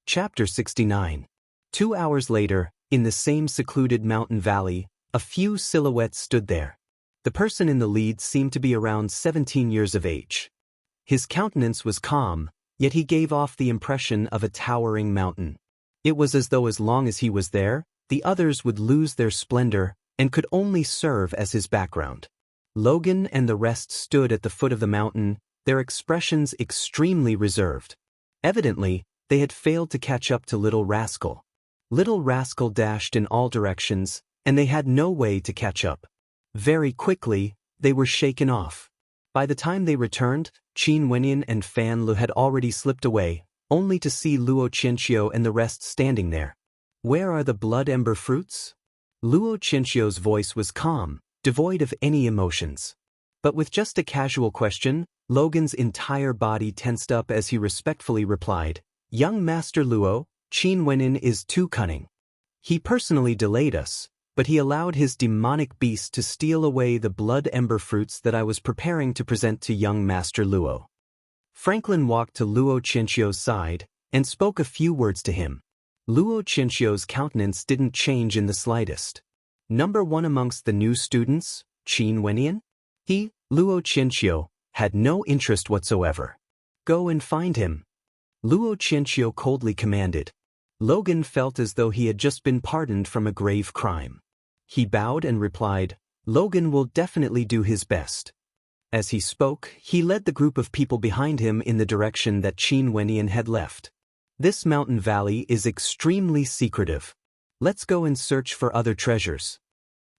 Chapter 69. 2 hours later, in the same secluded mountain valley, a few silhouettes stood there. The person in the lead seemed to be around 17 years of age. His countenance was calm, yet he gave off the impression of a towering mountain. It was as though as long as he was there, the others would lose their splendor and could only serve as his background. Logan and the rest stood at the foot of the mountain, their expressions extremely reserved. Evidently, they had failed to catch up to Little Rascal. Little Rascal dashed in all directions, and they had no way to catch up. Very quickly, they were shaken off. By the time they returned, Qin Wenyan and Fan Lu had already slipped away, only to see Luo Qianqiu and the rest standing there. "Where are the blood ember fruits?" Luo Qianqiu's voice was calm, devoid of any emotions. But with just a casual question, Logan's entire body tensed up as he respectfully replied, "Young Master Luo, Qin Wenyan is too cunning. He personally delayed us, but he allowed his demonic beast to steal away the blood ember fruits that I was preparing to present to young Master Luo." Franklin walked to Luo Qianqiu's side and spoke a few words to him. Luo Qianqiu's countenance didn't change in the slightest. Number one amongst the new students, Qin Wenyan? He, Luo Qianqiu, had no interest whatsoever. "Go and find him," Luo Qianqiu coldly commanded. Logan felt as though he had just been pardoned from a grave crime. He bowed and replied, "Logan will definitely do his best." As he spoke, he led the group of people behind him in the direction that Qin Wenyan had left. "This mountain valley is extremely secretive. Let's go and search for other treasures,"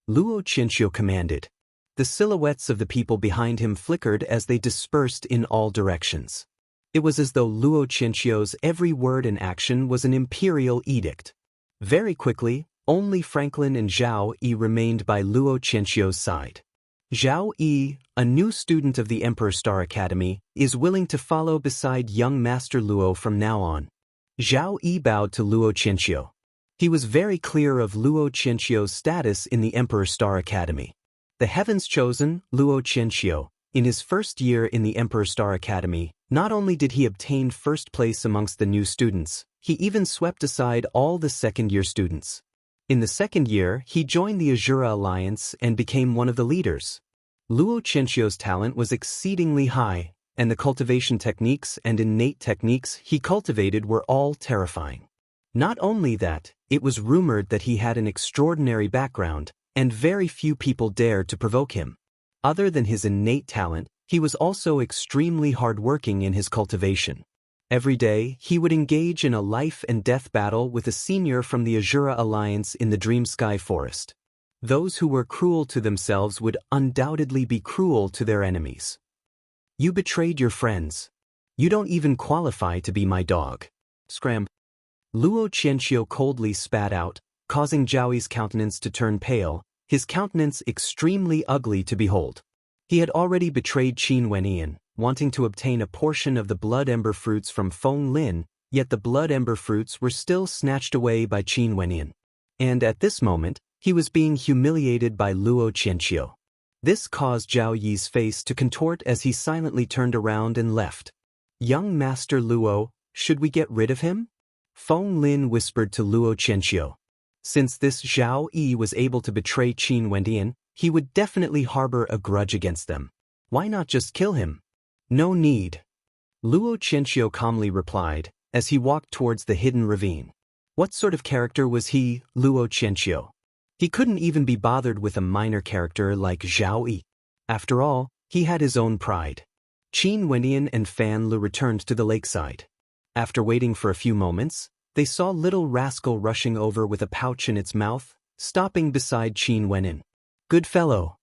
Luo Qianqiu commanded. The silhouettes of the people behind him flickered as they dispersed in all directions. It was as though Luo Qianqiu's every word and action was an imperial edict. Very quickly, only Franklin and Zhao Yi remained by Luo Qianqiu's side. Zhao Yi, a new student of the Emperor Star Academy, is willing to follow beside young Master Luo from now on. Zhao Yi bowed to Luo Qianqiu. He was very clear of Luo Qianqiu's status in the Emperor Star Academy. The Heavens Chosen, Luo Qianqiu, in his first year in the Emperor Star Academy, not only did he obtain first place amongst the new students, he even swept aside all the second-year students. In the second year, he joined the Azura Alliance and became one of the leaders. Luo Qianqiu's talent was exceedingly high, and the cultivation techniques and innate techniques he cultivated were all terrifying. Not only that, it was rumored that he had an extraordinary background, and very few people dared to provoke him. Other than his innate talent, he was also extremely hard-working in his cultivation. Every day, he would engage in a life-and-death battle with a senior from the Azura Alliance in the Dream Sky Forest. Those who were cruel to themselves would undoubtedly be cruel to their enemies. "You betrayed your friends. You don't even qualify to be my dog." Scram. Luo Qianqiu coldly spat out, causing Zhao Yi's countenance to turn pale, his countenance extremely ugly to behold. He had already betrayed Qin Wenyan, wanting to obtain a portion of the blood ember fruits from Feng Lin, yet the blood ember fruits were still snatched away by Qin Wenyan. And at this moment, he was being humiliated by Luo Qianqiu. This caused Zhao Yi's face to contort as he silently turned around and left. "Young Master Luo, should we get rid of him?" Feng Lin whispered to Luo Qianqiu. Since this Zhao Yi was able to betray Qin Wenyan, he would definitely harbor a grudge against them. Why not just kill him? "No need," Luo Qianqiu calmly replied, as he walked towards the hidden ravine. What sort of character was he, Luo Qianqiu? He couldn't even be bothered with a minor character like Zhao Yi. After all, he had his own pride. Qin Wenyan and Fan Lu returned to the lakeside. After waiting for a few moments, they saw Little Rascal rushing over with a pouch in its mouth, stopping beside Qin Wenyan. "Good fellow."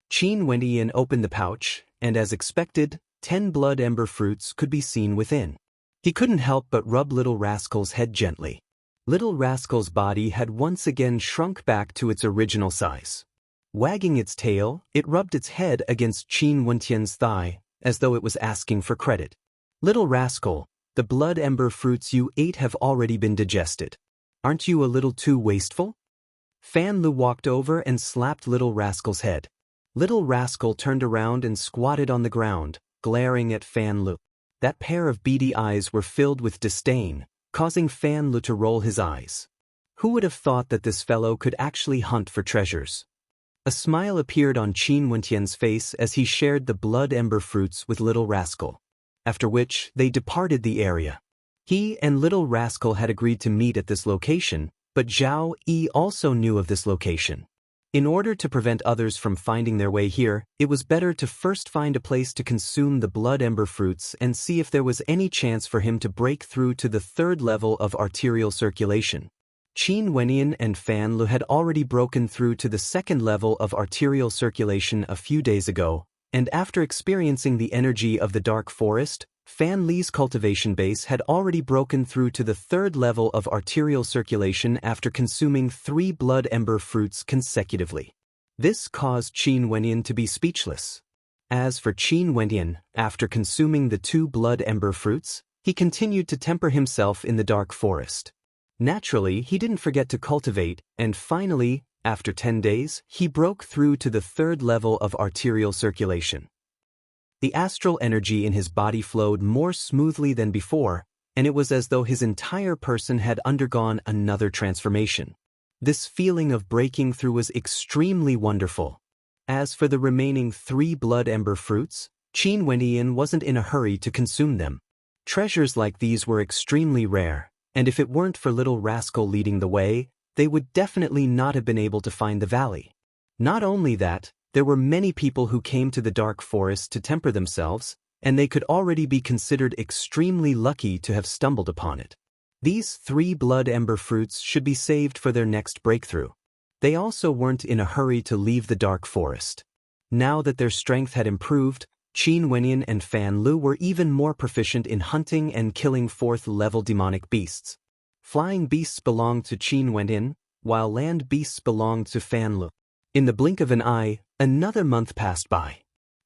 Qin Wenyan opened the pouch, and as expected, 10 blood ember fruits could be seen within. He couldn't help but rub Little Rascal's head gently. Little Rascal's body had once again shrunk back to its original size. Wagging its tail, it rubbed its head against Qin Wenyan's thigh, as though it was asking for credit. "Little Rascal, the blood ember fruits you ate have already been digested. Aren't you a little too wasteful?" Fan Lu walked over and slapped Little Rascal's head. Little Rascal turned around and squatted on the ground, glaring at Fan Lu. That pair of beady eyes were filled with disdain, causing Fan Lu to roll his eyes. Who would have thought that this fellow could actually hunt for treasures? A smile appeared on Qin Wentian's face as he shared the blood ember fruits with Little Rascal. After which, they departed the area. He and Little Rascal had agreed to meet at this location, but Zhao Yi also knew of this location. In order to prevent others from finding their way here, it was better to first find a place to consume the blood ember fruits and see if there was any chance for him to break through to the third level of arterial circulation. Qin Wentian and Fan Lu had already broken through to the second level of arterial circulation a few days ago, and after experiencing the energy of the dark forest, Fan Li's cultivation base had already broken through to the third level of arterial circulation after consuming 3 blood ember fruits consecutively. This caused Qin Wentian to be speechless. As for Qin Wentian, after consuming the 2 blood ember fruits, he continued to temper himself in the dark forest. Naturally, he didn't forget to cultivate, and finally, after 10 days, he broke through to the third level of arterial circulation. The astral energy in his body flowed more smoothly than before, and it was as though his entire person had undergone another transformation. This feeling of breaking through was extremely wonderful. As for the remaining 3 blood ember fruits, Qin Wentian wasn't in a hurry to consume them. Treasures like these were extremely rare, and if it weren't for Little Rascal leading the way, they would definitely not have been able to find the valley. Not only that, there were many people who came to the dark forest to temper themselves, and they could already be considered extremely lucky to have stumbled upon it. These 3 blood ember fruits should be saved for their next breakthrough. They also weren't in a hurry to leave the dark forest. Now that their strength had improved, Qin Wentian and Fan Lu were even more proficient in hunting and killing 4th-level demonic beasts. Flying beasts belonged to Qin Wentian, while land beasts belonged to Fan Lu. In the blink of an eye, another month passed by.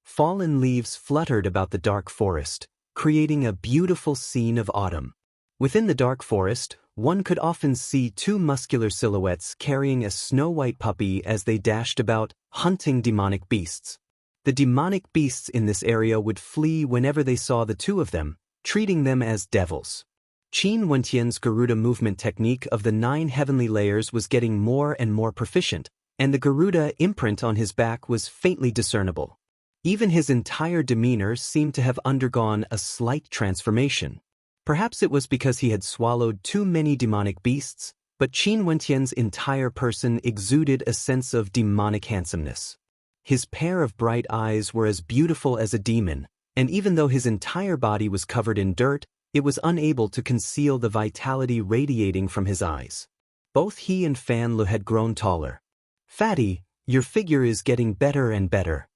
Fallen leaves fluttered about the dark forest, creating a beautiful scene of autumn. Within the dark forest, one could often see 2 muscular silhouettes carrying a snow-white puppy as they dashed about, hunting demonic beasts. The demonic beasts in this area would flee whenever they saw the 2 of them, treating them as devils. Qin Wentian's Garuda movement technique of the 9 heavenly layers was getting more and more proficient, and the Garuda imprint on his back was faintly discernible. Even his entire demeanor seemed to have undergone a slight transformation. Perhaps it was because he had swallowed too many demonic beasts, but Qin Wentian's entire person exuded a sense of demonic handsomeness. His pair of bright eyes were as beautiful as a demon, and even though his entire body was covered in dirt, it was unable to conceal the vitality radiating from his eyes. Both he and Fan Lu had grown taller. "Fatty, your figure is getting better and better."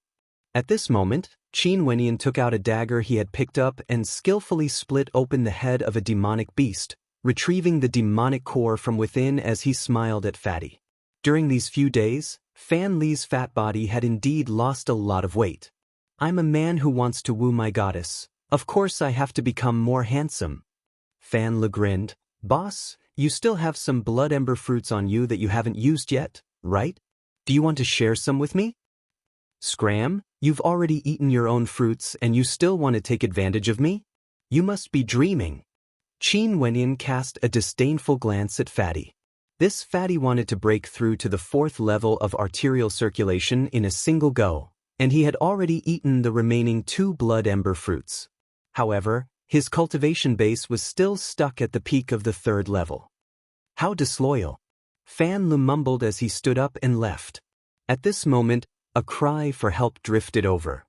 At this moment, Qin Wentian took out a dagger he had picked up and skillfully split open the head of a demonic beast, retrieving the demonic core from within as he smiled at Fatty. During these few days, Fan Li's fat body had indeed lost a lot of weight. "I'm a man who wants to woo my goddess. Of course I have to become more handsome." Fan Li grinned. "Boss, you still have some blood ember fruits on you that you haven't used yet, right? Do you want to share some with me?" "Scram, you've already eaten your own fruits and you still want to take advantage of me? You must be dreaming." Qin Wentian cast a disdainful glance at Fatty. This Fatty wanted to break through to the 4th level of arterial circulation in a single go, and he had already eaten the remaining 2 blood ember fruits. However, his cultivation base was still stuck at the peak of the 3rd level. "How disloyal." Fan Lu mumbled as he stood up and left. At this moment, a cry for help drifted over.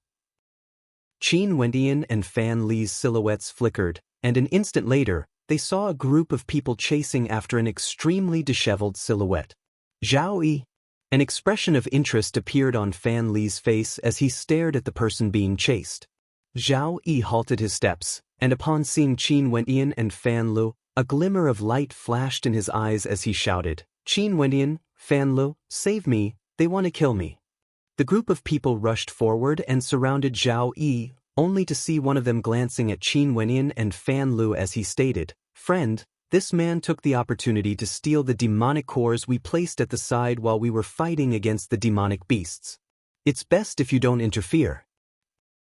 Qin Wentian and Fan Li's silhouettes flickered, and an instant later, they saw a group of people chasing after an extremely disheveled silhouette. "Zhao Yi." An expression of interest appeared on Fan Li's face as he stared at the person being chased. Zhao Yi halted his steps, and upon seeing Qin Wentian and Fan Lu, a glimmer of light flashed in his eyes as he shouted, "Qin Wentian, Fan Lu, save me, they want to kill me." The group of people rushed forward and surrounded Zhao Yi, only to see one of them glancing at Qin Wentian and Fan Lu as he stated, "Friend, this man took the opportunity to steal the demonic cores we placed at the side while we were fighting against the demonic beasts. It's best if you don't interfere."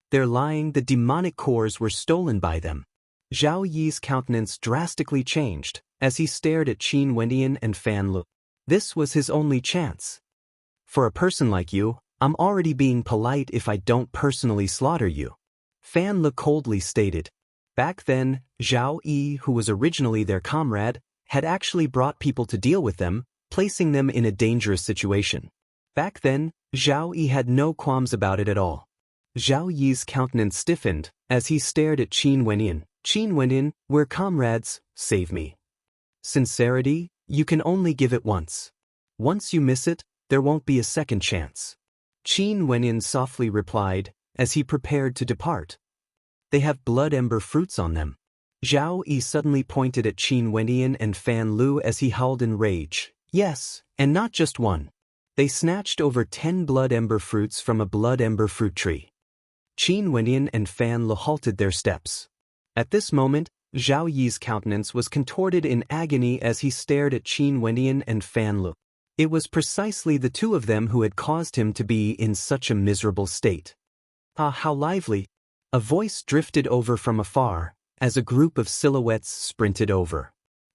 "They're lying, the demonic cores were stolen by them." Zhao Yi's countenance drastically changed as he stared at Qin Wendian and Fan Lu. This was his only chance. For a person like you, I'm already being polite if I don't personally slaughter you, Fan Lu coldly stated. Back then, Zhao Yi, who was originally their comrade, had actually brought people to deal with them, placing them in a dangerous situation. Back then, Zhao Yi had no qualms about it at all. Zhao Yi's countenance stiffened as he stared at Qin Wendian. Qin Wendian, we're comrades, save me. Sincerity, you can only give it once. Once you miss it, there won't be a second chance. Qin Wendian softly replied as he prepared to depart. They have blood ember fruits on them. Zhao Yi suddenly pointed at Qin Wendian and Fan Lu as he howled in rage. Yes, and not just one. They snatched over 10 blood ember fruits from a blood ember fruit tree. Qin Wendian and Fan Lu halted their steps. At this moment, Zhao Yi's countenance was contorted in agony as he stared at Qin Wendian and Fan Lu. It was precisely the two of them who had caused him to be in such a miserable state. Ah, how lively! A voice drifted over from afar as a group of silhouettes sprinted over.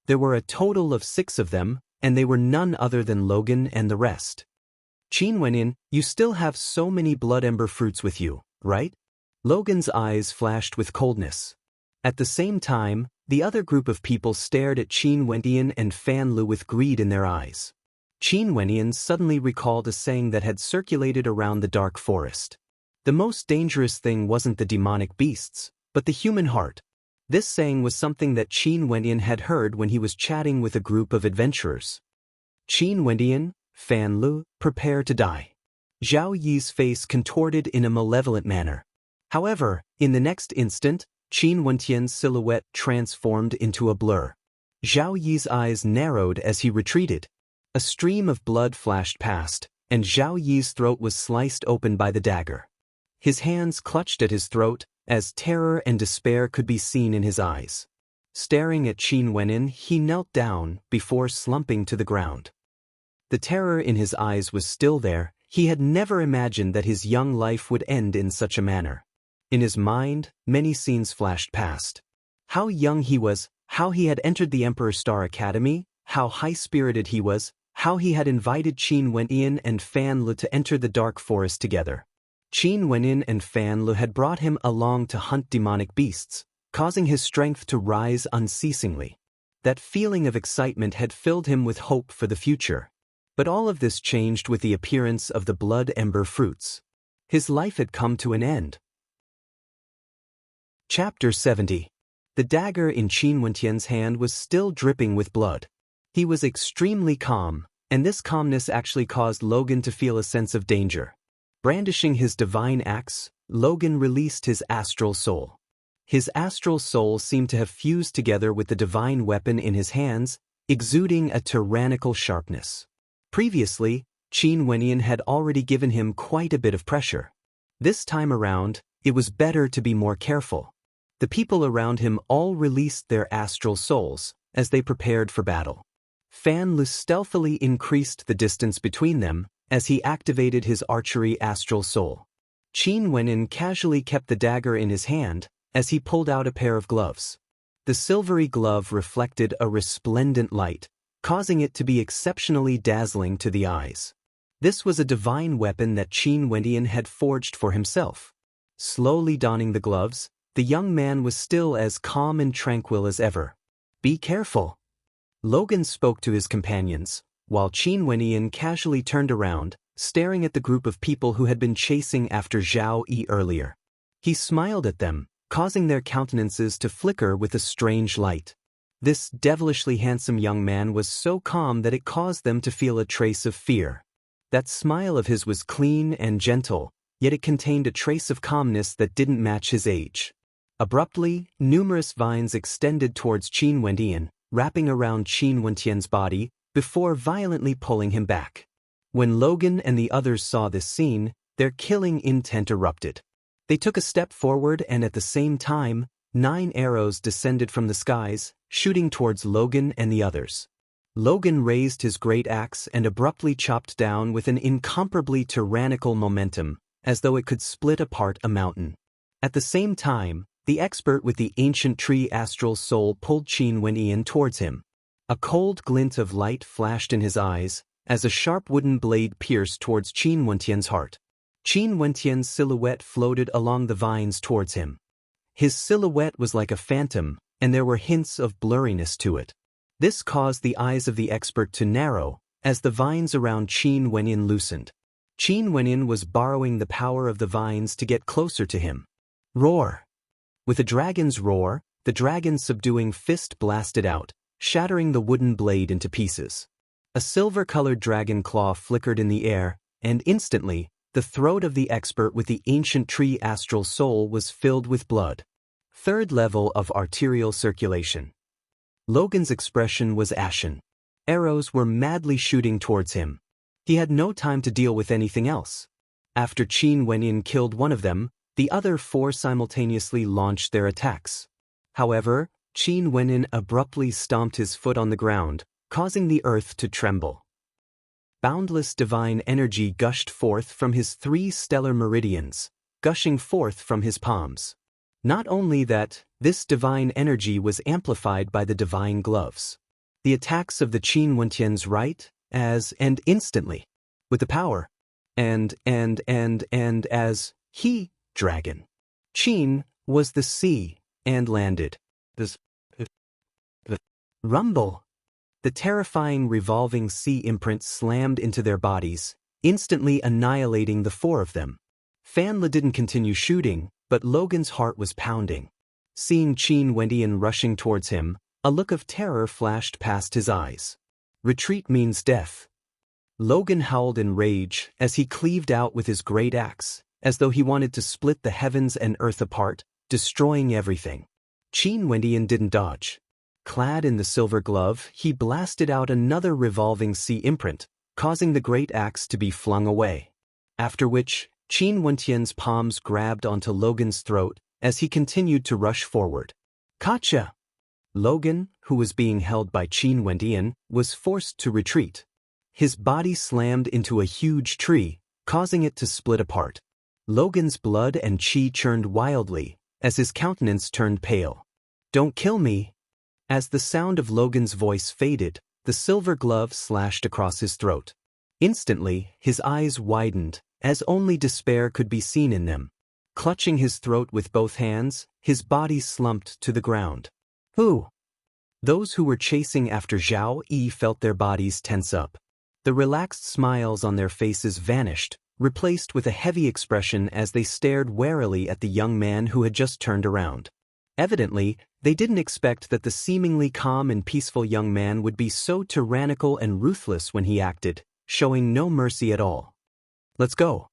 There were a total of 6 of them, and they were none other than Logan and the rest. Qin Wendian, you still have so many blood ember fruits with you, right? Logan's eyes flashed with coldness. At the same time, the other group of people stared at Qin Wendian and Fan Lu with greed in their eyes. Qin Wendian suddenly recalled a saying that had circulated around the dark forest. The most dangerous thing wasn't the demonic beasts, but the human heart. This saying was something that Qin Wendian had heard when he was chatting with a group of adventurers. Qin Wendian, Fan Lu, prepare to die. Zhao Yi's face contorted in a malevolent manner. However, in the next instant, Qin Wendian's silhouette transformed into a blur. Zhao Yi's eyes narrowed as he retreated. A stream of blood flashed past, and Zhao Yi's throat was sliced open by the dagger. His hands clutched at his throat, as terror and despair could be seen in his eyes. Staring at Qin Wendian, he knelt down before slumping to the ground. The terror in his eyes was still there. He had never imagined that his young life would end in such a manner. In his mind, many scenes flashed past. How young he was, how he had entered the Emperor Star Academy, how high-spirited he was, how he had invited Qin Wendian and Fan Lu to enter the dark forest together. Qin Wendian and Fan Lu had brought him along to hunt demonic beasts, causing his strength to rise unceasingly. That feeling of excitement had filled him with hope for the future. But all of this changed with the appearance of the blood ember fruits. His life had come to an end. Chapter 70. The dagger in Qin Wendian's hand was still dripping with blood. He was extremely calm, and this calmness actually caused Logan to feel a sense of danger. Brandishing his divine axe, Logan released his astral soul. His astral soul seemed to have fused together with the divine weapon in his hands, exuding a tyrannical sharpness. Previously, Qin Wendian had already given him quite a bit of pressure. This time around, it was better to be more careful. The people around him all released their astral souls as they prepared for battle. Fan Lu stealthily increased the distance between them as he activated his archery astral soul. Qin Wendian casually kept the dagger in his hand as he pulled out a pair of gloves. The silvery glove reflected a resplendent light, causing it to be exceptionally dazzling to the eyes. This was a divine weapon that Qin Wendian had forged for himself. Slowly donning the gloves, the young man was still as calm and tranquil as ever. Be careful. Logan spoke to his companions, while Qin Wendian casually turned around, staring at the group of people who had been chasing after Zhao Yi earlier. He smiled at them, causing their countenances to flicker with a strange light. This devilishly handsome young man was so calm that it caused them to feel a trace of fear. That smile of his was clean and gentle, yet it contained a trace of calmness that didn't match his age. Abruptly, numerous vines extended towards Qin Wendian, wrapping around Qin Wendian's body, before violently pulling him back. When Logan and the others saw this scene, their killing intent erupted. They took a step forward and at the same time, 9 arrows descended from the skies, shooting towards Logan and the others. Logan raised his great axe and abruptly chopped down with an incomparably tyrannical momentum, as though it could split apart a mountain. At the same time, The expert with the ancient tree astral soul pulled Qin Wenyan towards him. A cold glint of light flashed in his eyes, as a sharp wooden blade pierced towards Qin Wenyan's heart. Qin Wenyan's silhouette floated along the vines towards him. His silhouette was like a phantom, and there were hints of blurriness to it. This caused the eyes of the expert to narrow, as the vines around Qin Wenyan loosened. Qin Wenyan was borrowing the power of the vines to get closer to him. Roar! With a dragon's roar, the dragon's subduing fist blasted out, shattering the wooden blade into pieces. A silver-colored dragon claw flickered in the air, and instantly, the throat of the expert with the ancient tree astral soul was filled with blood. Third level of arterial circulation. Logan's expression was ashen. Arrows were madly shooting towards him. He had no time to deal with anything else. After Qin Wenyan killed one of them, the other four simultaneously launched their attacks. However, Qin Wenyan abruptly stomped his foot on the ground, causing the earth to tremble. Boundless divine energy gushed forth from his 3 stellar meridians, gushing forth from his palms. Not only that, this divine energy was amplified by the divine gloves. The attacks of the Qin Wenyan's right, and instantly, with the power, and as, he, dragon. Qin, was the sea, and landed. The rumble. The terrifying revolving sea imprint slammed into their bodies, instantly annihilating the 4 of them. Fan Le didn't continue shooting, but Logan's heart was pounding. Seeing Qin Wenyan rushing towards him, a look of terror flashed past his eyes. Retreat means death. Logan howled in rage as he cleaved out with his great axe, as though he wanted to split the heavens and earth apart, destroying everything. Qin Wenyan didn't dodge. Clad in the silver glove, he blasted out another revolving sea imprint, causing the great axe to be flung away. After which, Qin Wenyan's palms grabbed onto Logan's throat as he continued to rush forward. Gotcha! Logan, who was being held by Qin Wenyan, was forced to retreat. His body slammed into a huge tree, causing it to split apart. Logan's blood and chi churned wildly, as his countenance turned pale. Don't kill me! As the sound of Logan's voice faded, the silver glove slashed across his throat. Instantly, his eyes widened, as only despair could be seen in them. Clutching his throat with both hands, his body slumped to the ground. Who? Those who were chasing after Zhao Yi felt their bodies tense up. The relaxed smiles on their faces vanished, replaced with a heavy expression as they stared warily at the young man who had just turned around. Evidently, they didn't expect that the seemingly calm and peaceful young man would be so tyrannical and ruthless when he acted, showing no mercy at all. Let's go.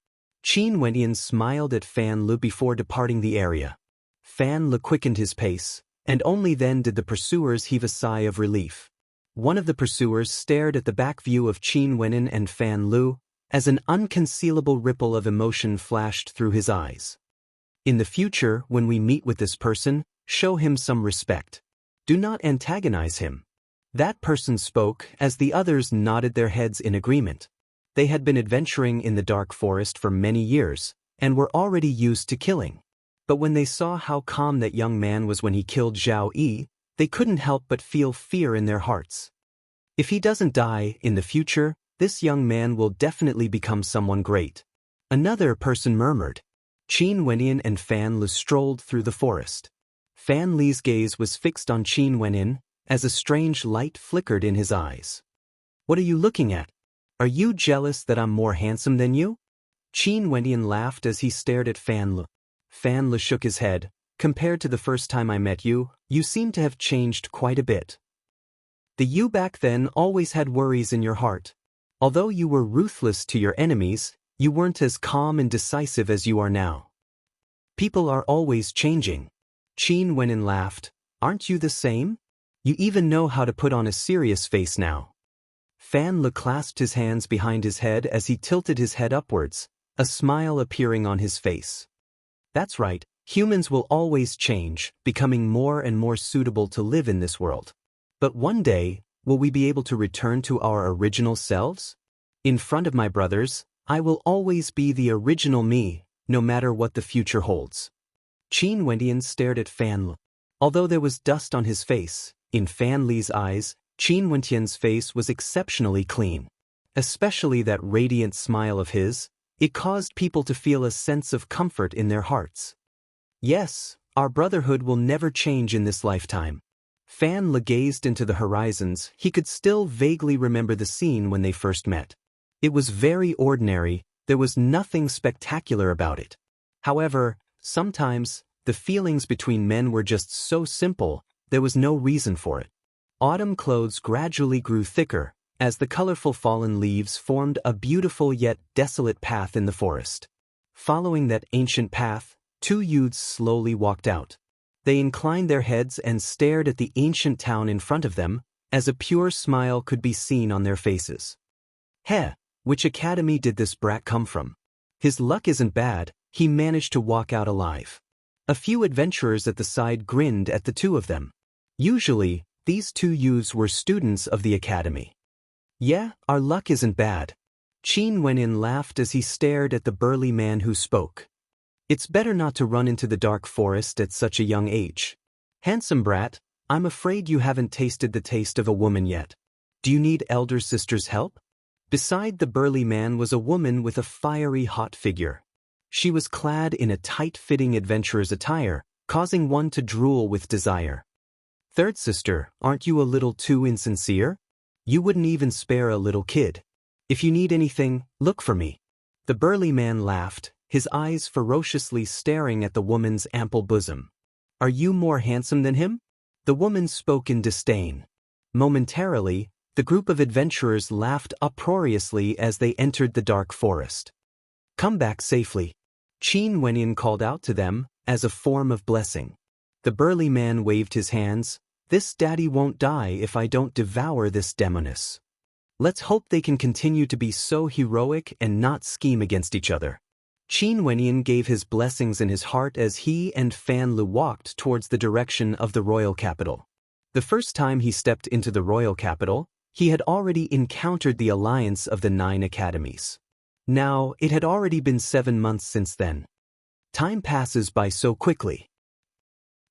Qin Wenyan smiled at Fan Le before departing the area. Fan Le quickened his pace, and only then did the pursuers heave a sigh of relief. One of the pursuers stared at the back view of Qin Wenyan and Fan Le, as an unconcealable ripple of emotion flashed through his eyes. In the future, when we meet with this person, show him some respect. Do not antagonize him. That person spoke as the others nodded their heads in agreement. They had been adventuring in the dark forest for many years, and were already used to killing. But when they saw how calm that young man was when he killed Zhao Yi, they couldn't help but feel fear in their hearts. If he doesn't die in the future, this young man will definitely become someone great. Another person murmured. Qin Wenyan and Fan Le strolled through the forest. Fan Le's gaze was fixed on Qin Wenyan, as a strange light flickered in his eyes. What are you looking at? Are you jealous that I'm more handsome than you? Qin Wenyan laughed as he stared at Fan Le. Fan Le shook his head. Compared to the first time I met you, you seem to have changed quite a bit. The you back then always had worries in your heart. Although you were ruthless to your enemies, you weren't as calm and decisive as you are now. People are always changing. Qin Wenyan laughed. Aren't you the same? You even know how to put on a serious face now. Fan Le clasped his hands behind his head as he tilted his head upwards, a smile appearing on his face. That's right, humans will always change, becoming more and more suitable to live in this world. But one day, will we be able to return to our original selves? In front of my brothers, I will always be the original me, no matter what the future holds. Qin Wendian stared at Fan Li. Although there was dust on his face, in Fan Li's eyes, Qin Wendian's face was exceptionally clean. Especially that radiant smile of his, it caused people to feel a sense of comfort in their hearts. Yes, our brotherhood will never change in this lifetime. Fan Li gazed into the horizons. He could still vaguely remember the scene when they first met. It was very ordinary, there was nothing spectacular about it. However, sometimes, the feelings between men were just so simple, there was no reason for it. Autumn clothes gradually grew thicker, as the colorful fallen leaves formed a beautiful yet desolate path in the forest. Following that ancient path, two youths slowly walked out. They inclined their heads and stared at the ancient town in front of them, as a pure smile could be seen on their faces. Heh, which academy did this brat come from? His luck isn't bad, he managed to walk out alive. A few adventurers at the side grinned at the two of them. Usually, these two youths were students of the academy. Yeah, our luck isn't bad. Qin Wendian laughed as he stared at the burly man who spoke. It's better not to run into the dark forest at such a young age. Handsome brat, I'm afraid you haven't tasted the taste of a woman yet. Do you need elder sister's help? Beside the burly man was a woman with a fiery hot figure. She was clad in a tight-fitting adventurer's attire, causing one to drool with desire. Third sister, aren't you a little too insincere? You wouldn't even spare a little kid. If you need anything, look for me. The burly man laughed, his eyes ferociously staring at the woman's ample bosom. Are you more handsome than him? The woman spoke in disdain. Momentarily, the group of adventurers laughed uproariously as they entered the dark forest. Come back safely. Qin Wendian called out to them, as a form of blessing. The burly man waved his hands. This daddy won't die if I don't devour this demoness. Let's hope they can continue to be so heroic and not scheme against each other. Qin Wendian gave his blessings in his heart as he and Fan Li walked towards the direction of the royal capital. The first time he stepped into the royal capital, he had already encountered the alliance of the 9 academies. Now, it had already been 7 months since then. Time passes by so quickly.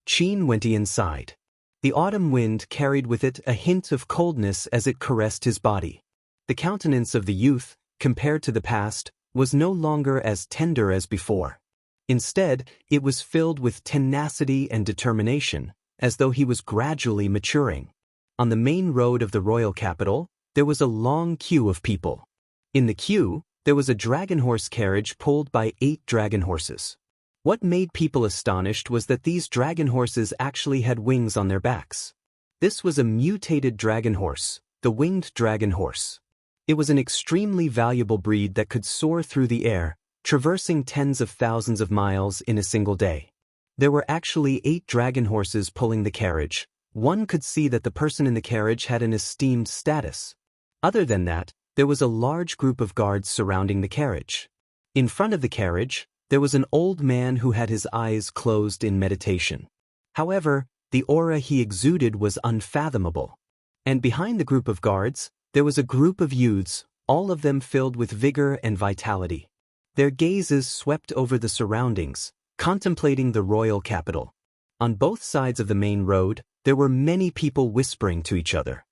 Qin Wendian sighed. The autumn wind carried with it a hint of coldness as it caressed his body. The countenance of the youth, compared to the past, was no longer as tender as before. Instead, it was filled with tenacity and determination, as though he was gradually maturing. On the main road of the royal capital, there was a long queue of people. In the queue, there was a dragon horse carriage pulled by 8 dragon horses. What made people astonished was that these dragon horses actually had wings on their backs. This was a mutated dragon horse, the winged dragon horse. It was an extremely valuable breed that could soar through the air, traversing tens of thousands of miles in a single day. There were actually 8 dragon horses pulling the carriage. One could see that the person in the carriage had an esteemed status. Other than that, there was a large group of guards surrounding the carriage. In front of the carriage, there was an old man who had his eyes closed in meditation. However, the aura he exuded was unfathomable. And behind the group of guards, there was a group of youths, all of them filled with vigor and vitality. Their gazes swept over the surroundings, contemplating the royal capital. On both sides of the main road, there were many people whispering to each other.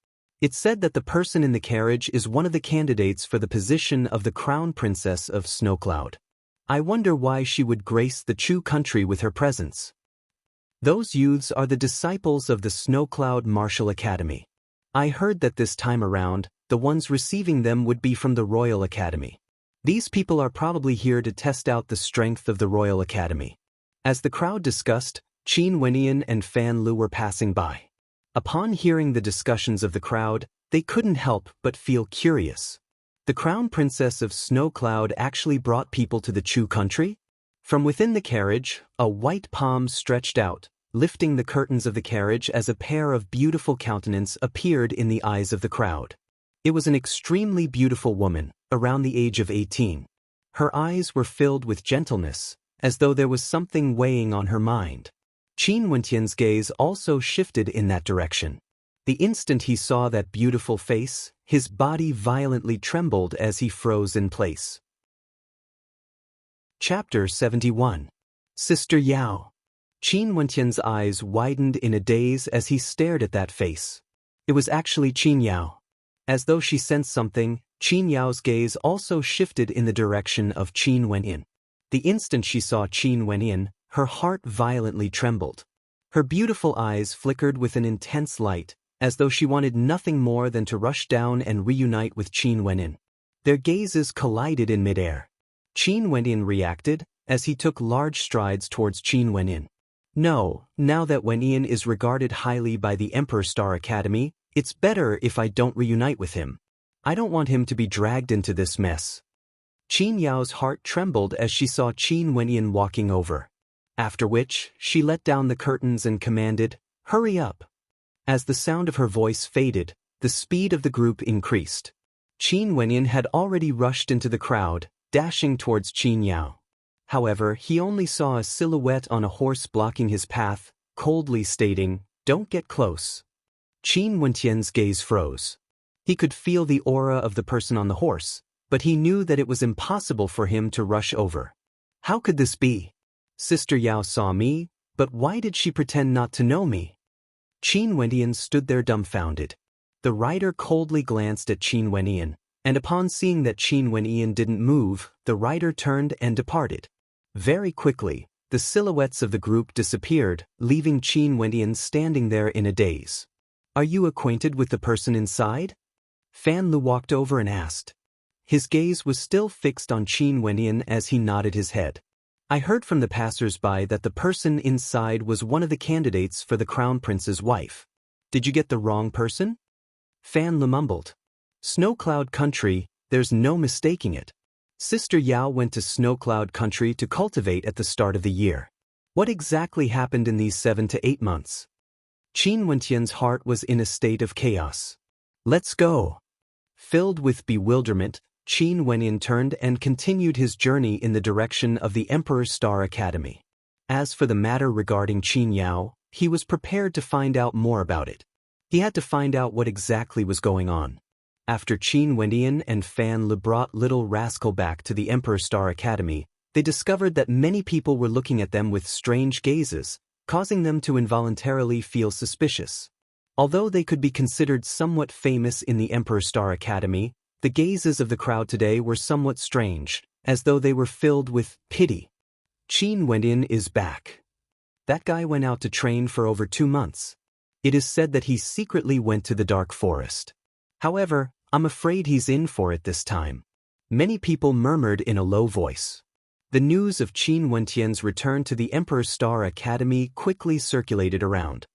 It's said that the person in the carriage is one of the candidates for the position of the crown princess of Snowcloud. I wonder why she would grace the Chu country with her presence. Those youths are the disciples of the Snowcloud Martial Academy. I heard that this time around, the ones receiving them would be from the Royal Academy. These people are probably here to test out the strength of the Royal Academy. As the crowd discussed, Qin Wendian and Fan Li were passing by. Upon hearing the discussions of the crowd, they couldn't help but feel curious. The crown princess of Snowcloud actually brought people to the Chu country? From within the carriage, a white palm stretched out, lifting the curtains of the carriage as a pair of beautiful countenances appeared in the eyes of the crowd. It was an extremely beautiful woman, around the age of 18. Her eyes were filled with gentleness, as though there was something weighing on her mind. Qin Wendian's gaze also shifted in that direction. The instant he saw that beautiful face, his body violently trembled as he froze in place. Chapter 71. Sister Yao. Qin Wentian's eyes widened in a daze as he stared at that face. It was actually Qin Yao. As though she sensed something, Qin Yao's gaze also shifted in the direction of Qin Wenyan. The instant she saw Qin Wenyan, her heart violently trembled. Her beautiful eyes flickered with an intense light, as though she wanted nothing more than to rush down and reunite with Qin Wenyan. Their gazes collided in midair. Qin Wenyan reacted, as he took large strides towards Qin Wenyan. No, now that Wenyan is regarded highly by the Emperor Star Academy, it's better if I don't reunite with him. I don't want him to be dragged into this mess. Qin Yao's heart trembled as she saw Qin Wenyan walking over. After which, she let down the curtains and commanded, "Hurry up." As the sound of her voice faded, the speed of the group increased. Qin Wenyan had already rushed into the crowd, dashing towards Qin Yao. However, he only saw a silhouette on a horse blocking his path, coldly stating, "Don't get close." Qin Wentian's gaze froze. He could feel the aura of the person on the horse, but he knew that it was impossible for him to rush over. How could this be? Sister Yao saw me, but why did she pretend not to know me? Qin Wentian stood there dumbfounded. The rider coldly glanced at Qin Wentian, and upon seeing that Qin Wentian didn't move, the rider turned and departed. Very quickly, the silhouettes of the group disappeared, leaving Qin Wentian standing there in a daze. "Are you acquainted with the person inside?" Fan Lu walked over and asked. His gaze was still fixed on Qin Wentian as he nodded his head. "I heard from the passers-by that the person inside was one of the candidates for the Crown Prince's wife. Did you get the wrong person?" Fan Lu mumbled. "Snow Cloud Country, there's no mistaking it. Sister Yao went to Snow Cloud Country to cultivate at the start of the year. What exactly happened in these 7 to 8 months?" Qin Wentian's heart was in a state of chaos. "Let's go." Filled with bewilderment, Qin Wenyan turned and continued his journey in the direction of the Emperor Star Academy. As for the matter regarding Qin Yao, he was prepared to find out more about it. He had to find out what exactly was going on. After Qin Wenyan and Fan Lu brought Little Rascal back to the Emperor Star Academy, they discovered that many people were looking at them with strange gazes, causing them to involuntarily feel suspicious. Although they could be considered somewhat famous in the Emperor Star Academy, the gazes of the crowd today were somewhat strange, as though they were filled with pity. Qin Wenyan is back. That guy went out to train for over 2 months. It is said that he secretly went to the dark forest. However, I'm afraid he's in for it this time. Many people murmured in a low voice. The news of Qin Wentian's return to the Emperor Star Academy quickly circulated around.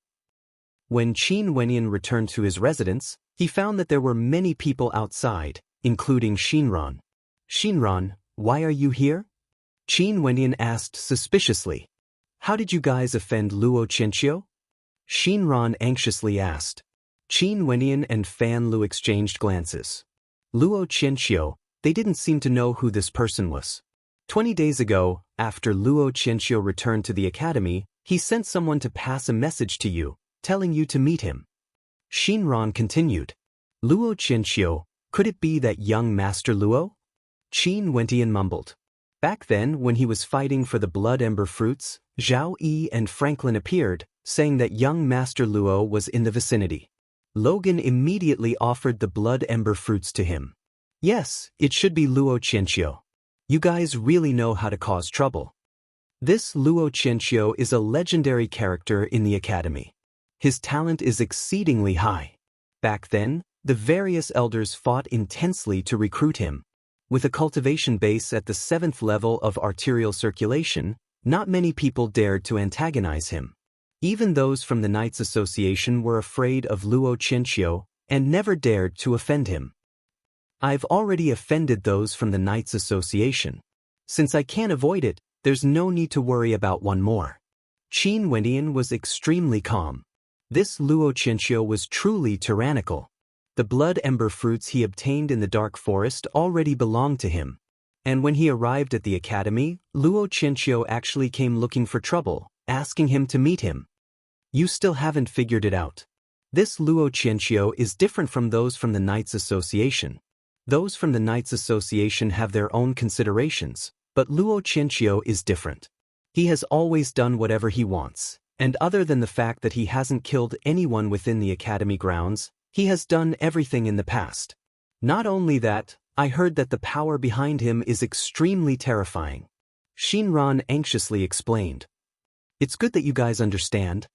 When Qin Wenyan returned to his residence, he found that there were many people outside, including Shinran. "Shinran, why are you here?" Qin Wenyan asked suspiciously. "How did you guys offend Luo Qianqiu?" Shinran anxiously asked. Qin Wenyan and Fan Lu exchanged glances. Luo Qianqiu, they didn't seem to know who this person was. 20 days ago, after Luo Qianqiu returned to the academy, he sent someone to pass a message to you, telling you to meet him. Shinran continued. "Luo Qianqiu, could it be that young Master Luo?" Qin Wentian mumbled. Back then, when he was fighting for the Blood Ember Fruits, Zhao Yi and Franklin appeared, saying that young Master Luo was in the vicinity. Logan immediately offered the Blood Ember Fruits to him. "Yes, it should be Luo Qianqiu. You guys really know how to cause trouble." This Luo Qianqiu is a legendary character in the academy. His talent is exceedingly high. Back then, the various elders fought intensely to recruit him. With a cultivation base at the 7th level of arterial circulation, not many people dared to antagonize him. Even those from the Knights Association were afraid of Luo Qianqiu and never dared to offend him. I've already offended those from the Knights Association. Since I can't avoid it, there's no need to worry about one more. Qin Wentian was extremely calm. This Luo Qianqiu was truly tyrannical. The Blood Ember Fruits he obtained in the Dark Forest already belonged to him. And when he arrived at the academy, Luo Qianqiu actually came looking for trouble, asking him to meet him. You still haven't figured it out. This Luo Qianqiu is different from those from the Knights Association. Those from the Knights Association have their own considerations, but Luo Qianqiu is different. He has always done whatever he wants, and other than the fact that he hasn't killed anyone within the academy grounds, he has done everything in the past. Not only that, I heard that the power behind him is extremely terrifying. Shinran anxiously explained. It's good that you guys understand.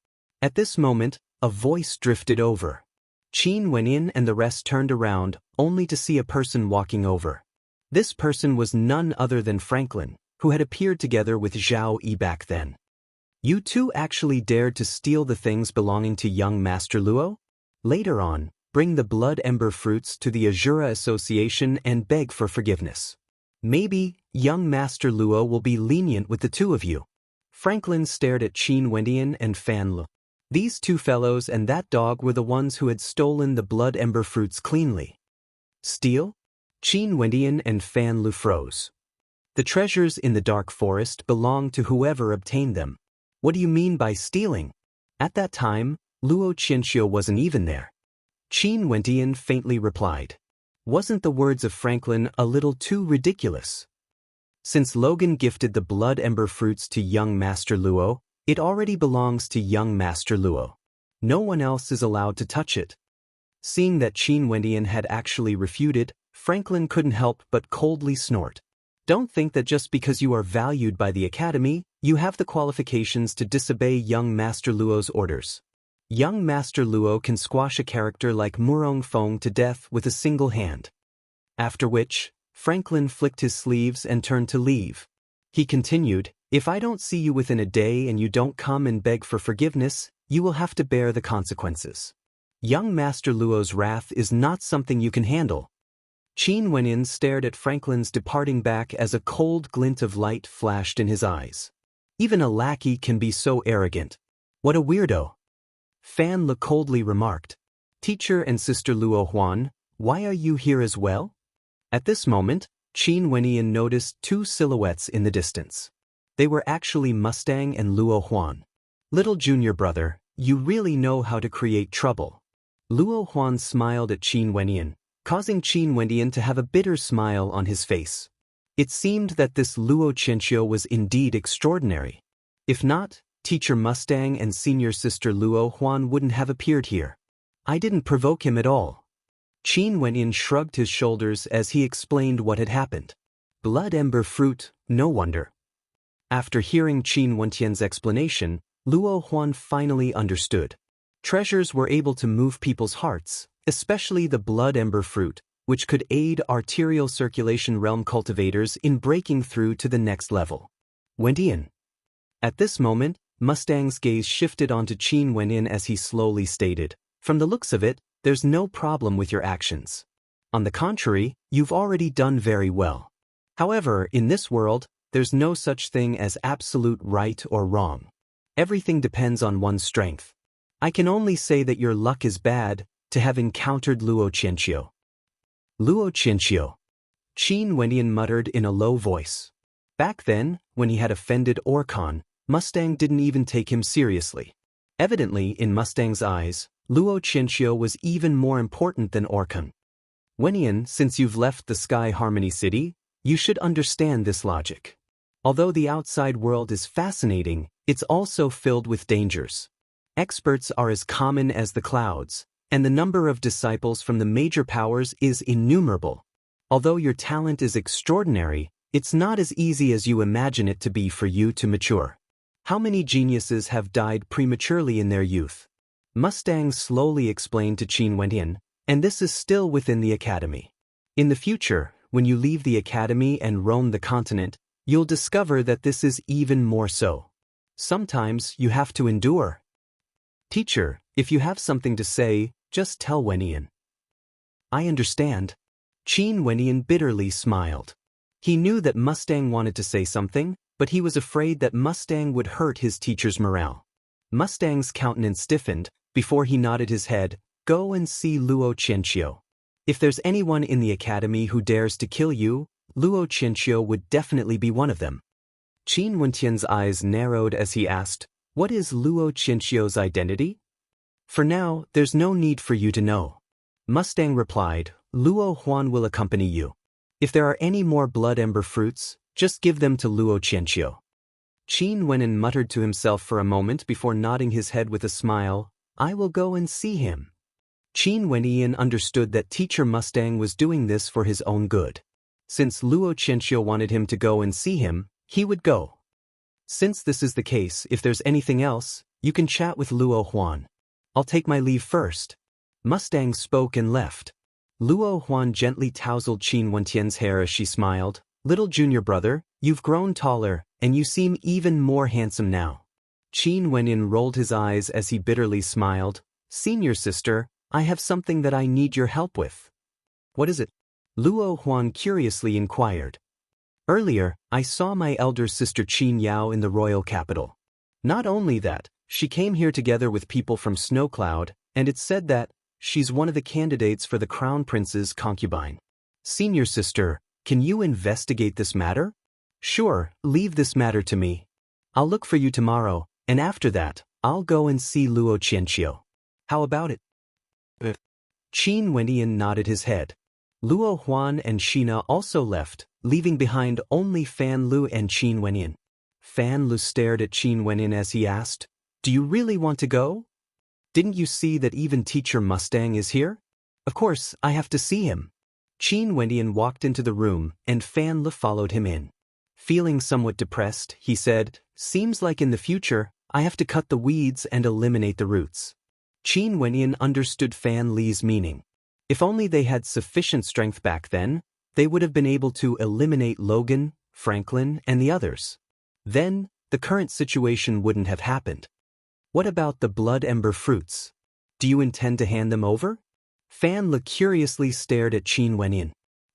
At this moment, a voice drifted over. Qin went in and the rest turned around, only to see a person walking over. This person was none other than Franklin, who had appeared together with Zhao Yi back then. You two actually dared to steal the things belonging to young Master Luo? Later on, bring the blood ember fruits to the Azura Association and beg for forgiveness. Maybe, young Master Luo will be lenient with the two of you. Franklin stared at Qin Wendian and Fan Lu. These two fellows and that dog were the ones who had stolen the blood ember fruits cleanly. Steal? Qin Wendian and Fan Lu froze. The treasures in the dark forest belonged to whoever obtained them. What do you mean by stealing? At that time, Luo Qianxiu wasn't even there. Qin Wendian faintly replied. Wasn't the words of Franklin a little too ridiculous? Since Logan gifted the blood ember fruits to young Master Luo, it already belongs to young Master Luo. No one else is allowed to touch it. Seeing that Qin Wendian had actually refuted, Franklin couldn't help but coldly snort. Don't think that just because you are valued by the Academy, you have the qualifications to disobey young Master Luo's orders. Young Master Luo can squash a character like Murong Feng to death with a single hand. After which, Franklin flicked his sleeves and turned to leave. He continued, if I don't see you within a day and you don't come and beg for forgiveness, you will have to bear the consequences. Young Master Luo's wrath is not something you can handle. Qin Wenyin stared at Franklin's departing back as a cold glint of light flashed in his eyes. Even a lackey can be so arrogant. What a weirdo. Fan Le coldly remarked. Teacher and Sister Luo Huan, why are you here as well? At this moment, Qin Wenyin noticed two silhouettes in the distance. They were actually Mustang and Luo Huan. Little junior brother, you really know how to create trouble. Luo Huan smiled at Qin Wenyin, causing Qin Wendian to have a bitter smile on his face. It seemed that this Luo Qianxiu was indeed extraordinary. If not, Teacher Mustang and Senior Sister Luo Huan wouldn't have appeared here. I didn't provoke him at all. Qin Wenyin shrugged his shoulders as he explained what had happened. Blood ember fruit, no wonder. After hearing Qin Wentian's explanation, Luo Huan finally understood. Treasures were able to move people's hearts, especially the blood ember fruit, which could aid arterial circulation realm cultivators in breaking through to the next level. Wendian. At this moment, Mustang's gaze shifted onto Qin Wenyin as he slowly stated, from the looks of it, there's no problem with your actions. On the contrary, you've already done very well. However, in this world, there's no such thing as absolute right or wrong. Everything depends on one's strength. I can only say that your luck is bad to have encountered Luo Qianxiu. Luo Qianxiu. Qin Wendian muttered in a low voice. Back then, when he had offended Orkan, Mustang didn't even take him seriously. Evidently, in Mustang's eyes, Luo Qianxiu was even more important than Orkan. Wendian, since you've left the Sky Harmony City, you should understand this logic. Although the outside world is fascinating, it's also filled with dangers. Experts are as common as the clouds, and the number of disciples from the major powers is innumerable. Although your talent is extraordinary, it's not as easy as you imagine it to be for you to mature. How many geniuses have died prematurely in their youth? Mustang slowly explained to Qin Wendian, and this is still within the academy. In the future, when you leave the academy and roam the continent, you'll discover that this is even more so. Sometimes you have to endure. Teacher, if you have something to say, just tell Wendian. I understand. Qin Wendian bitterly smiled. He knew that Mustang wanted to say something, but he was afraid that Mustang would hurt his teacher's morale. Mustang's countenance stiffened, before he nodded his head, go and see Luo Qianxiu. If there's anyone in the academy who dares to kill you, Luo Qianxiu would definitely be one of them. Qin Wentian's eyes narrowed as he asked, what is Luo Qianxiu's identity? For now, there's no need for you to know. Mustang replied, Luo Huan will accompany you. If there are any more blood ember fruits, just give them to Luo Qianxiu. Qin Wenin muttered to himself for a moment before nodding his head with a smile. I will go and see him. Qin Wenyan understood that Teacher Mustang was doing this for his own good. Since Luo Qianqiu wanted him to go and see him, he would go. Since this is the case, if there's anything else, you can chat with Luo Huan. I'll take my leave first. Mustang spoke and left. Luo Huan gently tousled Qin Wentian's hair as she smiled. Little junior brother, you've grown taller, and you seem even more handsome now. Qin Wenyan rolled his eyes as he bitterly smiled. Senior sister, I have something that I need your help with. What is it? Luo Huan curiously inquired. Earlier, I saw my elder sister Qin Yao in the royal capital. Not only that, she came here together with people from Snow Cloud, and it's said that she's one of the candidates for the crown prince's concubine. Senior sister, can you investigate this matter? Sure, leave this matter to me. I'll look for you tomorrow, and after that, I'll go and see Luo Qianqiu. How about it? Qin Wenyan nodded his head. Luo Huan and Shina also left, leaving behind only Fan Lu and Qin Wenyan. Fan Lu stared at Qin Wenyan as he asked, Do you really want to go? Didn't you see that even Teacher Mustang is here? Of course, I have to see him. Qin Wenyan walked into the room, and Fan Lu followed him in. Feeling somewhat depressed, he said, Seems like in the future, I have to cut the weeds and eliminate the roots. Qin Wenyan understood Fan Li's meaning. If only they had sufficient strength back then, they would have been able to eliminate Logan, Franklin, and the others. Then, the current situation wouldn't have happened. What about the blood ember fruits? Do you intend to hand them over? Fan Li curiously stared at Qin Wenyan.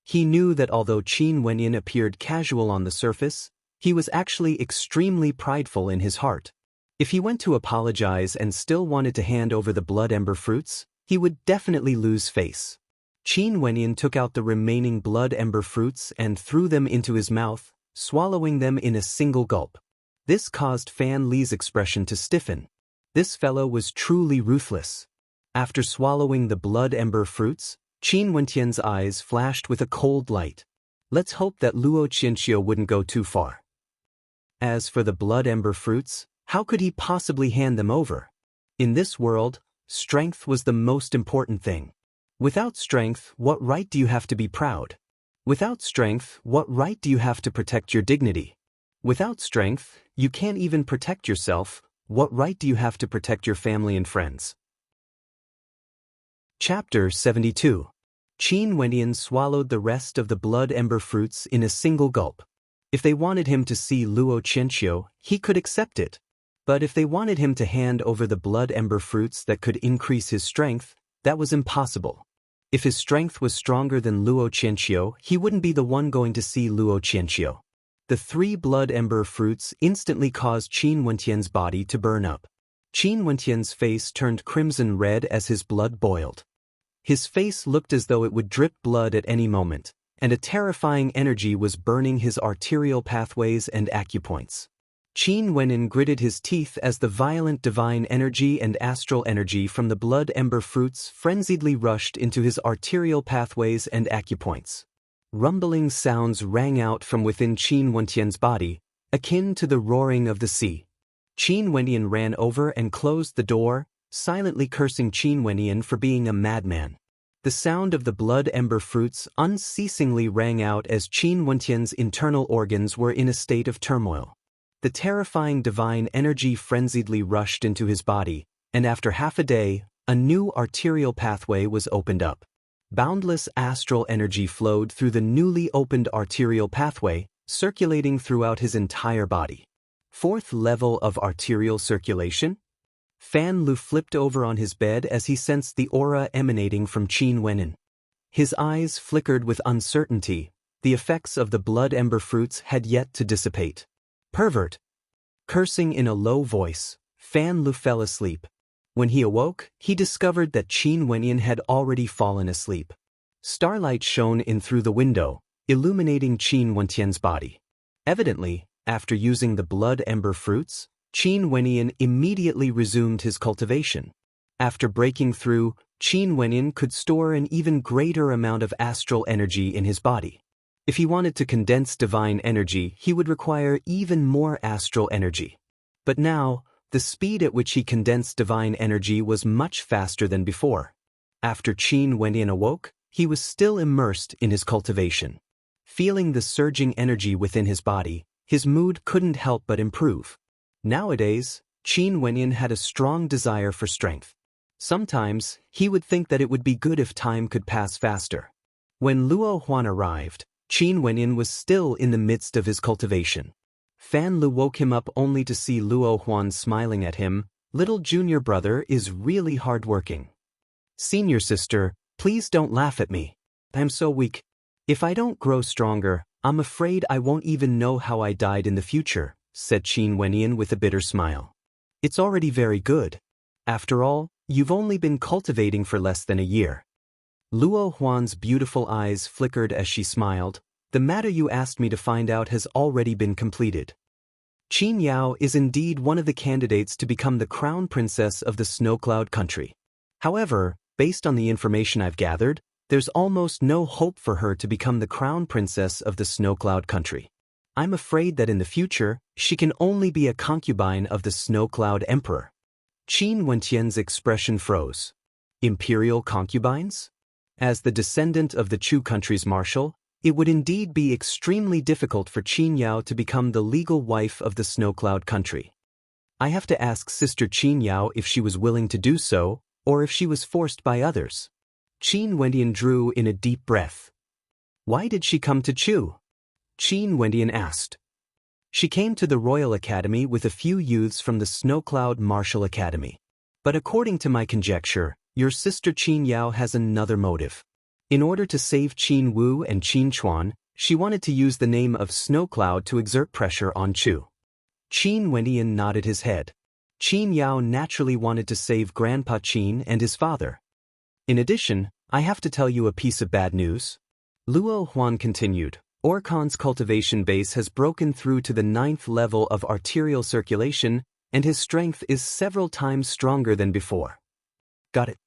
He knew that although Qin Wenyan appeared casual on the surface, he was actually extremely prideful in his heart. If he went to apologize and still wanted to hand over the blood ember fruits, he would definitely lose face. Qin Wenyan took out the remaining blood ember fruits and threw them into his mouth, swallowing them in a single gulp. This caused Fan Li's expression to stiffen. This fellow was truly ruthless. After swallowing the blood ember fruits, Qin Wentian's eyes flashed with a cold light. Let's hope that Luo Qianqiu wouldn't go too far. As for the blood ember fruits, how could he possibly hand them over? In this world, strength was the most important thing. Without strength, what right do you have to be proud? Without strength, what right do you have to protect your dignity? Without strength, you can't even protect yourself. What right do you have to protect your family and friends? Chapter 72. Qin Wenyan swallowed the rest of the blood ember fruits in a single gulp. If they wanted him to see Luo Qianqiu, he could accept it. But if they wanted him to hand over the blood ember fruits that could increase his strength, that was impossible. If his strength was stronger than Luo Qianqiu, he wouldn't be the one going to see Luo Qianqiu. The 3 blood ember fruits instantly caused Qin Wentian's body to burn up. Qin Wentian's face turned crimson red as his blood boiled. His face looked as though it would drip blood at any moment, and a terrifying energy was burning his arterial pathways and acupoints. Qin Wenyan gritted his teeth as the violent divine energy and astral energy from the blood ember fruits frenziedly rushed into his arterial pathways and acupoints. Rumbling sounds rang out from within Qin Wentian's body, akin to the roaring of the sea. Qin Wenyan ran over and closed the door, silently cursing Qin Wenyan for being a madman. The sound of the blood ember fruits unceasingly rang out as Qin Wentian's internal organs were in a state of turmoil. The terrifying divine energy frenziedly rushed into his body, and after half a day, a new arterial pathway was opened up. Boundless astral energy flowed through the newly opened arterial pathway, circulating throughout his entire body. 4th level of arterial circulation? Fan Lu flipped over on his bed as he sensed the aura emanating from Qin Wenyan. His eyes flickered with uncertainty. The effects of the blood ember fruits had yet to dissipate. Pervert! Cursing in a low voice, Fan Lu fell asleep. When he awoke, he discovered that Qin Wenyan had already fallen asleep. Starlight shone in through the window, illuminating Qin Wentian's body. Evidently, after using the blood ember fruits, Qin Wenyan immediately resumed his cultivation. After breaking through, Qin Wenyan could store an even greater amount of astral energy in his body. If he wanted to condense divine energy, he would require even more astral energy. But now, the speed at which he condensed divine energy was much faster than before. After Qin Wenyan awoke, he was still immersed in his cultivation. Feeling the surging energy within his body, his mood couldn't help but improve. Nowadays, Qin Wenyan had a strong desire for strength. Sometimes, he would think that it would be good if time could pass faster. When Luo Huan arrived, Qin Wenyan was still in the midst of his cultivation. Fan Lu woke him up only to see Luo Huan smiling at him. Little junior brother is really hardworking. Senior sister, please don't laugh at me. I'm so weak. If I don't grow stronger, I'm afraid I won't even know how I died in the future, said Qin Wenyan with a bitter smile. It's already very good. After all, you've only been cultivating for less than a year. Luo Huan's beautiful eyes flickered as she smiled. The matter you asked me to find out has already been completed. Qin Yao is indeed one of the candidates to become the crown princess of the Snow Cloud country. However, based on the information I've gathered, there's almost no hope for her to become the crown princess of the Snow Cloud country. I'm afraid that in the future, she can only be a concubine of the Snow Cloud Emperor. Qin Wentian's expression froze. Imperial concubines? As the descendant of the Chu country's marshal, it would indeed be extremely difficult for Qin Yao to become the legal wife of the Snow Cloud country. I have to ask Sister Qin Yao if she was willing to do so, or if she was forced by others. Qin Wendian drew in a deep breath. Why did she come to Chu? Qin Wendian asked. She came to the Royal Academy with a few youths from the Snow Cloud Martial Academy. But according to my conjecture, your sister Qin Yao has another motive. In order to save Qin Wu and Qin Chuan, she wanted to use the name of Snow Cloud to exert pressure on Chu. Qin Wendian nodded his head. Qin Yao naturally wanted to save Grandpa Qin and his father. In addition, I have to tell you a piece of bad news. Luo Huan continued. Orkan's cultivation base has broken through to the 9th level of arterial circulation, and his strength is several times stronger than before. Got it.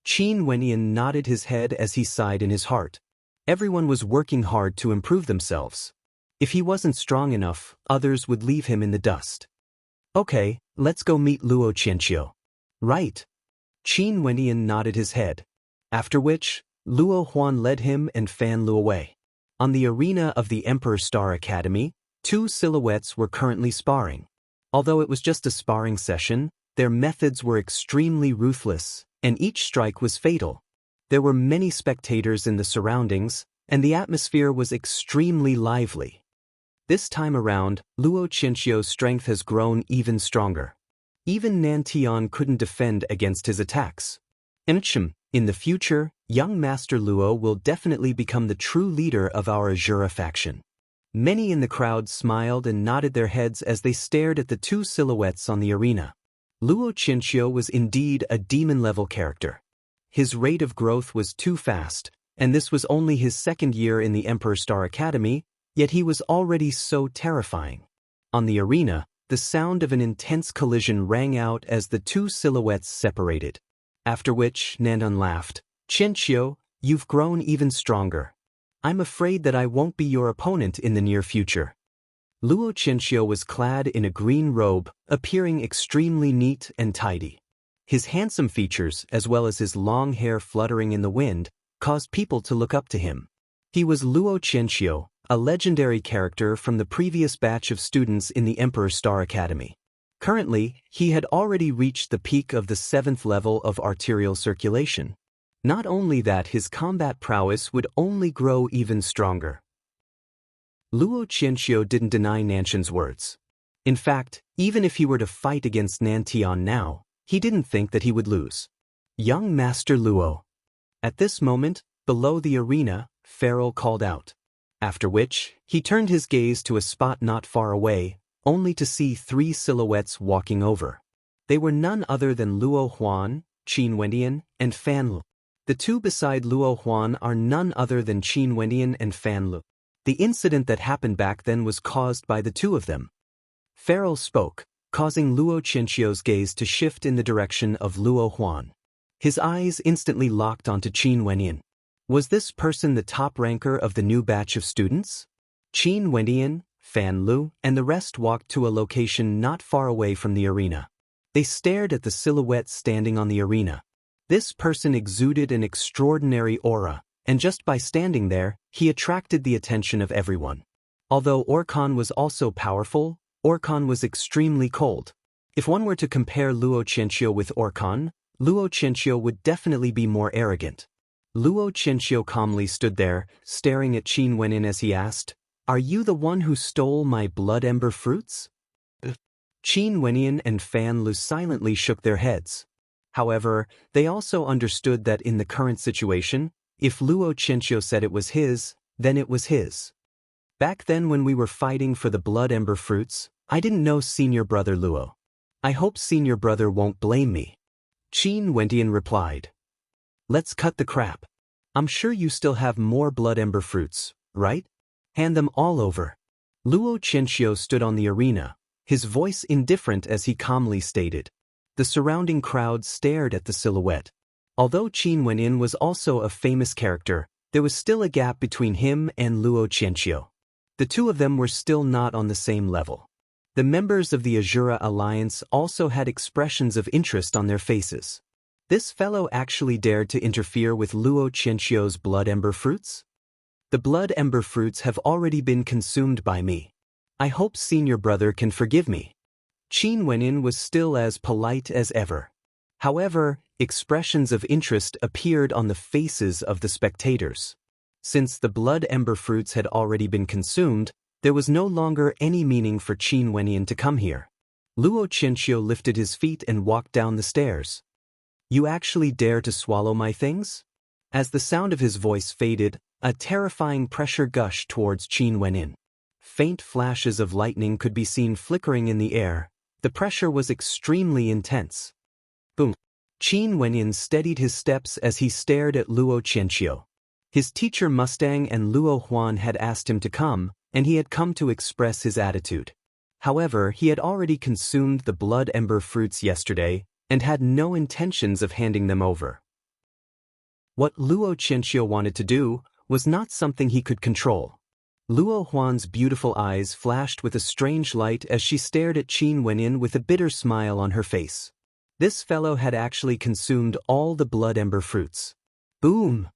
Qin Wenyan nodded his head as he sighed in his heart. Everyone was working hard to improve themselves. If he wasn't strong enough, others would leave him in the dust. Okay, let's go meet Luo Qianqiu. Right. Qin Wenyan nodded his head. After which, Luo Huan led him and Fan Lu away. On the arena of the Emperor Star Academy, two silhouettes were currently sparring. Although it was just a sparring session, their methods were extremely ruthless, and each strike was fatal. There were many spectators in the surroundings, and the atmosphere was extremely lively. This time around, Luo Qianqiu's strength has grown even stronger. Even Nan Tian couldn't defend against his attacks. In the future, young Master Luo will definitely become the true leader of our Azura faction. Many in the crowd smiled and nodded their heads as they stared at the two silhouettes on the arena. Luo Qianqiu was indeed a demon-level character. His rate of growth was too fast, and this was only his second year in the Emperor Star Academy, yet he was already so terrifying. On the arena, the sound of an intense collision rang out as the two silhouettes separated. After which, Nandan laughed. Qianqiu, you've grown even stronger. I'm afraid that I won't be your opponent in the near future. Luo Qianqiu was clad in a green robe, appearing extremely neat and tidy. His handsome features, as well as his long hair fluttering in the wind, caused people to look up to him. He was Luo Qianqiu, a legendary character from the previous batch of students in the Emperor Star Academy. Currently, he had already reached the peak of the 7th level of arterial circulation. Not only that, his combat prowess would only grow even stronger. Luo Qianqiu didn't deny Nanshan's words. In fact, even if he were to fight against Nan Tian now, he didn't think that he would lose. Young Master Luo. At this moment, below the arena, Farrell called out. After which, he turned his gaze to a spot not far away, only to see three silhouettes walking over. They were none other than Luo Huan, Qin Wendian, and Fan Lu. The two beside Luo Huan are none other than Qin Wendian and Fan Lu. The incident that happened back then was caused by the two of them. Farrell spoke, causing Luo Qianqiu's gaze to shift in the direction of Luo Huan. His eyes instantly locked onto Qin Wendian. Was this person the top ranker of the new batch of students? Qin Wendian, Fan Lu, and the rest walked to a location not far away from the arena. They stared at the silhouette standing on the arena. This person exuded an extraordinary aura, and just by standing there, he attracted the attention of everyone. Although Orkan was also powerful, Orkan was extremely cold. If one were to compare Luo Qianqiu with Orkan, Luo Qianqiu would definitely be more arrogant. Luo Qianqiu calmly stood there, staring at Qin Wenyin as he asked, "Are you the one who stole my blood ember fruits?" Qin Wenyin and Fan Lu silently shook their heads. However, they also understood that in the current situation, if Luo Qianqiu said it was his, then it was his. Back then when we were fighting for the blood ember fruits, I didn't know senior brother Luo. I hope senior brother won't blame me. Qin Wendian replied. Let's cut the crap. I'm sure you still have more blood ember fruits, right? Hand them all over. Luo Qianqiu stood on the arena, his voice indifferent as he calmly stated. The surrounding crowd stared at the silhouette. Although Qin Wenyin was also a famous character, there was still a gap between him and Luo Qianqiu. The two of them were still not on the same level. The members of the Azura Alliance also had expressions of interest on their faces. This fellow actually dared to interfere with Luo Qianqiu's blood ember fruits? The blood ember fruits have already been consumed by me. I hope senior brother can forgive me. Qin Wenyin was still as polite as ever. However, expressions of interest appeared on the faces of the spectators. Since the blood ember fruits had already been consumed, there was no longer any meaning for Qin Wenyin to come here. Luo Qianqiu lifted his feet and walked down the stairs. You actually dare to swallow my things? As the sound of his voice faded, a terrifying pressure gushed towards Qin Wenyin. Faint flashes of lightning could be seen flickering in the air. The pressure was extremely intense. Boom. Qin Wenyin steadied his steps as he stared at Luo Qianqiu. His teacher Mustang and Luo Huan had asked him to come, and he had come to express his attitude. However, he had already consumed the blood ember fruits yesterday, and had no intentions of handing them over. What Luo Qianqiu wanted to do was not something he could control. Luo Huan's beautiful eyes flashed with a strange light as she stared at Qin Wenyin with a bitter smile on her face. This fellow had actually consumed all the blood ember fruits. Boom!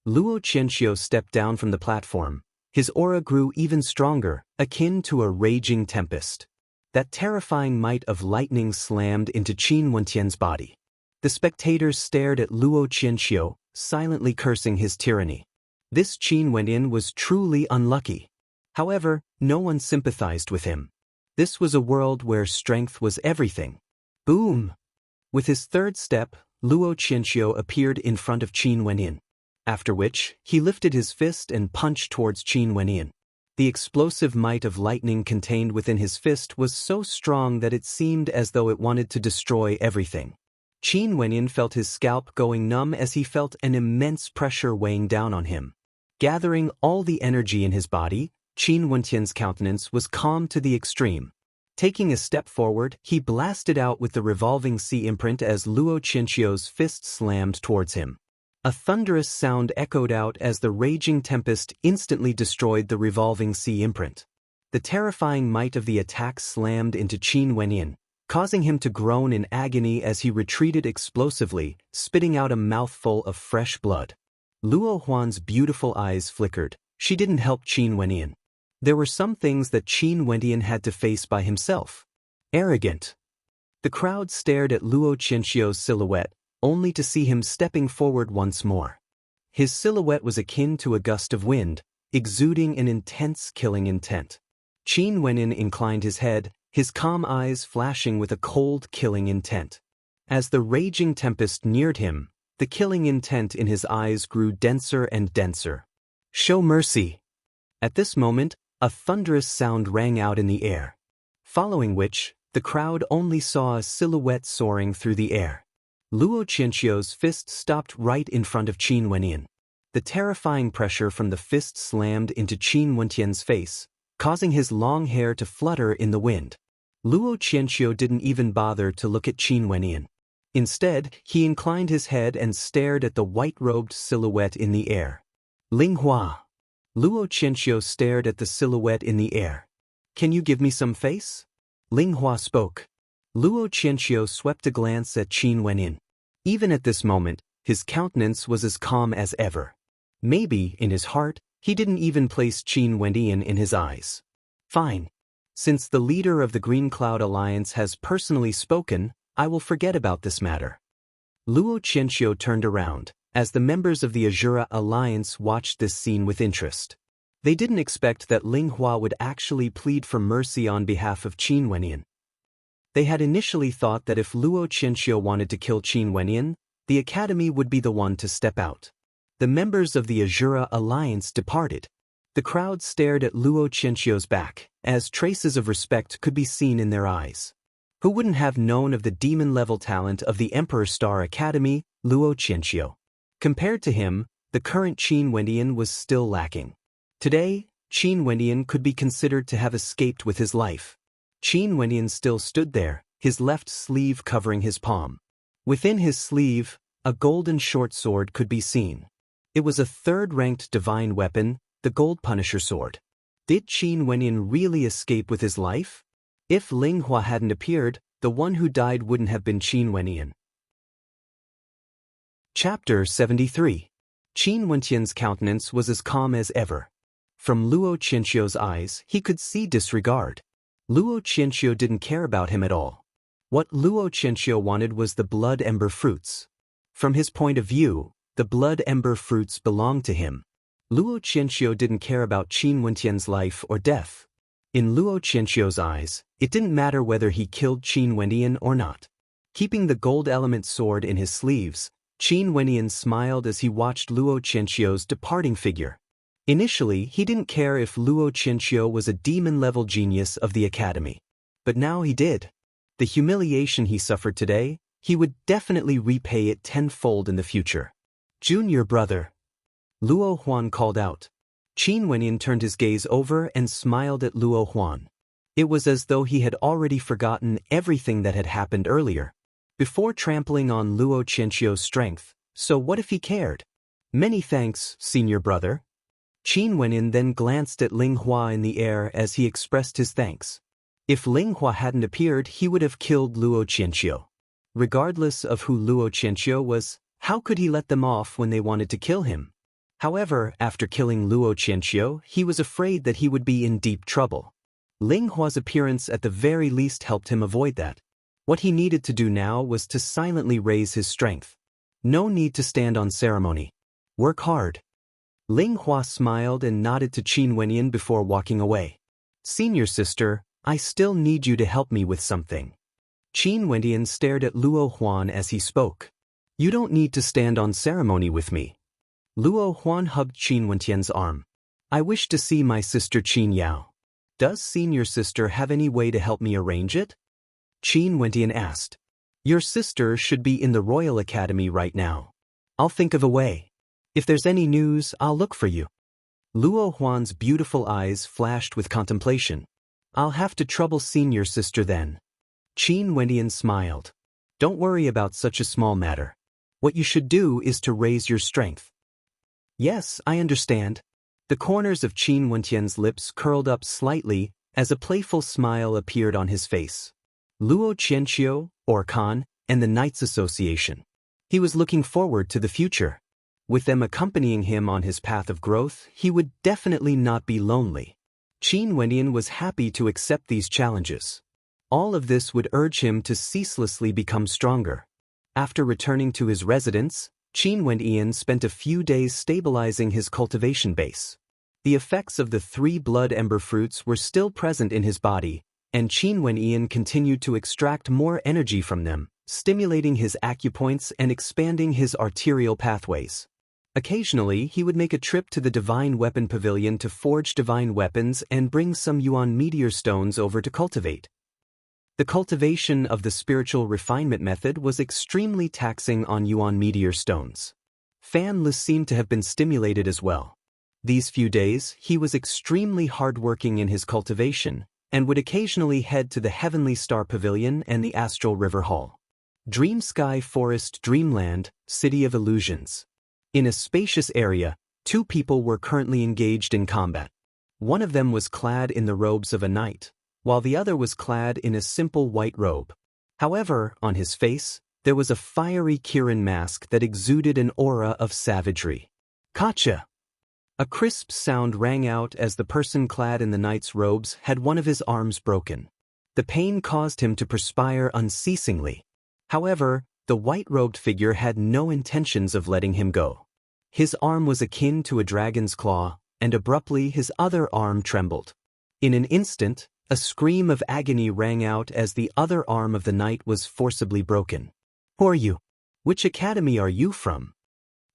Luo Qianqiu stepped down from the platform. His aura grew even stronger, akin to a raging tempest. That terrifying might of lightning slammed into Qin Wentian's body. The spectators stared at Luo Qianqiu, silently cursing his tyranny. This Qin Wenyin was truly unlucky. However, no one sympathized with him. This was a world where strength was everything. Boom! With his third step, Luo Qianqiu appeared in front of Qin Wenyin. After which, he lifted his fist and punched towards Qin Wenyin. The explosive might of lightning contained within his fist was so strong that it seemed as though it wanted to destroy everything. Qin Wenyin felt his scalp going numb as he felt an immense pressure weighing down on him. Gathering all the energy in his body, Qin Wentian's countenance was calm to the extreme. Taking a step forward, he blasted out with the revolving sea imprint as Luo Qianqiu's fist slammed towards him. A thunderous sound echoed out as the raging tempest instantly destroyed the revolving sea imprint. The terrifying might of the attack slammed into Qin Wenyin, causing him to groan in agony as he retreated explosively, spitting out a mouthful of fresh blood. Luo Huan's beautiful eyes flickered. She didn't help Qin Wenyin. There were some things that Qin Wenyin had to face by himself. Arrogant. The crowd stared at Luo Qianqiu's silhouette, only to see him stepping forward once more. His silhouette was akin to a gust of wind, exuding an intense killing intent. Qin Wenyin inclined his head, his calm eyes flashing with a cold killing intent. As the raging tempest neared him, the killing intent in his eyes grew denser and denser. Show mercy! At this moment, a thunderous sound rang out in the air. Following which, the crowd only saw a silhouette soaring through the air. Luo Qianqiu's fist stopped right in front of Qin Wenyin. The terrifying pressure from the fist slammed into Qin Wentian's face, causing his long hair to flutter in the wind. Luo Qianqiu didn't even bother to look at Qin Wenyin. Instead, he inclined his head and stared at the white-robed silhouette in the air. Ling Hua. Luo Qianxiu stared at the silhouette in the air. Can you give me some face? Ling Hua spoke. Luo Qianxiu swept a glance at Qin Wenyin. Even at this moment, his countenance was as calm as ever. Maybe, in his heart, he didn't even place Qin Wenyin in his eyes. Fine. Since the leader of the Green Cloud Alliance has personally spoken, I will forget about this matter. Luo Qianxiu turned around, as the members of the Azura Alliance watched this scene with interest. They didn't expect that Ling Hua would actually plead for mercy on behalf of Qin Wenyin. They had initially thought that if Luo Qianxiu wanted to kill Qin Wenyin, the Academy would be the one to step out. The members of the Azura Alliance departed. The crowd stared at Luo Qianxiu's back, as traces of respect could be seen in their eyes. Who wouldn't have known of the demon-level talent of the Emperor Star Academy, Luo Qianxiu? Compared to him, the current Qin Wenyin was still lacking. Today, Qin Wenyin could be considered to have escaped with his life. Qin Wenyin still stood there, his left sleeve covering his palm. Within his sleeve, a golden short sword could be seen. It was a third-ranked divine weapon, the Gold Punisher Sword. Did Qin Wenyin really escape with his life? If Ling Hua hadn't appeared, the one who died wouldn't have been Qin Wenyin. Chapter 73. Qin Wenyan's countenance was as calm as ever. From Luo Qianxiu's eyes, he could see disregard. Luo Qianxiu didn't care about him at all. What Luo Qianxiu wanted was the blood ember fruits. From his point of view, the blood ember fruits belonged to him. Luo Qianxiu didn't care about Qin Wenyan's life or death. In Luo Qianxiu's eyes, it didn't matter whether he killed Qin Wenyan or not. Keeping the gold element sword in his sleeves, Qin Wenyan smiled as he watched Luo Qianxiu's departing figure. Initially, he didn't care if Luo Qianxiu was a demon-level genius of the Academy. But now he did. The humiliation he suffered today, he would definitely repay it tenfold in the future. Junior brother. Luo Huan called out. Qin Wenyin turned his gaze over and smiled at Luo Huan. It was as though he had already forgotten everything that had happened earlier. Before trampling on Luo Qianxiu's strength, so what if he cared? Many thanks, senior brother. Qin Wenyin then glanced at Ling Hua in the air as he expressed his thanks. If Ling Hua hadn't appeared, he would have killed Luo Qianxiu. Regardless of who Luo Qianxiu was, how could he let them off when they wanted to kill him? However, after killing Luo Qianxiu, he was afraid that he would be in deep trouble. Ling Hua's appearance at the very least helped him avoid that. What he needed to do now was to silently raise his strength. No need to stand on ceremony. Work hard. Ling Hua smiled and nodded to Qin Wenyin before walking away. Senior sister, I still need you to help me with something. Qin Wenyin stared at Luo Huan as he spoke. You don't need to stand on ceremony with me. Luo Huan hugged Qin Wenyan's arm. I wish to see my sister Qin Yao. Does senior sister have any way to help me arrange it? Qin Wenyan asked. Your sister should be in the Royal Academy right now. I'll think of a way. If there's any news, I'll look for you. Luo Huan's beautiful eyes flashed with contemplation. I'll have to trouble senior sister then. Qin Wenyan smiled. Don't worry about such a small matter. What you should do is to raise your strength. Yes, I understand. The corners of Qin Wenyan's lips curled up slightly as a playful smile appeared on his face. Luo Qianxiu, Orkan, and the Knights Association. He was looking forward to the future. With them accompanying him on his path of growth, he would definitely not be lonely. Qin Wenyan was happy to accept these challenges. All of this would urge him to ceaselessly become stronger. After returning to his residence, Qin Wenyan spent a few days stabilizing his cultivation base. The effects of the 3 blood ember fruits were still present in his body, and Qin Wenyan continued to extract more energy from them, stimulating his acupoints and expanding his arterial pathways. Occasionally, he would make a trip to the Divine Weapon Pavilion to forge divine weapons and bring some Yuan meteor stones over to cultivate. The cultivation of the spiritual refinement method was extremely taxing on Yuan meteor stones. Fan Le seemed to have been stimulated as well. These few days, he was extremely hardworking in his cultivation, and would occasionally head to the Heavenly Star Pavilion and the Astral River Hall. Dream Sky Forest Dreamland, City of Illusions. In a spacious area, two people were currently engaged in combat. One of them was clad in the robes of a knight, while the other was clad in a simple white robe. However, on his face, there was a fiery Kirin mask that exuded an aura of savagery. Gotcha! A crisp sound rang out as the person clad in the knight's robes had one of his arms broken. The pain caused him to perspire unceasingly. However, the white-robed figure had no intentions of letting him go. His arm was akin to a dragon's claw, and abruptly his other arm trembled. In an instant, a scream of agony rang out as the other arm of the knight was forcibly broken. "Who are you? Which academy are you from?"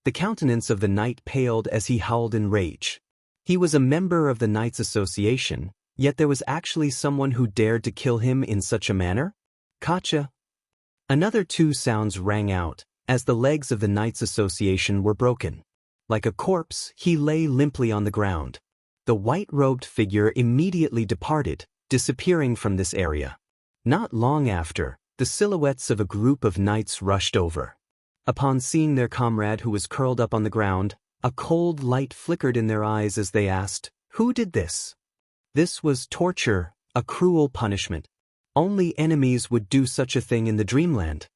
The countenance of the knight paled as he howled in rage. He was a member of the Knights Association, yet there was actually someone who dared to kill him in such a manner? Gotcha! Another two sounds rang out, as the legs of the Knights Association were broken. Like a corpse, he lay limply on the ground. The white-robed figure immediately departed, disappearing from this area. Not long after, the silhouettes of a group of knights rushed over. Upon seeing their comrade who was curled up on the ground, a cold light flickered in their eyes as they asked, "Who did this?" This was torture, a cruel punishment. Only enemies would do such a thing in the dreamland.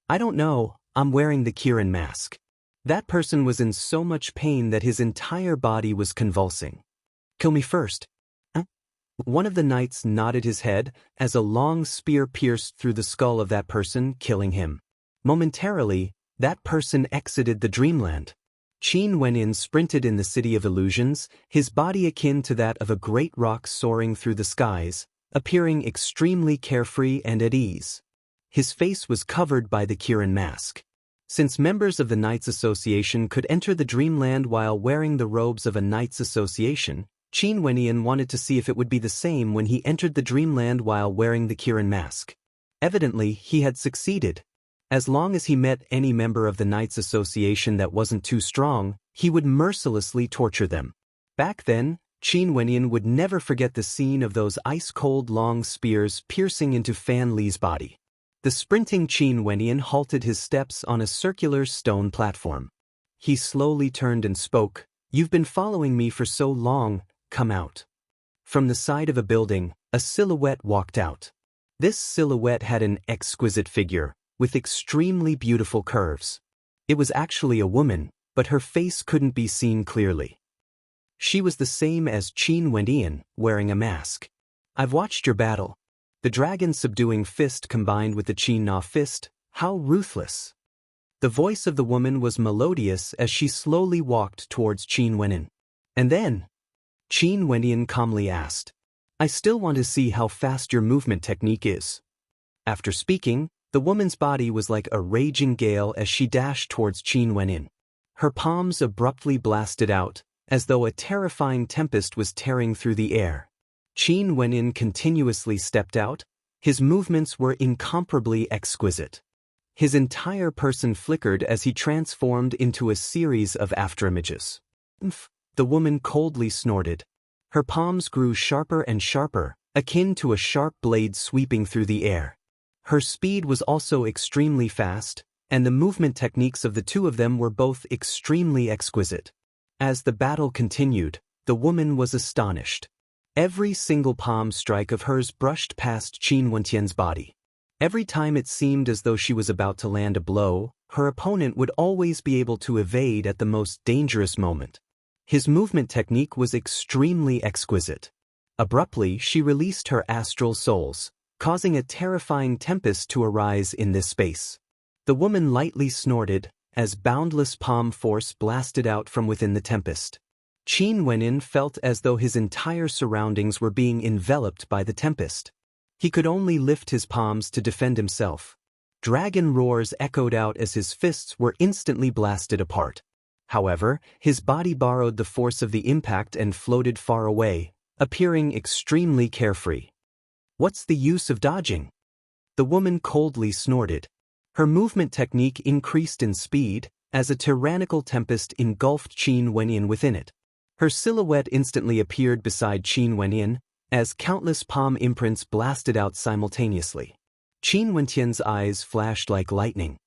"I don't know, I'm wearing the Kirin mask." That person was in so much pain that his entire body was convulsing. "Kill me first." Huh? One of the knights nodded his head as a long spear pierced through the skull of that person, killing him. Momentarily, that person exited the dreamland. Qin Wenin sprinted in the City of Illusions, his body akin to that of a great rock soaring through the skies, appearing extremely carefree and at ease. His face was covered by the Kirin mask. Since members of the Knights Association could enter the dreamland while wearing the robes of a Knights Association, Qin Wenin wanted to see if it would be the same when he entered the dreamland while wearing the Kirin mask. Evidently, he had succeeded. As long as he met any member of the Knights Association that wasn't too strong, he would mercilessly torture them. Back then, Qin Wenin would never forget the scene of those ice-cold long spears piercing into Fan Li's body. The sprinting Qin Wenin halted his steps on a circular stone platform. He slowly turned and spoke, "You've been following me for so long, come out." From the side of a building, a silhouette walked out. This silhouette had an exquisite figure, with extremely beautiful curves. It was actually a woman, but her face couldn't be seen clearly. She was the same as Qin Wenin, wearing a mask. "I've watched your battle. The dragon subduing fist combined with the Qin Na fist, how ruthless." The voice of the woman was melodious as she slowly walked towards Qin Wenin. "And then?" Qin Wenin calmly asked. "I still want to see how fast your movement technique is." After speaking, the woman's body was like a raging gale as she dashed towards Qin Wenin. Her palms abruptly blasted out, as though a terrifying tempest was tearing through the air. Qin Wenin continuously stepped out. His movements were incomparably exquisite. His entire person flickered as he transformed into a series of afterimages. The woman coldly snorted. Her palms grew sharper and sharper, akin to a sharp blade sweeping through the air. Her speed was also extremely fast, and the movement techniques of the two of them were both extremely exquisite. As the battle continued, the woman was astonished. Every single palm strike of hers brushed past Qin Wentian's body. Every time it seemed as though she was about to land a blow, her opponent would always be able to evade at the most dangerous moment. His movement technique was extremely exquisite. Abruptly, she released her astral souls, causing a terrifying tempest to arise in this space. The woman lightly snorted, as boundless palm force blasted out from within the tempest. Qin Wenin felt as though his entire surroundings were being enveloped by the tempest. He could only lift his palms to defend himself. Dragon roars echoed out as his fists were instantly blasted apart. However, his body borrowed the force of the impact and floated far away, appearing extremely carefree. "What's the use of dodging?" The woman coldly snorted. Her movement technique increased in speed, as a tyrannical tempest engulfed Qin Wenin within it. Her silhouette instantly appeared beside Qin Wenin, as countless palm imprints blasted out simultaneously. Qin Wentian's eyes flashed like lightning.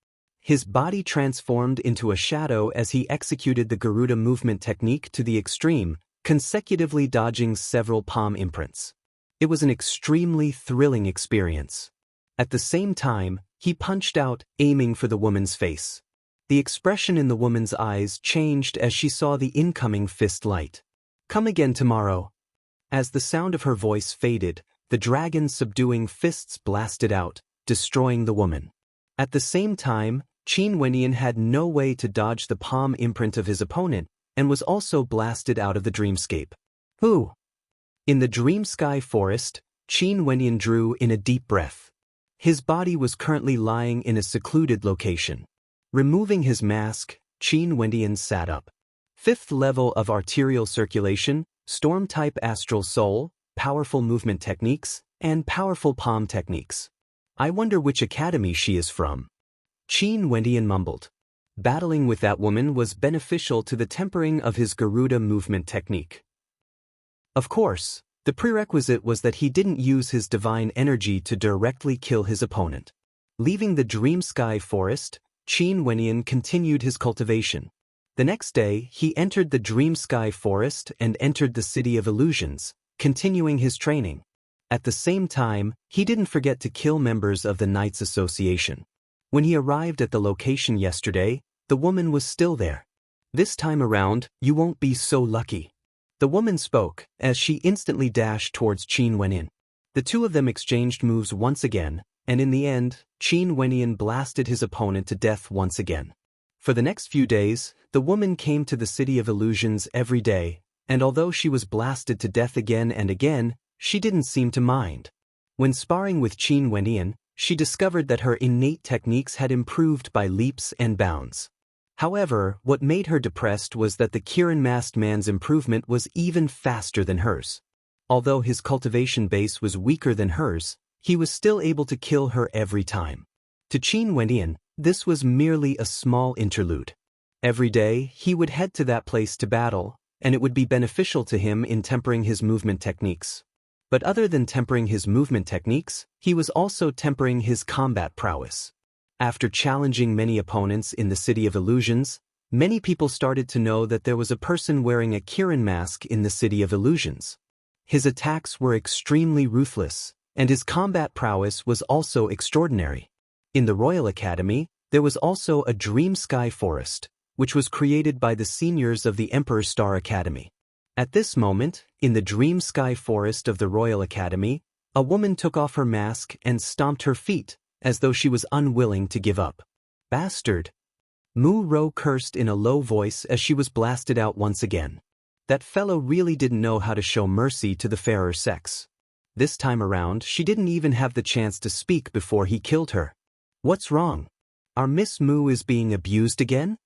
His body transformed into a shadow as he executed the Garuda movement technique to the extreme, consecutively dodging several palm imprints. It was an extremely thrilling experience. At the same time, he punched out, aiming for the woman's face. The expression in the woman's eyes changed as she saw the incoming fist light. "Come again tomorrow." As the sound of her voice faded, the dragon's subduing fists blasted out, destroying the woman. At the same time, Qin Wentian had no way to dodge the palm imprint of his opponent and was also blasted out of the dreamscape. Who? In the dream sky forest, Qin Wentian drew in a deep breath. His body was currently lying in a secluded location. Removing his mask, Qin Wentian sat up. 5th level of arterial circulation, storm-type astral soul, powerful movement techniques, and powerful palm techniques. I wonder which academy she is from. Qin Wentian mumbled. Battling with that woman was beneficial to the tempering of his Garuda movement technique. Of course, the prerequisite was that he didn't use his divine energy to directly kill his opponent. Leaving the dream sky forest, Qin Wentian continued his cultivation. The next day, he entered the dream sky forest and entered the city of illusions, continuing his training. At the same time, he didn't forget to kill members of the Knights Association. When he arrived at the location yesterday, the woman was still there. "This time around, you won't be so lucky." The woman spoke, as she instantly dashed towards Qin Wentian. The two of them exchanged moves once again, and in the end, Qin Wentian blasted his opponent to death once again. For the next few days, the woman came to the City of Illusions every day, and although she was blasted to death again and again, she didn't seem to mind. When sparring with Qin Wentian, she discovered that her innate techniques had improved by leaps and bounds. However, what made her depressed was that the Kirin masked man's improvement was even faster than hers. Although his cultivation base was weaker than hers, he was still able to kill her every time. To Qin Wentian, this was merely a small interlude. Every day, he would head to that place to battle, and it would be beneficial to him in tempering his movement techniques. But other than tempering his movement techniques, he was also tempering his combat prowess. After challenging many opponents in the City of Illusions, many people started to know that there was a person wearing a Kirin mask in the City of Illusions. His attacks were extremely ruthless, and his combat prowess was also extraordinary. In the Royal Academy, there was also a Dream Sky Forest, which was created by the seniors of the Emperor Star Academy. At this moment, in the Dream Sky Forest of the Royal Academy, a woman took off her mask and stomped her feet, as though she was unwilling to give up. "Bastard!" Mu Rou cursed in a low voice as she was blasted out once again. That fellow really didn't know how to show mercy to the fairer sex. This time around, she didn't even have the chance to speak before he killed her. "What's wrong? Our Miss Mu is being abused again?"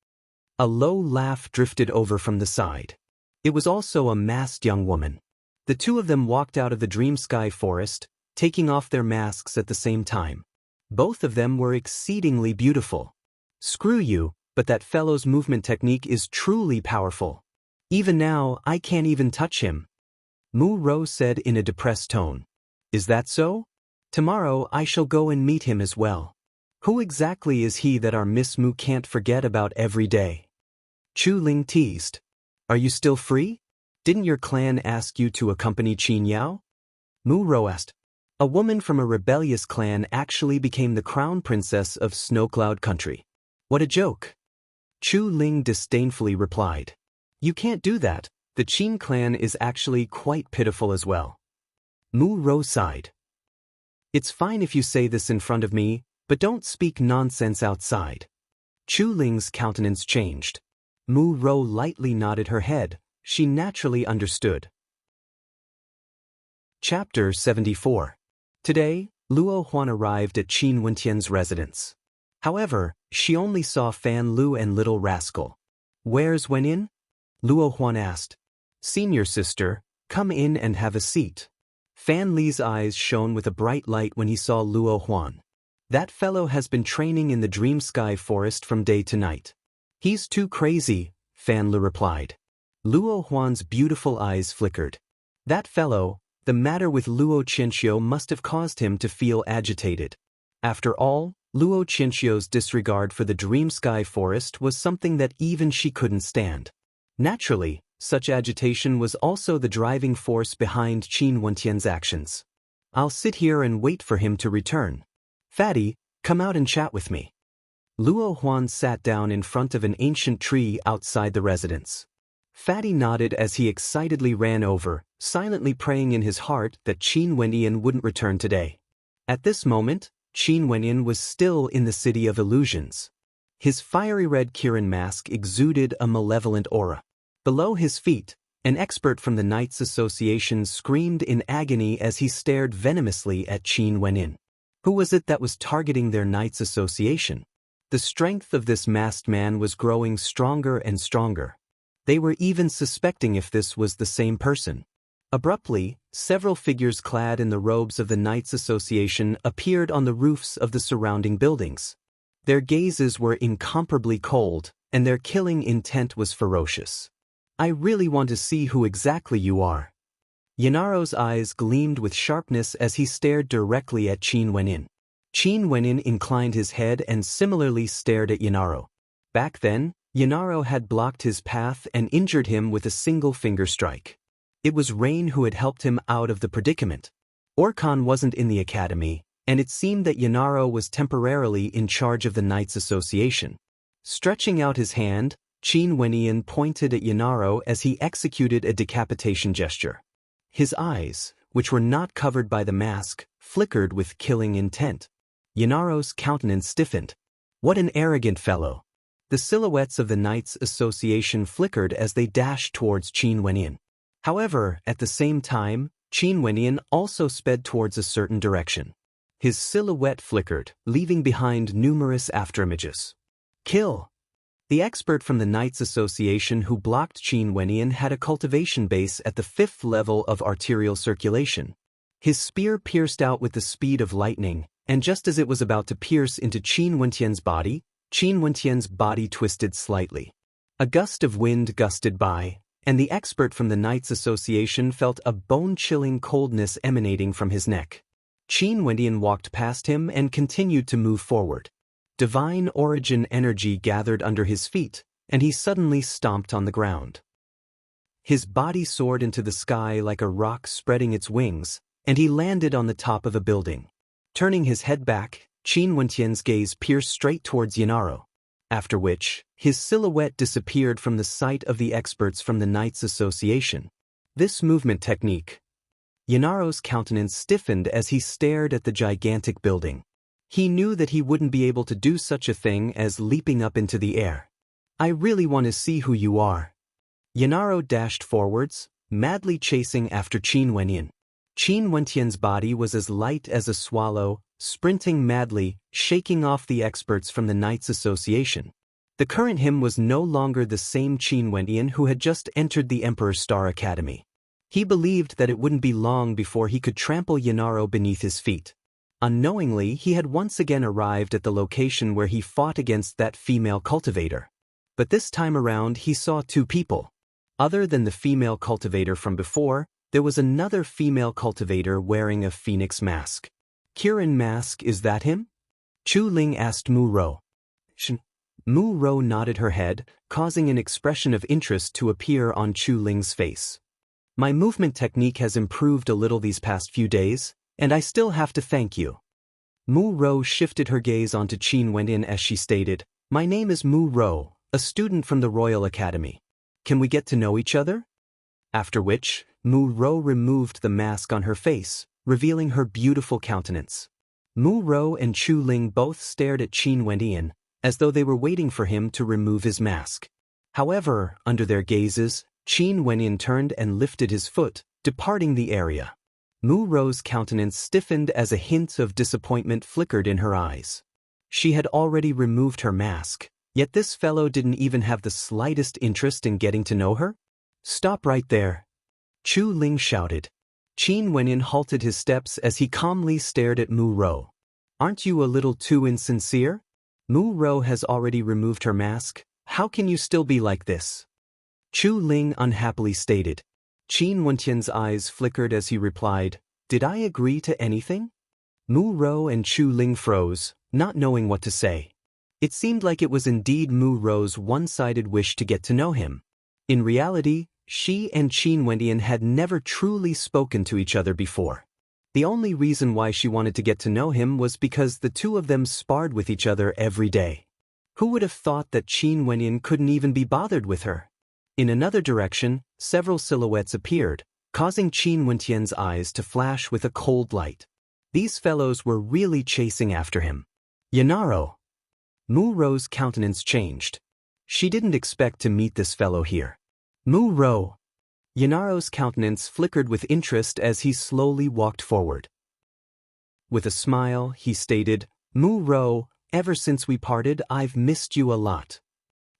A low laugh drifted over from the side. It was also a masked young woman. The two of them walked out of the Dream Sky Forest, taking off their masks at the same time. Both of them were exceedingly beautiful. "Screw you, but that fellow's movement technique is truly powerful. Even now, I can't even touch him." Mu Rou said in a depressed tone. "Is that so? Tomorrow I shall go and meet him as well. Who exactly is he that our Miss Mu can't forget about every day?" Chu Ling teased. "Are you still free? Didn't your clan ask you to accompany Qin Yao?" Mu Rou asked. A woman from a rebellious clan actually became the crown princess of Snowcloud Country. What a joke! Chu Ling disdainfully replied. "You can't do that. The Qin clan is actually quite pitiful as well." Mu Rou sighed. "It's fine if you say this in front of me, but don't speak nonsense outside." Chu Ling's countenance changed. Mu Rou lightly nodded her head. She naturally understood. Chapter 74. Today, Luo Huan arrived at Qin Wentian's residence. However, she only saw Fan Lu and Little Rascal. "Where's Wenin?" Luo Huan asked. "Senior sister, come in and have a seat." Fan Li's eyes shone with a bright light when he saw Luo Huan. "That fellow has been training in the Dream Sky Forest from day to night." "He's too crazy," Fan Li replied. Luo Huan's beautiful eyes flickered. "That fellow, the matter with Luo Qianxiu must have caused him to feel agitated." After all, Luo Qinxiu's disregard for the dream sky forest was something that even she couldn't stand. Naturally, such agitation was also the driving force behind Qin Wentian's actions. I'll sit here and wait for him to return. Fatty, come out and chat with me. Luo Huan sat down in front of an ancient tree outside the residence. Fatty nodded as he excitedly ran over, silently praying in his heart that Qin Wentian wouldn't return today. At this moment, Qin Wentian was still in the City of Illusions. His fiery red Kirin mask exuded a malevolent aura. Below his feet, an expert from the Knights Association screamed in agony as he stared venomously at Qin Wentian. Who was it that was targeting their Knights Association? The strength of this masked man was growing stronger and stronger. They were even suspecting if this was the same person. Abruptly, several figures clad in the robes of the Knights Association appeared on the roofs of the surrounding buildings. Their gazes were incomparably cold, and their killing intent was ferocious. I really want to see who exactly you are. Yanaro's eyes gleamed with sharpness as he stared directly at Qin Wentian. Qin Wentian inclined his head and similarly stared at Yanaro. Back then, Yanaro had blocked his path and injured him with a single finger strike. It was Rain who had helped him out of the predicament. Orkan wasn't in the academy, and it seemed that Yanaro was temporarily in charge of the Knights Association. Stretching out his hand, Qin Wentian pointed at Yanaro as he executed a decapitation gesture. His eyes, which were not covered by the mask, flickered with killing intent. Yanaro's countenance stiffened. What an arrogant fellow! The silhouettes of the Knights Association flickered as they dashed towards Qin Wentian. However, at the same time, Qin Wentian also sped towards a certain direction. His silhouette flickered, leaving behind numerous afterimages. Kill! The expert from the Knights Association who blocked Qin Wentian had a cultivation base at the 5th level of arterial circulation. His spear pierced out with the speed of lightning, and just as it was about to pierce into Qin Wentian's body twisted slightly. A gust of wind gusted by, and the expert from the Knights Association felt a bone-chilling coldness emanating from his neck. Qin Wentian walked past him and continued to move forward. Divine origin energy gathered under his feet, and he suddenly stomped on the ground. His body soared into the sky like a rock spreading its wings, and he landed on the top of a building. Turning his head back, Qin Wentian's gaze pierced straight towards Yanaro, after which, his silhouette disappeared from the sight of the experts from the Knights Association. This movement technique. Yanaro's countenance stiffened as he stared at the gigantic building. He knew that he wouldn't be able to do such a thing as leaping up into the air. I really want to see who you are. Yanaro dashed forwards, madly chasing after Qin Wentian. Qin Wentian's body was as light as a swallow, sprinting madly, shaking off the experts from the Knights Association. The current him was no longer the same Qin Wentian who had just entered the Emperor's Star Academy. He believed that it wouldn't be long before he could trample Yanaro beneath his feet. Unknowingly, he had once again arrived at the location where he fought against that female cultivator. But this time around he saw two people. Other than the female cultivator from before, there was another female cultivator wearing a phoenix mask. Kirin mask, is that him? Chu Ling asked Mu Rou. Mu Rou nodded her head, causing an expression of interest to appear on Chu Ling's face. My movement technique has improved a little these past few days, and I still have to thank you. Mu Rou shifted her gaze onto Qin Wentian as she stated, My name is Mu Rou, a student from the Royal Academy. Can we get to know each other? After which, Mu Rou removed the mask on her face, revealing her beautiful countenance. Mu Rou and Chu Ling both stared at Qin Wentian, as though they were waiting for him to remove his mask. However, under their gazes, Qin Wentian turned and lifted his foot, departing the area. Mu Rou's countenance stiffened as a hint of disappointment flickered in her eyes. She had already removed her mask, yet this fellow didn't even have the slightest interest in getting to know her? Stop right there! Chu Ling shouted. Qin Wentian halted his steps as he calmly stared at Mu Rou. Aren't you a little too insincere? Mu Rou has already removed her mask. How can you still be like this? Chu Ling unhappily stated. Qin Wentian's eyes flickered as he replied, Did I agree to anything? Mu Rou and Chu Ling froze, not knowing what to say. It seemed like it was indeed Mu Rou's one-sided wish to get to know him. In reality, she and Qin Wendian had never truly spoken to each other before. The only reason why she wanted to get to know him was because the two of them sparred with each other every day. Who would have thought that Qin Wendian couldn't even be bothered with her? In another direction, several silhouettes appeared, causing Qin Wendian's eyes to flash with a cold light. These fellows were really chasing after him. Yanaro. Mu Rou's countenance changed. She didn't expect to meet this fellow here. Mu Rou. Yanaro's countenance flickered with interest as he slowly walked forward. With a smile, he stated, Mu Rou, ever since we parted, I've missed you a lot.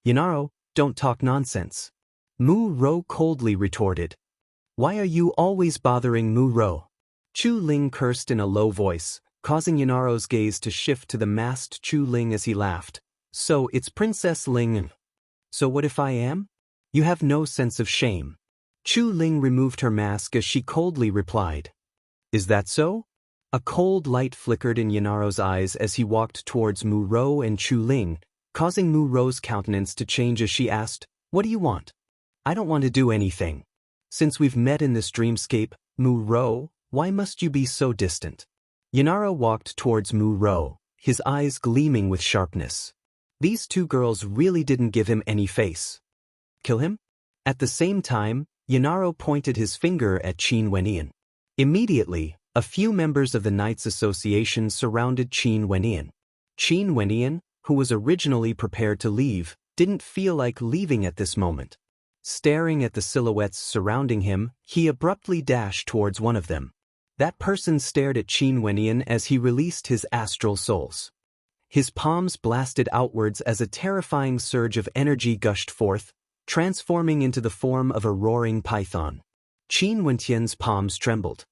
Yanaro, don't talk nonsense. Mu Rou coldly retorted. Why are you always bothering Mu Rou? Chu Ling cursed in a low voice, causing Yanaro's gaze to shift to the masked Chu Ling as he laughed. So it's Princess Ling. So what if I am? You have no sense of shame. Chu Ling removed her mask as she coldly replied. Is that so? A cold light flickered in Yanaro's eyes as he walked towards Mu Rou and Chu Ling, causing Mu Rou's countenance to change as she asked, What do you want? I don't want to do anything. Since we've met in this dreamscape, Mu Rou, why must you be so distant? Yanaro walked towards Mu Rou, his eyes gleaming with sharpness. These two girls really didn't give him any face. Kill him? At the same time, Yanaro pointed his finger at Qin Wendian. Immediately, a few members of the Knights Association surrounded Qin Wendian. Qin Wendian, who was originally prepared to leave, didn't feel like leaving at this moment. Staring at the silhouettes surrounding him, he abruptly dashed towards one of them. That person stared at Qin Wendian as he released his astral souls. His palms blasted outwards as a terrifying surge of energy gushed forth, transforming into the form of a roaring python. Qin Wendian's palms trembled.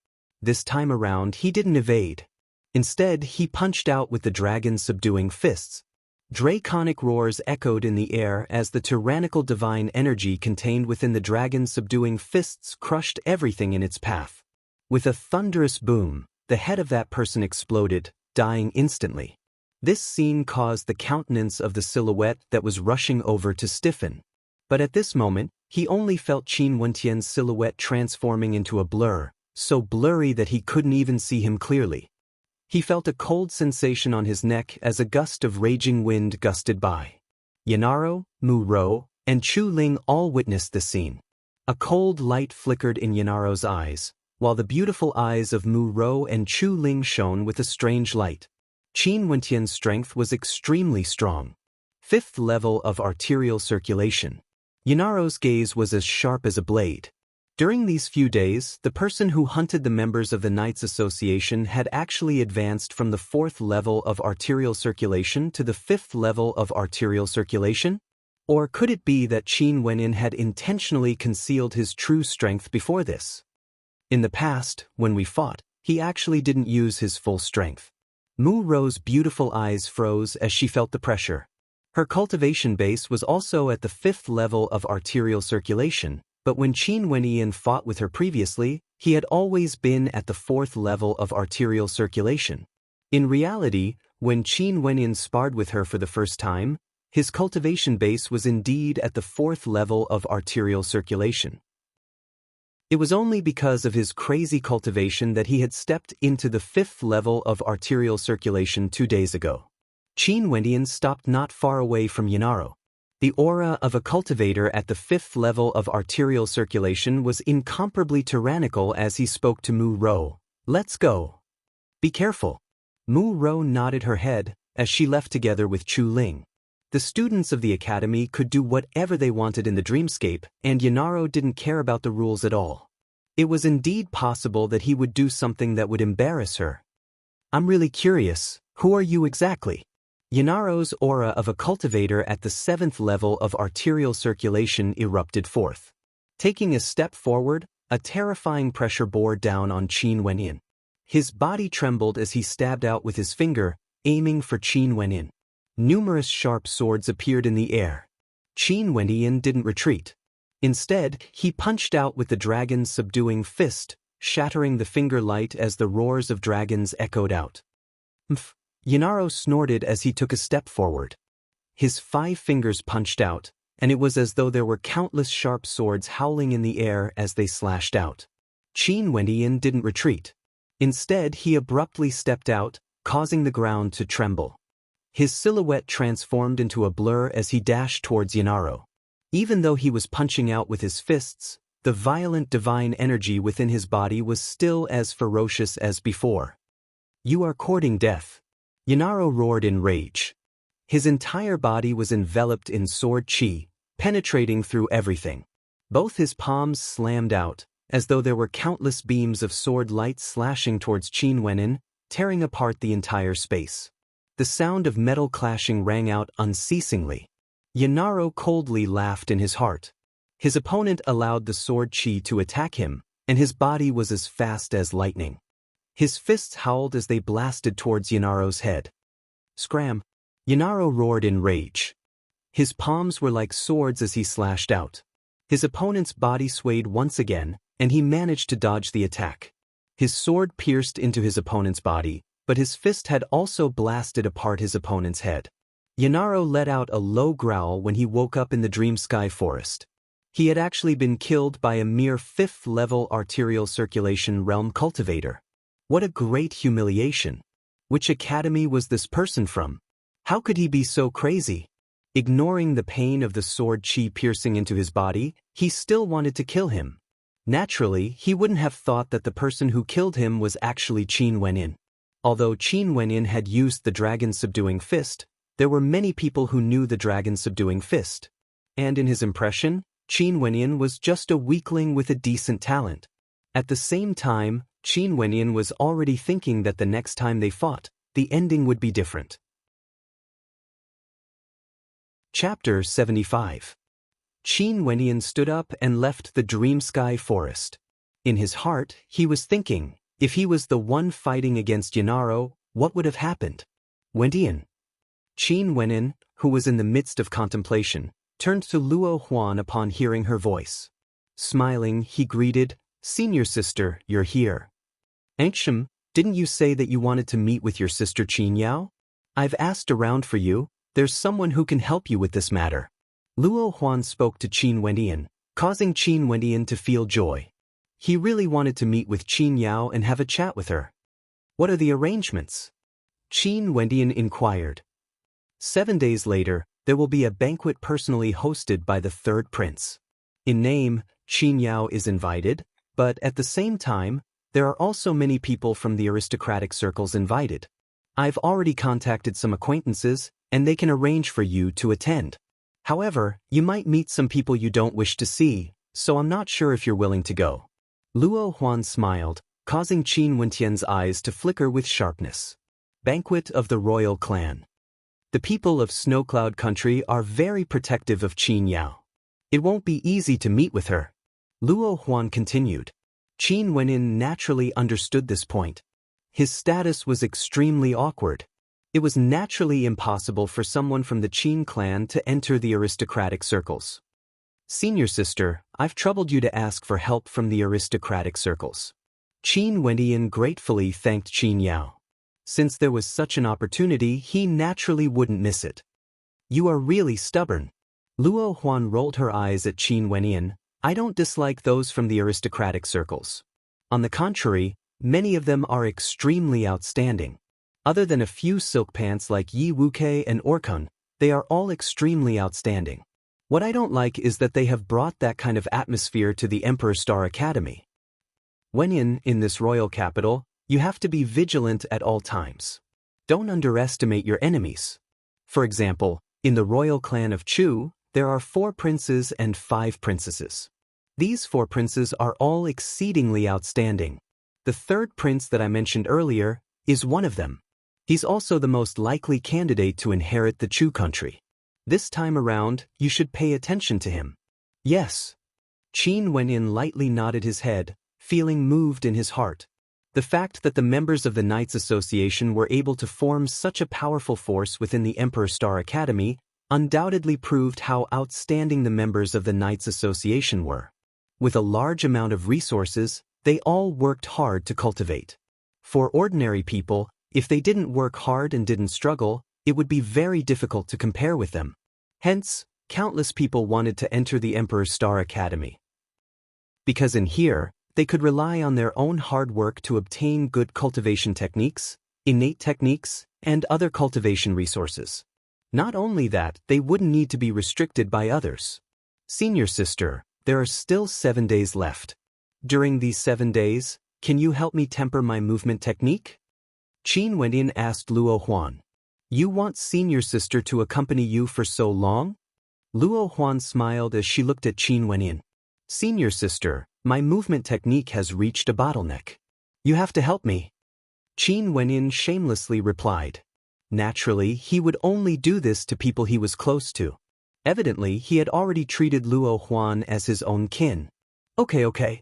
This time around, he didn't evade. Instead, he punched out with the dragon's subduing fists. Draconic roars echoed in the air as the tyrannical divine energy contained within the dragon's subduing fists crushed everything in its path. With a thunderous boom, the head of that person exploded, dying instantly. This scene caused the countenance of the silhouette that was rushing over to stiffen. But at this moment, he only felt Qin Wendian's silhouette transforming into a blur, so blurry that he couldn't even see him clearly. He felt a cold sensation on his neck as a gust of raging wind gusted by. Yanaro, Mu Rou, and Chu Ling all witnessed the scene. A cold light flickered in Yanaro's eyes, while the beautiful eyes of Mu Rou and Chu Ling shone with a strange light. Qin Wendian's strength was extremely strong. 5th level of arterial circulation. Yanaro's gaze was as sharp as a blade. During these few days, the person who hunted the members of the Knights Association had actually advanced from the 4th level of arterial circulation to the 5th level of arterial circulation? Or could it be that Qin Wendian had intentionally concealed his true strength before this? In the past, when we fought, he actually didn't use his full strength. Mu Rou's beautiful eyes froze as she felt the pressure. Her cultivation base was also at the 5th level of arterial circulation, but when Qin Wendian fought with her previously, he had always been at the 4th level of arterial circulation. In reality, when Qin Wendian sparred with her for the first time, his cultivation base was indeed at the 4th level of arterial circulation. It was only because of his crazy cultivation that he had stepped into the 5th level of arterial circulation 2 days ago. Qin Wendian stopped not far away from Yanaro. The aura of a cultivator at the 5th level of arterial circulation was incomparably tyrannical as he spoke to Mu Rou. Let's go. Be careful. Mu Rou nodded her head as she left together with Chu Ling. The students of the academy could do whatever they wanted in the dreamscape, and Yanaro didn't care about the rules at all. It was indeed possible that he would do something that would embarrass her. I'm really curious, who are you exactly? Yanaro's aura of a cultivator at the 7th level of arterial circulation erupted forth. Taking a step forward, a terrifying pressure bore down on Qin Wendian. His body trembled as he stabbed out with his finger, aiming for Qin Wendian. Numerous sharp swords appeared in the air. Qin Wendian didn't retreat. Instead, he punched out with the dragon's subduing fist, shattering the finger light as the roars of dragons echoed out. Mph! Yanaro snorted as he took a step forward. His 5 fingers punched out, and it was as though there were countless sharp swords howling in the air as they slashed out. Qin Wendian didn't retreat. Instead, he abruptly stepped out, causing the ground to tremble. His silhouette transformed into a blur as he dashed towards Yanaro. Even though he was punching out with his fists, the violent divine energy within his body was still as ferocious as before. "You are courting death." Yanaro roared in rage. His entire body was enveloped in sword chi, penetrating through everything. Both his palms slammed out, as though there were countless beams of sword light slashing towards Qin Wendian, tearing apart the entire space. The sound of metal clashing rang out unceasingly. Yanaro coldly laughed in his heart. His opponent allowed the sword chi to attack him, and his body was as fast as lightning. His fists howled as they blasted towards Yanaro's head. Scram! Yanaro roared in rage. His palms were like swords as he slashed out. His opponent's body swayed once again, and he managed to dodge the attack. His sword pierced into his opponent's body, but his fist had also blasted apart his opponent's head. Yanaro let out a low growl when he woke up in the Dream Sky Forest. He had actually been killed by a mere 5th-level arterial circulation realm cultivator. What a great humiliation! Which academy was this person from? How could he be so crazy? Ignoring the pain of the sword chi piercing into his body, he still wanted to kill him. Naturally, he wouldn't have thought that the person who killed him was actually Qin Wendian. Although Qin Wendian had used the dragon-subduing fist, there were many people who knew the dragon-subduing fist. And in his impression, Qin Wendian was just a weakling with a decent talent. At the same time, Qin Wendian was already thinking that the next time they fought, the ending would be different. Chapter 75. Qin Wendian stood up and left the Dream Sky Forest. In his heart, he was thinking, if he was the one fighting against Yanaro, what would have happened? Wendian. Qin Wendian, who was in the midst of contemplation, turned to Luo Huan upon hearing her voice. Smiling, he greeted, "Senior sister, you're here. Ancient, didn't you say that you wanted to meet with your sister Qin Yao? I've asked around for you, there's someone who can help you with this matter." Luo Huan spoke to Qin Wendian, causing Qin Wendian to feel joy. He really wanted to meet with Qin Yao and have a chat with her. "What are the arrangements?" Qin Wendian inquired. 7 days later, there will be a banquet personally hosted by the third prince. In name, Qin Yao is invited, but at the same time, there are also many people from the aristocratic circles invited. I've already contacted some acquaintances, and they can arrange for you to attend. However, you might meet some people you don't wish to see, so I'm not sure if you're willing to go. Luo Huan smiled, causing Qin Wendian's eyes to flicker with sharpness. Banquet of the Royal Clan. The people of Snowcloud Country are very protective of Qin Yao. It won't be easy to meet with her. Luo Huan continued. Qin Wendian naturally understood this point. His status was extremely awkward. It was naturally impossible for someone from the Qin clan to enter the aristocratic circles. "Senior sister, I've troubled you to ask for help from the aristocratic circles." Qin Wendian gratefully thanked Qin Yao. Since there was such an opportunity, he naturally wouldn't miss it. "You are really stubborn." Luo Huan rolled her eyes at Qin Wendian. "I don't dislike those from the aristocratic circles. On the contrary, many of them are extremely outstanding. Other than a few silk pants like Yi Wuke and Orkun, they are all extremely outstanding. What I don't like is that they have brought that kind of atmosphere to the Emperor Star Academy. When in this royal capital, you have to be vigilant at all times. Don't underestimate your enemies. For example, in the royal clan of Chu, there are 4 princes and 5 princesses. These 4 princes are all exceedingly outstanding. The third prince that I mentioned earlier is one of them. He's also the most likely candidate to inherit the Chu country. This time around, you should pay attention to him." "Yes." Qin Wendian lightly nodded his head, feeling moved in his heart. The fact that the members of the Knights Association were able to form such a powerful force within the Emperor Star Academy undoubtedly proved how outstanding the members of the Knights Association were. With a large amount of resources, they all worked hard to cultivate. For ordinary people, if they didn't work hard and didn't struggle, it would be very difficult to compare with them. Hence, countless people wanted to enter the Emperor's Star Academy. Because in here, they could rely on their own hard work to obtain good cultivation techniques, innate techniques, and other cultivation resources. Not only that, they wouldn't need to be restricted by others. Senior sister, there are still 7 days left. During these 7 days, can you help me temper my movement technique? Qin Wenyan asked Luo Huan. You want senior sister to accompany you for so long? Luo Huan smiled as she looked at Qin Wenyan. Senior sister, my movement technique has reached a bottleneck. You have to help me. Qin Wenyan shamelessly replied. Naturally, he would only do this to people he was close to. Evidently, he had already treated Luo Huan as his own kin. Okay.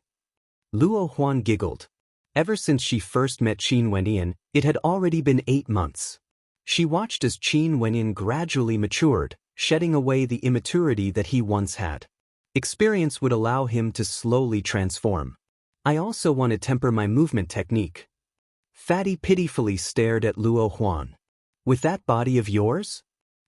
Luo Huan giggled. Ever since she first met Qin Wenyan, it had already been 8 months. She watched as Qin Wenyan gradually matured, shedding away the immaturity that he once had. Experience would allow him to slowly transform. I also want to temper my movement technique. Fatty pitifully stared at Luo Huan. With that body of yours?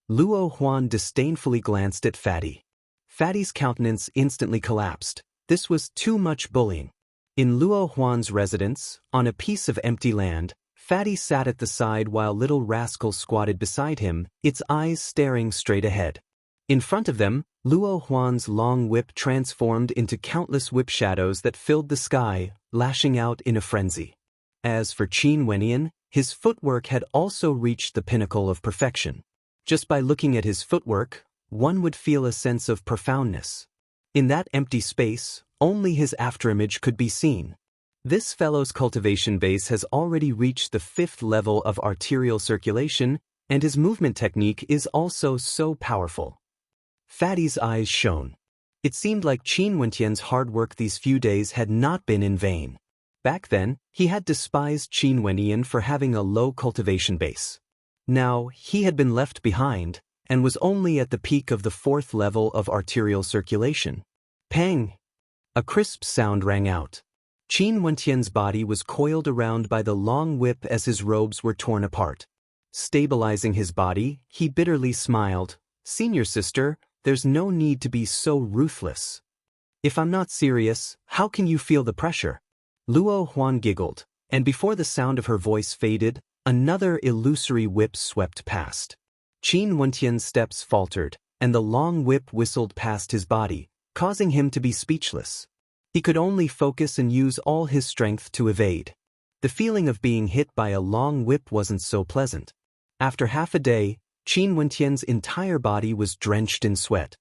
Luo Huan disdainfully glanced at Fatty. Fatty's countenance instantly collapsed. This was too much bullying. In Luo Huan's residence, on a piece of empty land, Fatty sat at the side while Little Rascal squatted beside him, its eyes staring straight ahead. In front of them, Luo Huan's long whip transformed into countless whip shadows that filled the sky, lashing out in a frenzy. As for Qin Wenyan, his footwork had also reached the pinnacle of perfection. Just by looking at his footwork, one would feel a sense of profoundness. In that empty space, only his afterimage could be seen. This fellow's cultivation base has already reached the 5th level of arterial circulation, and his movement technique is also so powerful. Fatty's eyes shone. It seemed like Qin Wenyan's hard work these few days had not been in vain. Back then, he had despised Qin Wenyan for having a low cultivation base. Now, he had been left behind, and was only at the peak of the 4th level of arterial circulation. Pang! A crisp sound rang out. Qin Wenyan's body was coiled around by the long whip as his robes were torn apart. Stabilizing his body, he bitterly smiled. Senior sister, there's no need to be so ruthless. If I'm not serious, how can you feel the pressure? Luo Huan giggled, and before the sound of her voice faded, another illusory whip swept past. Qin Wenyan's steps faltered, and the long whip whistled past his body, causing him to be speechless. He could only focus and use all his strength to evade. The feeling of being hit by a long whip wasn't so pleasant. After half a day, Qin Wenyan's entire body was drenched in sweat.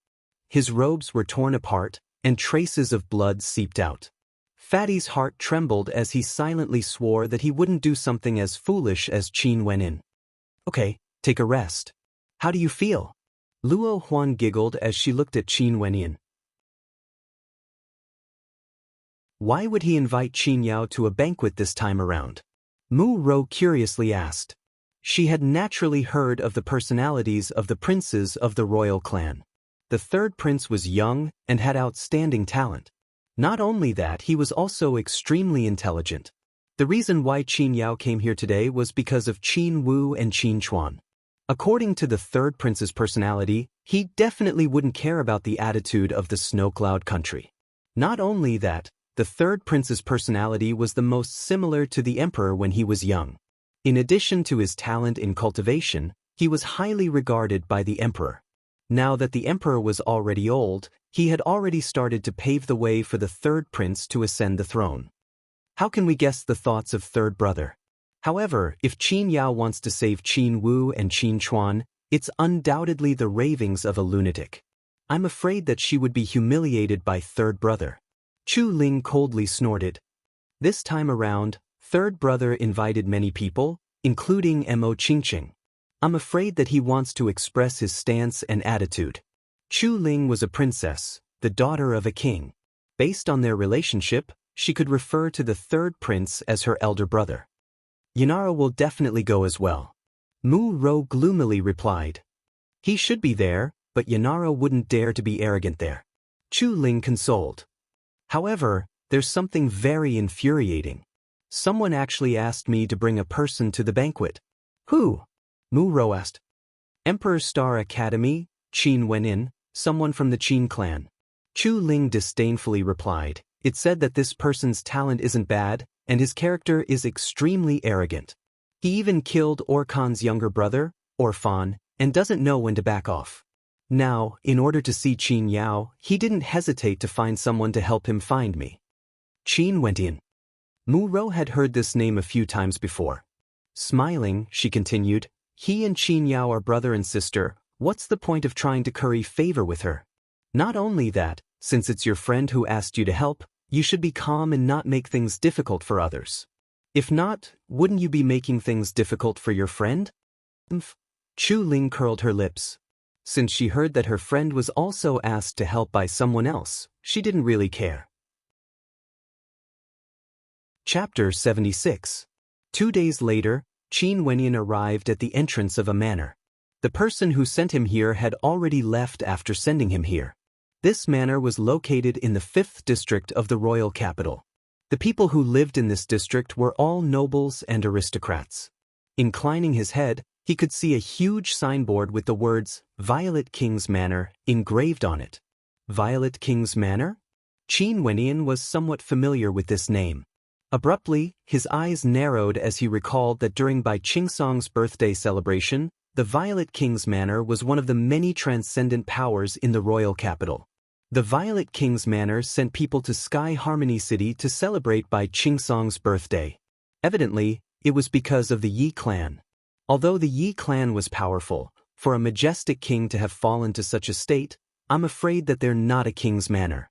His robes were torn apart, and traces of blood seeped out. Fatty's heart trembled as he silently swore that he wouldn't do something as foolish as Qin Wenyan. Okay, take a rest. How do you feel? Luo Huan giggled as she looked at Qin Wenyan. Why would he invite Qin Yao to a banquet this time around? Mu Rou curiously asked. She had naturally heard of the personalities of the princes of the royal clan. The third prince was young and had outstanding talent. Not only that, he was also extremely intelligent. The reason why Qin Yao came here today was because of Qin Wu and Qin Chuan. According to the third prince's personality, he definitely wouldn't care about the attitude of the Snow Cloud country. Not only that, the third prince's personality was the most similar to the emperor when he was young. In addition to his talent in cultivation, he was highly regarded by the emperor. Now that the emperor was already old, he had already started to pave the way for the third prince to ascend the throne. How can we guess the thoughts of third brother? However, if Qin Yao wants to save Qin Wu and Qin Chuan, it's undoubtedly the ravings of a lunatic. I'm afraid that she would be humiliated by third brother. Chu Ling coldly snorted. This time around, third brother invited many people, including Mo Qingqing. I'm afraid that he wants to express his stance and attitude. Chu Ling was a princess, the daughter of a king. Based on their relationship, she could refer to the third prince as her elder brother. Yanara will definitely go as well. Mu Rou gloomily replied. He should be there, but Yanara wouldn't dare to be arrogant there. Chu Ling consoled. However, there's something very infuriating. Someone actually asked me to bring a person to the banquet. Who? Mu Ro asked. Emperor Star Academy, Qin Wenin, someone from the Qin clan. Chu Ling disdainfully replied. It said that this person's talent isn't bad, and his character is extremely arrogant. He even killed Orkan's younger brother, Orfan, and doesn't know when to back off. Now, in order to see Qin Yao, he didn't hesitate to find someone to help him find me. Qin Wentian. Mu Ro had heard this name a few times before. Smiling, she continued, he and Qin Yao are brother and sister. What's the point of trying to curry favor with her? Not only that, since it's your friend who asked you to help, you should be calm and not make things difficult for others. If not, wouldn't you be making things difficult for your friend? Chu Ling curled her lips. Since she heard that her friend was also asked to help by someone else, she didn't really care. Chapter 76. 2 days later, Qin Wenyan arrived at the entrance of a manor. The person who sent him here had already left after sending him here. This manor was located in the 5th district of the royal capital. The people who lived in this district were all nobles and aristocrats. Inclining his head, he could see a huge signboard with the words, Violet King's Manor, engraved on it. Violet King's Manor? Qin Wenyan was somewhat familiar with this name. Abruptly, his eyes narrowed as he recalled that during Bai Qingsong's birthday celebration, the Violet King's Manor was one of the many transcendent powers in the royal capital. The Violet King's Manor sent people to Sky Harmony City to celebrate Bai Qingsong's birthday. Evidently, it was because of the Yi clan. Although the Yi clan was powerful, for a majestic king to have fallen to such a state, I'm afraid that they're not a king's manor.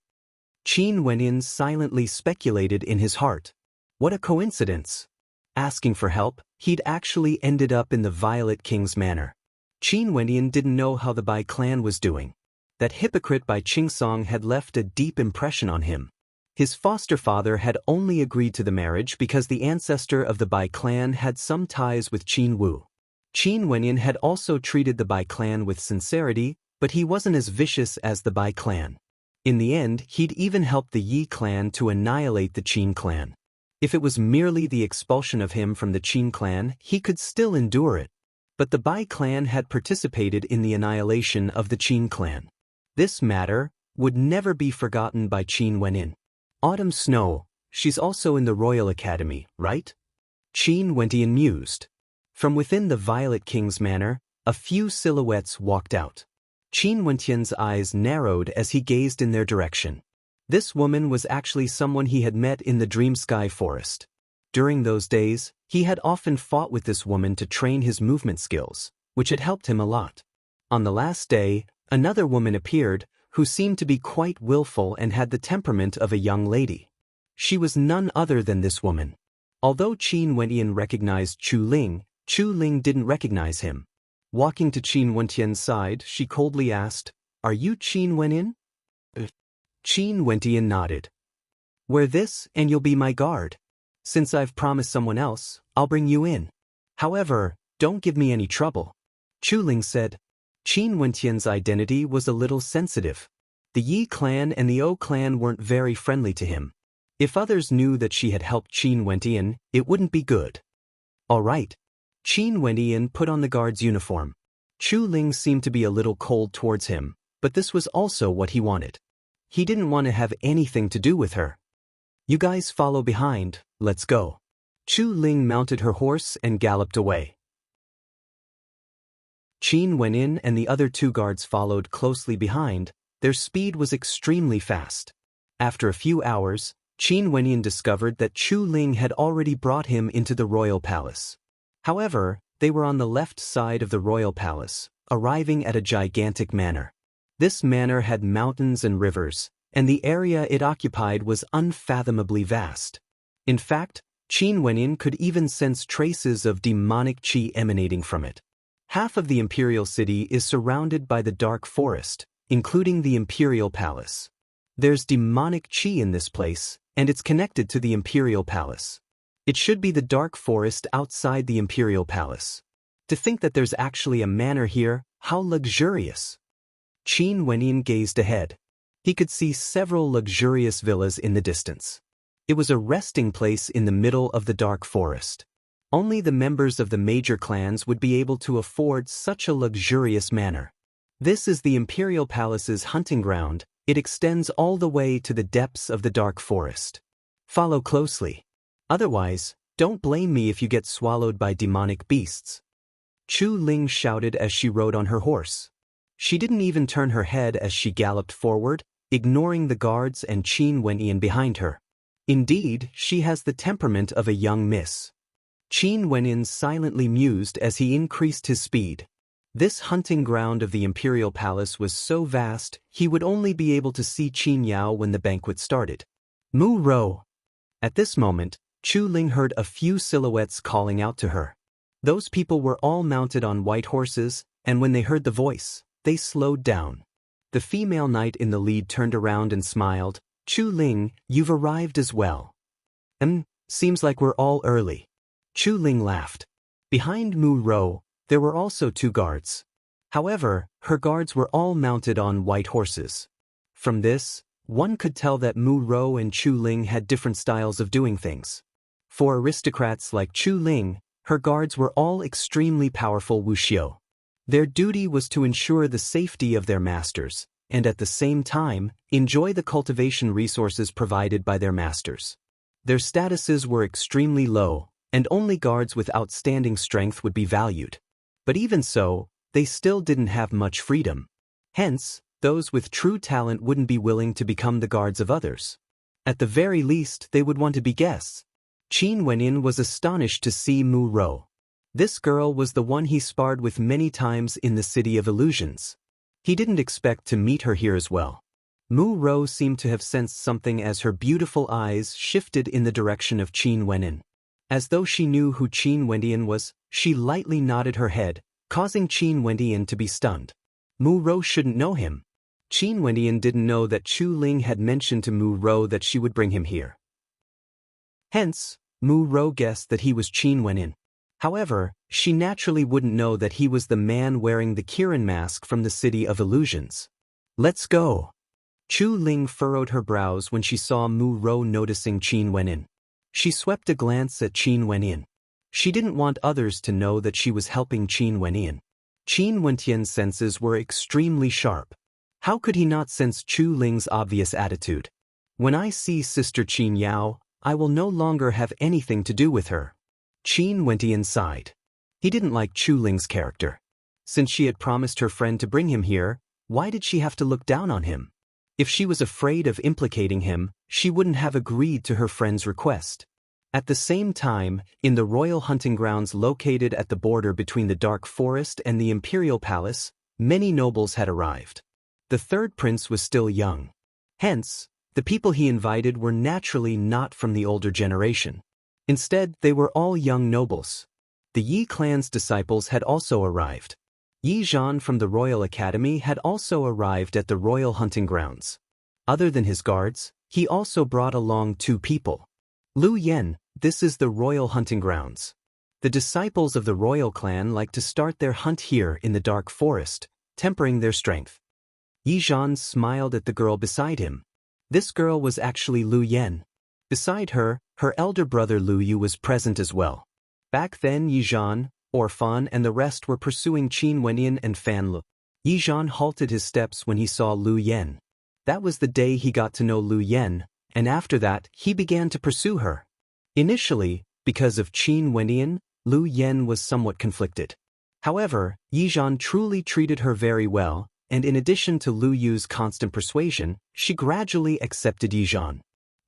Qin Wenyan silently speculated in his heart. What a coincidence! Asking for help, he'd actually ended up in the Violet King's Manor. Qin Wenyan didn't know how the Bai clan was doing. That hypocrite Bai Qingsong had left a deep impression on him. His foster father had only agreed to the marriage because the ancestor of the Bai clan had some ties with Qin Wu. Qin Wenyan had also treated the Bai clan with sincerity, but he wasn't as vicious as the Bai clan. In the end, he'd even helped the Yi clan to annihilate the Qin clan. If it was merely the expulsion of him from the Qin clan, he could still endure it. But the Bai clan had participated in the annihilation of the Qin clan. This matter would never be forgotten by Qin Wenyan. Autumn Snow, she's also in the Royal Academy, right? Qin Wentian mused. From within the Violet King's Manor, a few silhouettes walked out. Qin Wentian's eyes narrowed as he gazed in their direction. This woman was actually someone he had met in the Dream Sky Forest. During those days, he had often fought with this woman to train his movement skills, which had helped him a lot. On the last day, another woman appeared, who seemed to be quite willful and had the temperament of a young lady. She was none other than this woman. Although Qin Wenyan recognized Chu Ling didn't recognize him. Walking to Qin Wentian's side, she coldly asked, "Are you Qin Wenyan?" Qin Wentian nodded. "Wear this and you'll be my guard. Since I've promised someone else, I'll bring you in. However, don't give me any trouble." Chu Ling said. Qin Wentian's identity was a little sensitive. The Yi clan and the O clan weren't very friendly to him. If others knew that she had helped Qin Wentian, it wouldn't be good. All right. Qin Wentian put on the guard's uniform. Chu Ling seemed to be a little cold towards him, but this was also what he wanted. He didn't want to have anything to do with her. "You guys follow behind, let's go." Chu Ling mounted her horse and galloped away. Qin Wenyan and the other 2 guards followed closely behind. Their speed was extremely fast. After a few hours, Qin Wenyan discovered that Chu Ling had already brought him into the royal palace. However, they were on the left side of the royal palace, arriving at a gigantic manor. This manor had mountains and rivers, and the area it occupied was unfathomably vast. In fact, Qin Wenyan could even sense traces of demonic qi emanating from it. Half of the imperial city is surrounded by the dark forest, including the imperial palace. There's demonic qi in this place, and it's connected to the imperial palace. It should be the dark forest outside the imperial palace. To think that there's actually a manor here, how luxurious! Qin Wenyan gazed ahead. He could see several luxurious villas in the distance. It was a resting place in the middle of the dark forest. Only the members of the major clans would be able to afford such a luxurious manor. This is the Imperial Palace's hunting ground. It extends all the way to the depths of the dark forest. Follow closely. Otherwise, don't blame me if you get swallowed by demonic beasts. Chu Ling shouted as she rode on her horse. She didn't even turn her head as she galloped forward, ignoring the guards and Qin Wenyan behind her. Indeed, she has the temperament of a young miss. Qin Wenyan silently mused as he increased his speed. This hunting ground of the Imperial Palace was so vast, he would only be able to see Qin Yao when the banquet started. Mu Ro. At this moment, Chu Ling heard a few silhouettes calling out to her. Those people were all mounted on white horses, and when they heard the voice, they slowed down. The female knight in the lead turned around and smiled. Chu Ling, you've arrived as well. Seems like we're all early. Chu Ling laughed. Behind Mu Ro, there were also 2 guards. However, her guards were all mounted on white horses. From this, one could tell that Mu Ro and Chu Ling had different styles of doing things. For aristocrats like Chu Ling, her guards were all extremely powerful wuxiu. Their duty was to ensure the safety of their masters, and at the same time, enjoy the cultivation resources provided by their masters. Their statuses were extremely low, and only guards with outstanding strength would be valued. But even so, they still didn't have much freedom. Hence, those with true talent wouldn't be willing to become the guards of others. At the very least, they would want to be guests. Qin Wenyan was astonished to see Mu Ro. This girl was the one he sparred with many times in the City of Illusions. He didn't expect to meet her here as well. Mu Ro seemed to have sensed something as her beautiful eyes shifted in the direction of Qin Wenyan. As though she knew who Qin Wenyan was, she lightly nodded her head, causing Qin Wenyan to be stunned. Mu Ro shouldn't know him. Qin Wenyan didn't know that Chu Ling had mentioned to Mu Ro that she would bring him here. Hence, Mu Ro guessed that he was Qin Wenyan. However, she naturally wouldn't know that he was the man wearing the Kirin mask from the City of Illusions. Let's go. Chu Ling furrowed her brows when she saw Mu Ro noticing Qin Wenyan. She swept a glance at Qin Wenyan. She didn't want others to know that she was helping Qin Wenyan. Qin Wenyan's senses were extremely sharp. How could he not sense Chu Ling's obvious attitude? When I see Sister Qin Yao, I will no longer have anything to do with her. Qin Wenyan sighed. He didn't like Chu Ling's character. Since she had promised her friend to bring him here, why did she have to look down on him? If she was afraid of implicating him, she wouldn't have agreed to her friend's request. At the same time, in the royal hunting grounds located at the border between the Dark Forest and the Imperial Palace, many nobles had arrived. The third prince was still young. Hence, the people he invited were naturally not from the older generation. Instead, they were all young nobles. The Yi clan's disciples had also arrived. Yi Zhan from the Royal Academy had also arrived at the royal hunting grounds. Other than his guards, he also brought along 2 people. Lu Yen, this is the royal hunting grounds. The disciples of the royal clan like to start their hunt here in the dark forest, tempering their strength. Yi Zhan smiled at the girl beside him. This girl was actually Lu Yen. Beside her, her elder brother Lu Yu was present as well. Back then Yi Zhan, Orphan and the rest were pursuing Qin Wenyan and Fan Lu. Yi Zhan halted his steps when he saw Lu Yen. That was the day he got to know Lu Yen, and after that he began to pursue her. Initially, because of Qin Wenyan, Lu Yen was somewhat conflicted. However, Yi Zhan truly treated her very well, and in addition to Lu Yu's constant persuasion, she gradually accepted Yi Zhan.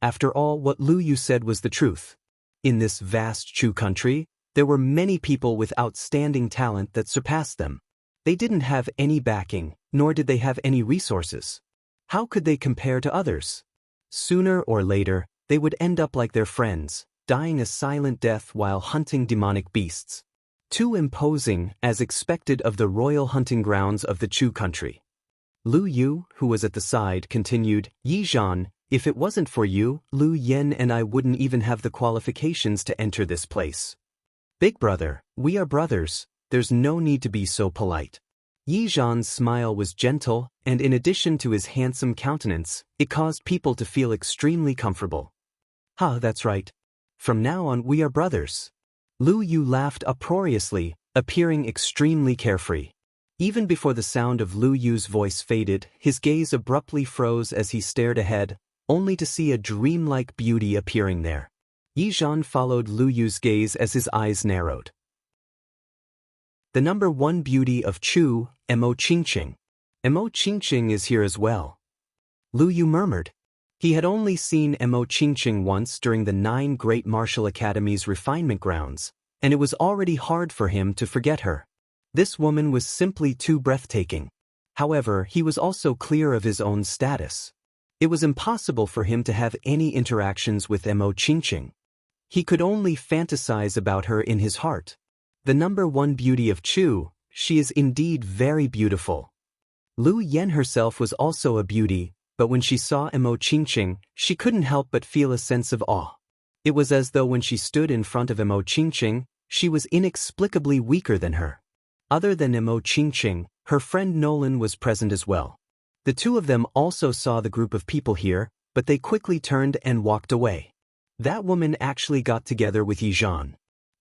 After all, what Lu Yu said was the truth. In this vast Chu country, there were many people with outstanding talent that surpassed them. They didn't have any backing, nor did they have any resources. How could they compare to others? Sooner or later, they would end up like their friends, dying a silent death while hunting demonic beasts. Too imposing, as expected of the royal hunting grounds of the Chu country. Lu Yu, who was at the side, continued, Yi Zhan, if it wasn't for you, Lu Yen and I wouldn't even have the qualifications to enter this place. Big brother, we are brothers, there's no need to be so polite. Yi Zhan's smile was gentle, and in addition to his handsome countenance, it caused people to feel extremely comfortable. "Ha, that's right. From now on we are brothers." Lu Yu laughed uproariously, appearing extremely carefree. Even before the sound of Lu Yu's voice faded, his gaze abruptly froze as he stared ahead, only to see a dreamlike beauty appearing there. Yi Zhan followed Lu Yu's gaze as his eyes narrowed. The number 1 beauty of Chu, Mo Qingqing. Mo Qingqing is here as well. Lu Yu murmured. He had only seen Mo Qingqing once during the 9 Great Martial Academy's refinement grounds, and it was already hard for him to forget her. This woman was simply too breathtaking. However, he was also clear of his own status. It was impossible for him to have any interactions with Mo Qingqing. He could only fantasize about her in his heart. The number 1 beauty of Chu, she is indeed very beautiful. Lu Yen herself was also a beauty, but when she saw Mo Qingqing, she couldn't help but feel a sense of awe. It was as though when she stood in front of Mo Qingqing, she was inexplicably weaker than her. Other than Mo Qingqing, her friend Nolan was present as well. The two of them also saw the group of people here, but they quickly turned and walked away. That woman actually got together with Yi Zhan.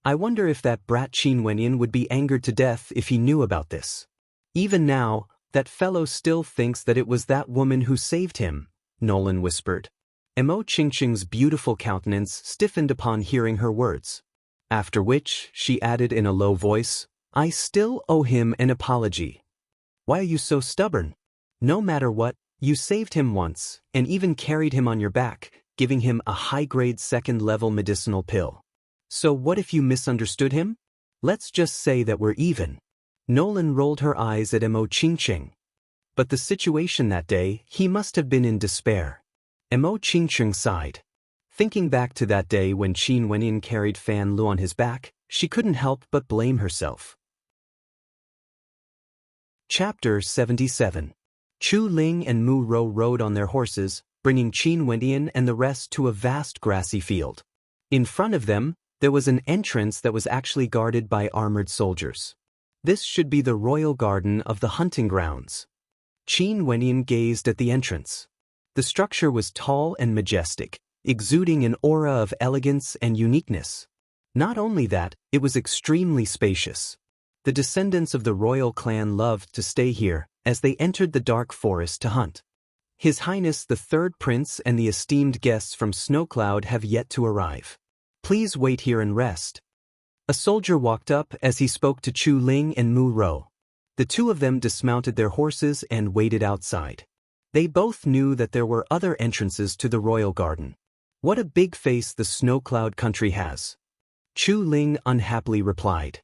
I wonder if that brat Qin Wenyan would be angered to death if he knew about this. Even now, that fellow still thinks that it was that woman who saved him, Nolan whispered. Mo Qingqing's beautiful countenance stiffened upon hearing her words. After which, she added in a low voice, I still owe him an apology. Why are you so stubborn? No matter what, you saved him once, and even carried him on your back, giving him a high-grade 2nd-level medicinal pill. So what if you misunderstood him? Let's just say that we're even. Nolan rolled her eyes at Mo Qingqing. But the situation that day, he must have been in despair. Mo Qingqing sighed. Thinking back to that day when Qin Wenyan carried Fan Lu on his back, she couldn't help but blame herself. Chapter 77. Chu Ling and Mu Rou rode on their horses, bringing Qin Wenyan and the rest to a vast grassy field. In front of them, there was an entrance that was actually guarded by armored soldiers. This should be the royal garden of the hunting grounds. Qin Wenyan gazed at the entrance. The structure was tall and majestic, exuding an aura of elegance and uniqueness. Not only that, it was extremely spacious. The descendants of the royal clan loved to stay here, as they entered the dark forest to hunt. His Highness the Third Prince and the esteemed guests from Snowcloud have yet to arrive. Please wait here and rest. A soldier walked up as he spoke to Chu Ling and Mu Rou. The two of them dismounted their horses and waited outside. They both knew that there were other entrances to the royal garden. What a big face the Snowcloud country has. Chu Ling unhappily replied.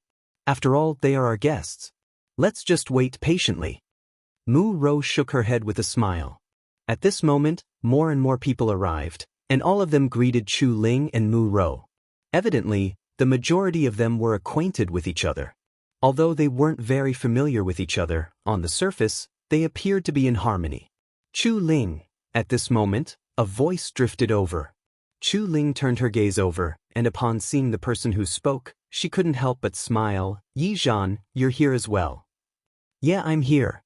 After all, they are our guests. Let's just wait patiently. Mu Rou shook her head with a smile. At this moment, more and more people arrived, and all of them greeted Chu Ling and Mu Rou. Evidently, the majority of them were acquainted with each other. Although they weren't very familiar with each other, on the surface, they appeared to be in harmony. Chu Ling. At this moment, a voice drifted over. Chu Ling turned her gaze over, and upon seeing the person who spoke, she couldn't help but smile. Yi Zhan, you're here as well. Yeah, I'm here.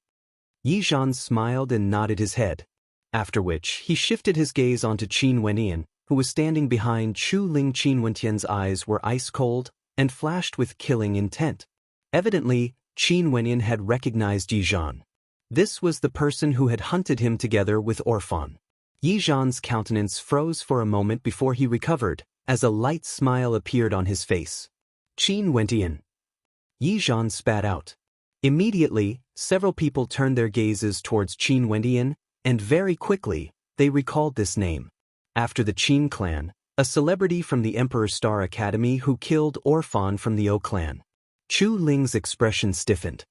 Yi Zhan smiled and nodded his head. After which, he shifted his gaze onto Qin Wenyan, who was standing behind Chu Ling. Qin Wenyan's eyes were ice-cold and flashed with killing intent. Evidently, Qin Wenyan had recognized Yi Zhan. This was the person who had hunted him together with Orphan. Yi Zhan's countenance froze for a moment before he recovered, as a light smile appeared on his face. Qin Wenyan. Yi Zhan spat out. Immediately, several people turned their gazes towards Qin Wenyan, and very quickly, they recalled this name. After the Qin clan, a celebrity from the Emperor Star Academy who killed Orphan from the O clan. Chu Ling's expression stiffened.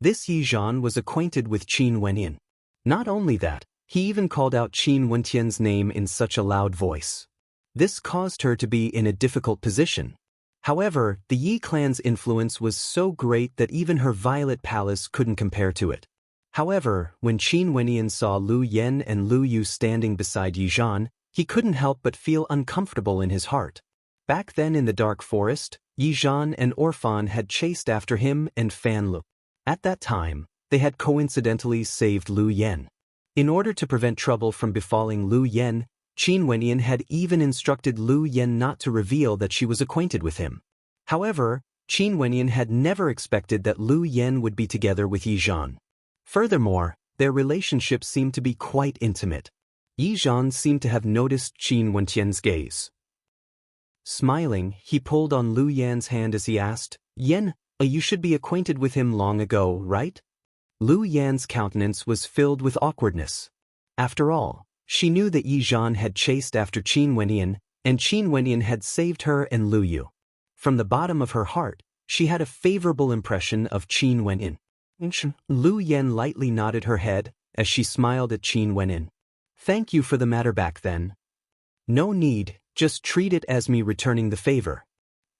This Yi Zhan was acquainted with Qin Wenyan. Not only that, he even called out Qin Wenyan's name in such a loud voice. This caused her to be in a difficult position. However, the Yi clan's influence was so great that even her Violet Palace couldn't compare to it. However, when Qin Wenyan saw Lu Yen and Lu Yu standing beside Yi Zhan, he couldn't help but feel uncomfortable in his heart. Back then in the dark forest, Yi Zhan and Orphan had chased after him and Fan Lu. At that time, they had coincidentally saved Lu Yen. In order to prevent trouble from befalling Lu Yen, Qin Wenyan had even instructed Lu Yen not to reveal that she was acquainted with him. However, Qin Wenyan had never expected that Lu Yen would be together with Yi Zhan. Furthermore, their relationship seemed to be quite intimate. Yi Zhan seemed to have noticed Qin Wenyan's gaze. Smiling, he pulled on Lu Yan's hand as he asked, "Yen, you should be acquainted with him long ago, right?" Lu Yan's countenance was filled with awkwardness. After all, she knew that Yi Zhan had chased after Qin Wenyan, and Qin Wenyan had saved her and Lu Yu. From the bottom of her heart, she had a favorable impression of Qin Wenyan. Lu Yen lightly nodded her head as she smiled at Qin Wenyan. "Thank you for the matter back then." "No need, just treat it as me returning the favor."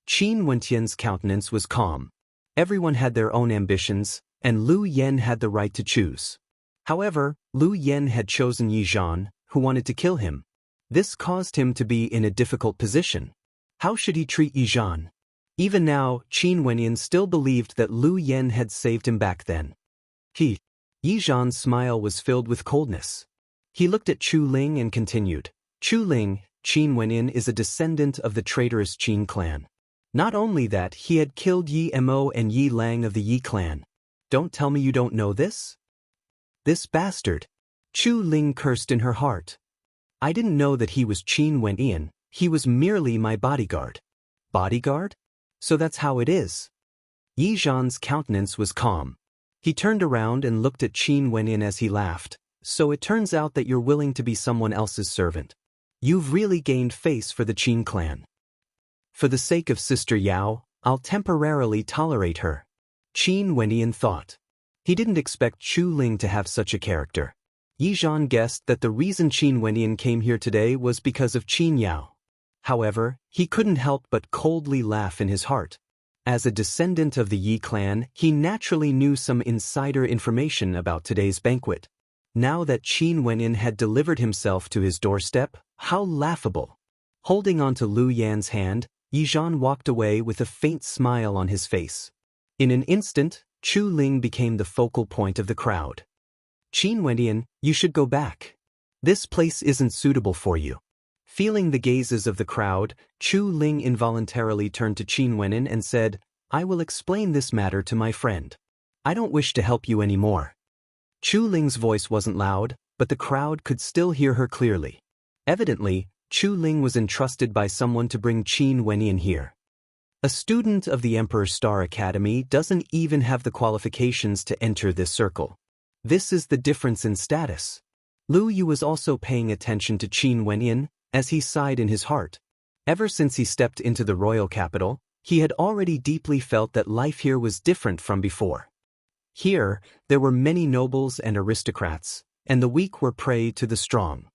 Qin Wenyan's countenance was calm. Everyone had their own ambitions, and Lu Yen had the right to choose. However, Lu Yen had chosen Yi Zhan, who wanted to kill him. This caused him to be in a difficult position. How should he treat Yi Zhan? Even now, Qin Wenyan still believed that Lu Yen had saved him back then. Yi Zhan's smile was filled with coldness. He looked at Chu Ling and continued, "Chu Ling, Qin Wenyan is a descendant of the traitorous Qin clan. Not only that, he had killed Yi Mo and Yi Lang of the Yi clan. Don't tell me you don't know this?" "This bastard." Chu Ling cursed in her heart. "I didn't know that he was Qin Wenyan, he was merely my bodyguard." "Bodyguard? So that's how it is." Yi Zhan's countenance was calm. He turned around and looked at Qin Wenyan as he laughed. "So it turns out that you're willing to be someone else's servant. You've really gained face for the Qin clan." "For the sake of Sister Yao, I'll temporarily tolerate her," Qin Wenyan thought. He didn't expect Chu Ling to have such a character. Yi Zhan guessed that the reason Qin Wenyan came here today was because of Qin Yao. However, he couldn't help but coldly laugh in his heart. As a descendant of the Yi clan, he naturally knew some insider information about today's banquet. Now that Qin Wenyan had delivered himself to his doorstep, how laughable. Holding onto Lu Yan's hand, Yi Zhan walked away with a faint smile on his face. In an instant, Chu Ling became the focal point of the crowd. "Qin Wenyan, you should go back. This place isn't suitable for you." Feeling the gazes of the crowd, Chu Ling involuntarily turned to Qin Wenyan and said, "I will explain this matter to my friend. I don't wish to help you anymore." Chu Ling's voice wasn't loud, but the crowd could still hear her clearly. Evidently, Chu Ling was entrusted by someone to bring Qin Wenyan here. A student of the Emperor's Star Academy doesn't even have the qualifications to enter this circle. This is the difference in status. Lu Yu was also paying attention to Qin Wenyan, as he sighed in his heart. Ever since he stepped into the royal capital, he had already deeply felt that life here was different from before. Here, there were many nobles and aristocrats, and the weak were prey to the strong.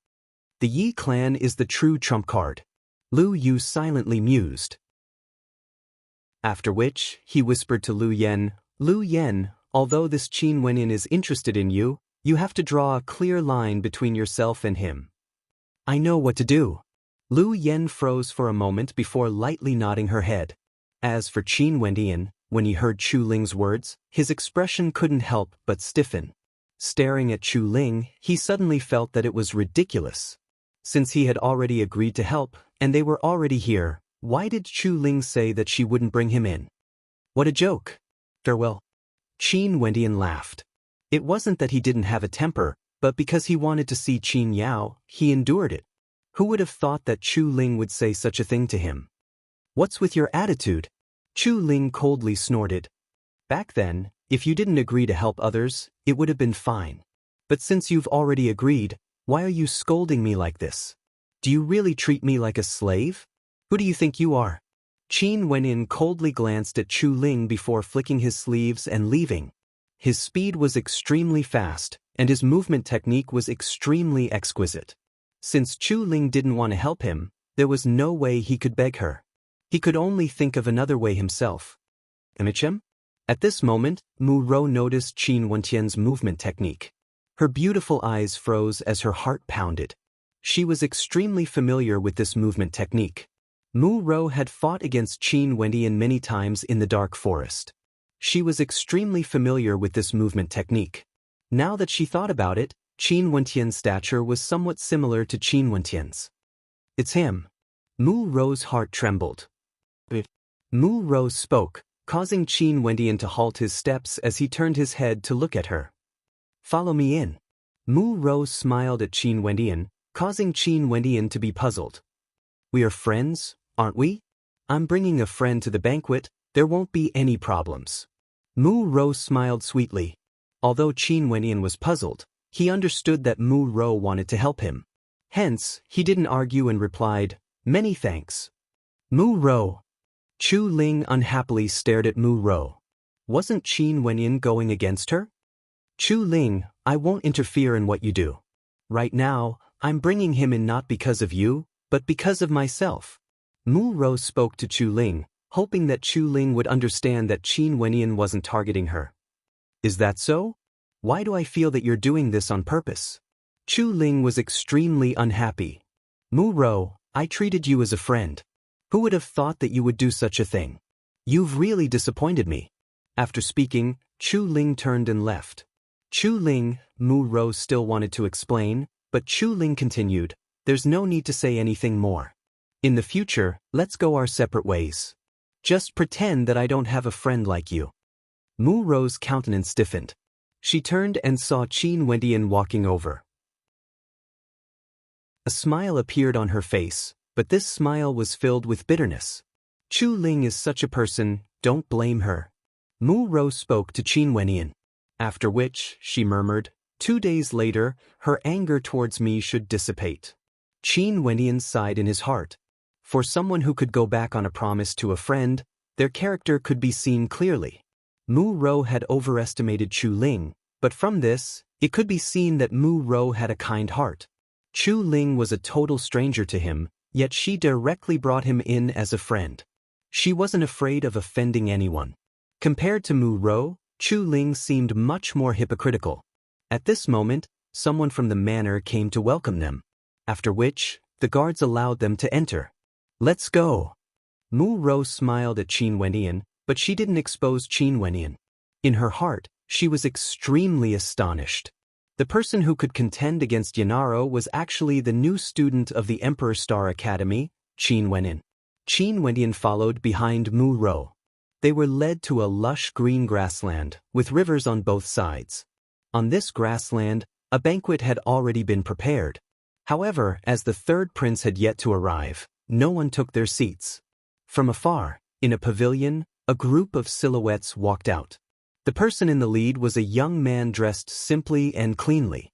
The Yi clan is the true trump card. Lu Yu silently mused. After which, he whispered to Lu Yen, "Lu Yen, although this Qin Wenyan is interested in you, you have to draw a clear line between yourself and him." "I know what to do." Lu Yen froze for a moment before lightly nodding her head. As for Qin Wenyan, when he heard Chu Ling's words, his expression couldn't help but stiffen. Staring at Chu Ling, he suddenly felt that it was ridiculous. Since he had already agreed to help, and they were already here, why did Chu Ling say that she wouldn't bring him in? What a joke. Farewell. Qin Wenyan laughed. It wasn't that he didn't have a temper, but because he wanted to see Qin Yao, he endured it. Who would have thought that Chu Ling would say such a thing to him? "What's with your attitude?" Chu Ling coldly snorted. "Back then, if you didn't agree to help others, it would have been fine. But since you've already agreed, why are you scolding me like this? Do you really treat me like a slave? Who do you think you are?" Qin Wenyan coldly glanced at Chu Ling before flicking his sleeves and leaving. His speed was extremely fast, and his movement technique was extremely exquisite. Since Chu Ling didn't want to help him, there was no way he could beg her. He could only think of another way himself. "Imichem?" At this moment, Mu Rou noticed Qin Wenyan's movement technique. Her beautiful eyes froze as her heart pounded. She was extremely familiar with this movement technique. Mu Rou had fought against Qin Wenyan many times in the Dark Forest. She was extremely familiar with this movement technique. Now that she thought about it, Qin Wentian's stature was somewhat similar to Qin Wentian's. It's him. Mu Ro's heart trembled. Mu Ro spoke, causing Qin Wentian to halt his steps as he turned his head to look at her. Follow me in. Mu Ro smiled at Qin Wentian, causing Qin Wentian to be puzzled. We are friends, aren't we? I'm bringing a friend to the banquet, there won't be any problems. Mu Ro smiled sweetly. Although Qin Wentian was puzzled, he understood that Mu Ro wanted to help him. Hence, he didn't argue and replied, Many thanks. Mu Ro. Chu Ling unhappily stared at Mu Ro. Wasn't Qin Wentian going against her? Chu Ling, I won't interfere in what you do. Right now, I'm bringing him in not because of you, but because of myself. Mu Ro spoke to Chu Ling, hoping that Chu Ling would understand that Qin Wentian wasn't targeting her. Is that so? Why do I feel that you're doing this on purpose? Chu Ling was extremely unhappy. Mu Ro, I treated you as a friend. Who would have thought that you would do such a thing? You've really disappointed me. After speaking, Chu Ling turned and left. Chu Ling, Mu Ro still wanted to explain, but Chu Ling continued, There's no need to say anything more. In the future, let's go our separate ways. Just pretend that I don't have a friend like you. Mu Ro's countenance stiffened. She turned and saw Qin Wentian walking over. A smile appeared on her face, but this smile was filled with bitterness. Chu Ling is such a person, don't blame her. Mu Ro spoke to Qin Wentian. After which, she murmured, 2 days later, her anger towards me should dissipate. Qin Wentian sighed in his heart. For someone who could go back on a promise to a friend, their character could be seen clearly. Mu Ro had overestimated Chu Ling, but from this, it could be seen that Mu Ro had a kind heart. Chu Ling was a total stranger to him, yet she directly brought him in as a friend. She wasn't afraid of offending anyone. Compared to Mu Ro, Chu Ling seemed much more hypocritical. At this moment, someone from the manor came to welcome them. After which, the guards allowed them to enter. Let's go. Mu Ro smiled at Qin Wentian, but she didn't expose Qin Wentian. In her heart, she was extremely astonished. The person who could contend against Yanaro was actually the new student of the Emperor Star Academy, Qin Wentian. Qin Wentian followed behind Mu Ro. They were led to a lush green grassland, with rivers on both sides. On this grassland, a banquet had already been prepared. However, as the third prince had yet to arrive, no one took their seats. From afar, in a pavilion, a group of silhouettes walked out. The person in the lead was a young man dressed simply and cleanly.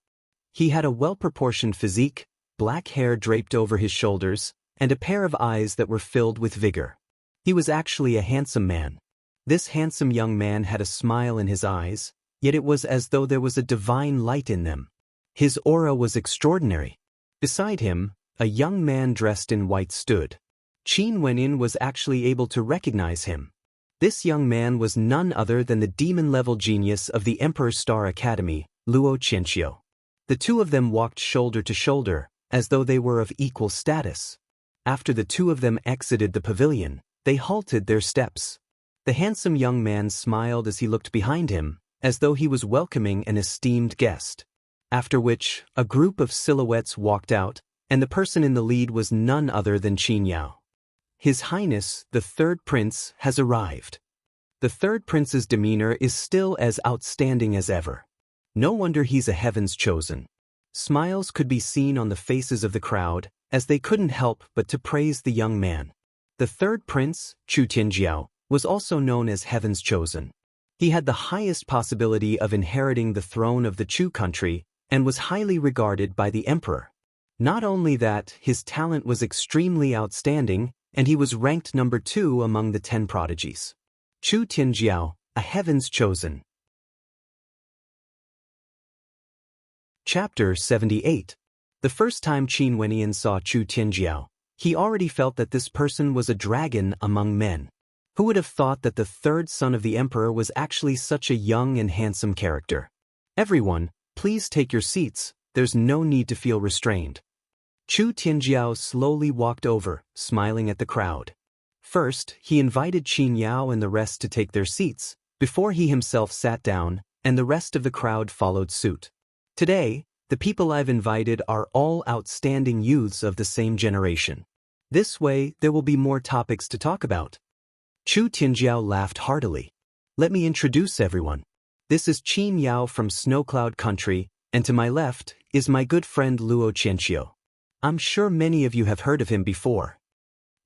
He had a well-proportioned physique, black hair draped over his shoulders, and a pair of eyes that were filled with vigor. He was actually a handsome man. This handsome young man had a smile in his eyes, yet it was as though there was a divine light in them. His aura was extraordinary. Beside him, a young man dressed in white stood. Qin Wentian was actually able to recognize him. This young man was none other than the demon-level genius of the Emperor Star Academy, Luo Qianxiu. The two of them walked shoulder to shoulder, as though they were of equal status. After the two of them exited the pavilion, they halted their steps. The handsome young man smiled as he looked behind him, as though he was welcoming an esteemed guest. After which, a group of silhouettes walked out, and the person in the lead was none other than Qin Yao. His Highness, the third prince, has arrived. The third prince's demeanor is still as outstanding as ever. No wonder he's a heaven's chosen. Smiles could be seen on the faces of the crowd, as they couldn't help but to praise the young man. The third prince, Chu Tianjiao, was also known as Heaven's Chosen. He had the highest possibility of inheriting the throne of the Chu country and was highly regarded by the emperor. Not only that, his talent was extremely outstanding, and he was ranked number 2 among the 10 prodigies. Chu Tianjiao, a Heaven's Chosen. Chapter 78. The first time Qin Wentian saw Chu Tianjiao, he already felt that this person was a dragon among men. Who would have thought that the third son of the emperor was actually such a young and handsome character? Everyone, please take your seats, there's no need to feel restrained. Chu Tianjiao slowly walked over, smiling at the crowd. First, he invited Qin Yao and the rest to take their seats, before he himself sat down, and the rest of the crowd followed suit. Today, The people I've invited are all outstanding youths of the same generation. This way, there will be more topics to talk about. Chu Tianjiao laughed heartily. Let me introduce everyone. This is Qin Yao from Snowcloud Country, and to my left is my good friend Luo Qianqiu. I'm sure many of you have heard of him before.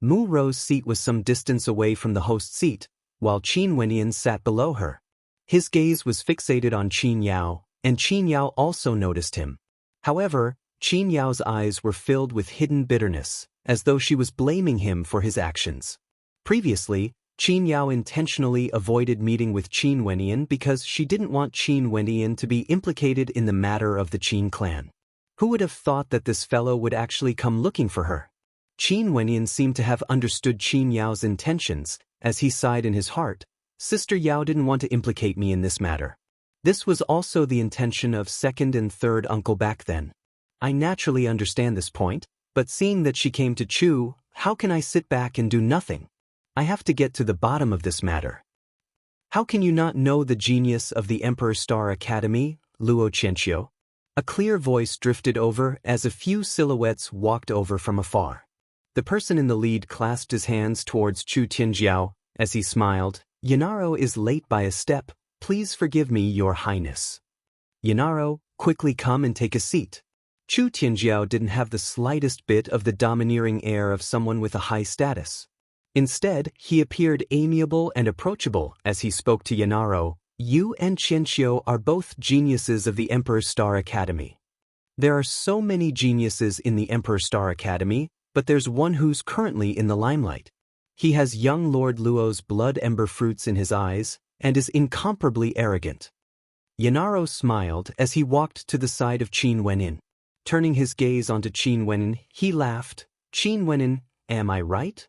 Mu Ro's seat was some distance away from the host's seat, while Qin Wenyan sat below her. His gaze was fixated on Qin Yao, and Qin Yao also noticed him. However, Qin Yao's eyes were filled with hidden bitterness, as though she was blaming him for his actions. Previously, Qin Yao intentionally avoided meeting with Qin Wenyan because she didn't want Qin Wenyan to be implicated in the matter of the Qin clan. Who would have thought that this fellow would actually come looking for her? Qin Wenyan seemed to have understood Qin Yao's intentions, as he sighed in his heart. Sister Yao didn't want to implicate me in this matter. This was also the intention of second and third uncle back then. I naturally understand this point, but seeing that she came to Chu, how can I sit back and do nothing? I have to get to the bottom of this matter. How can you not know the genius of the Emperor Star Academy, Luo Qianqiu? A clear voice drifted over as a few silhouettes walked over from afar. The person in the lead clasped his hands towards Chu Tianjiao as he smiled. Yanaro is late by a step. Please forgive me, Your Highness. Yanaro, quickly come and take a seat. Chu Tianjiao didn't have the slightest bit of the domineering air of someone with a high status. Instead, he appeared amiable and approachable as he spoke to Yanaro. You and Qianqiu are both geniuses of the Emperor Star Academy. There are so many geniuses in the Emperor Star Academy, but there's one who's currently in the limelight. He has young Lord Luo's blood ember fruits in his eyes, and is incomparably arrogant. Yanaro smiled as he walked to the side of Qin Wenyan. Turning his gaze onto Qin Wenyan, he laughed. Qin Wenyan, am I right?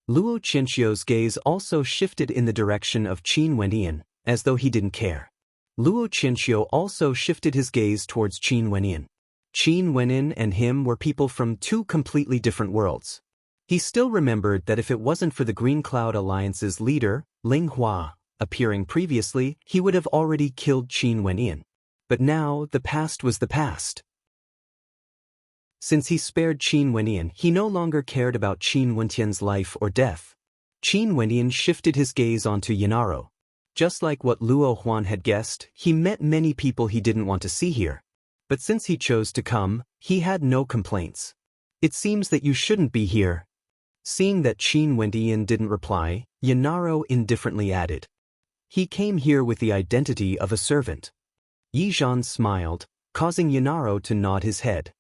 Luo Qianqiu's gaze also shifted in the direction of Qin Wenyan, as though he didn't care. Luo Qianqiu also shifted his gaze towards Qin Wenyan. Qin Wenyan and him were people from two completely different worlds. He still remembered that if it wasn't for the Green Cloud Alliance's leader, Ling Hua, appearing previously, he would have already killed Qin Wenyan. But now, the past was the past. Since he spared Qin Wenyan, he no longer cared about Qin Wentian's life or death. Qin Wenyan shifted his gaze onto Yanaro. Just like what Luo Huan had guessed, he met many people he didn't want to see here. But since he chose to come, he had no complaints. It seems that you shouldn't be here. Seeing that Qin Wenyan didn't reply, Yanaro indifferently added. He came here with the identity of a servant. Yi Zhan smiled, causing Yanaro to nod his head.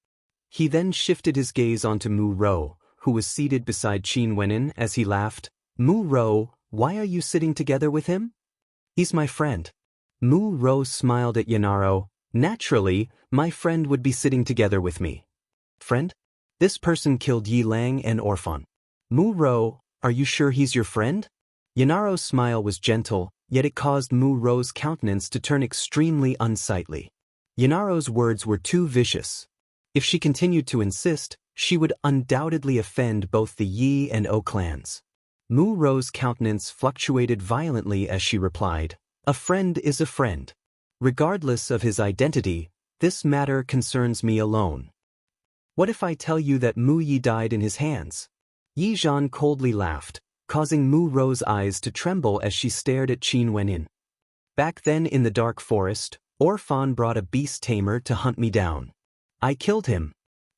He then shifted his gaze onto Mu Ro, who was seated beside Qin Wenyan as he laughed. Mu Ro, why are you sitting together with him? He's my friend. Mu Ro smiled at Yanaro. Naturally, my friend would be sitting together with me. Friend? This person killed Yi Lang and Orphan. Mu Ro, are you sure he's your friend? Yanaro's smile was gentle, yet it caused Mu Ro's countenance to turn extremely unsightly. Yanaro's words were too vicious. If she continued to insist, she would undoubtedly offend both the Yi and O clans. Mu Ro's countenance fluctuated violently as she replied, a friend is a friend. Regardless of his identity, this matter concerns me alone. What if I tell you that Mu Yi died in his hands? Yi Zhan coldly laughed, causing Mu Ro's eyes to tremble as she stared at Qin Wenyan. Back then in the dark forest, Orphan brought a beast tamer to hunt me down. I killed him.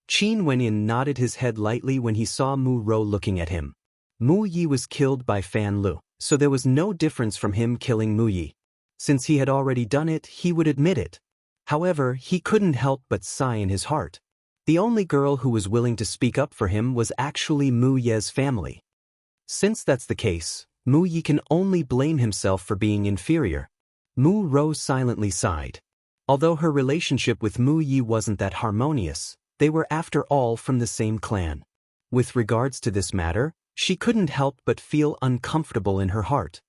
Qin Wenyan nodded his head lightly when he saw Mu Ro looking at him. Mu Yi was killed by Fan Lu, so there was no difference from him killing Mu Yi. Since he had already done it, he would admit it. However, he couldn't help but sigh in his heart. The only girl who was willing to speak up for him was actually Mu Ye's family. Since that's the case, Mu Yi can only blame himself for being inferior. Mu Ro silently sighed. Although her relationship with Mu Yi wasn't that harmonious, they were after all from the same clan. With regards to this matter, she couldn't help but feel uncomfortable in her heart.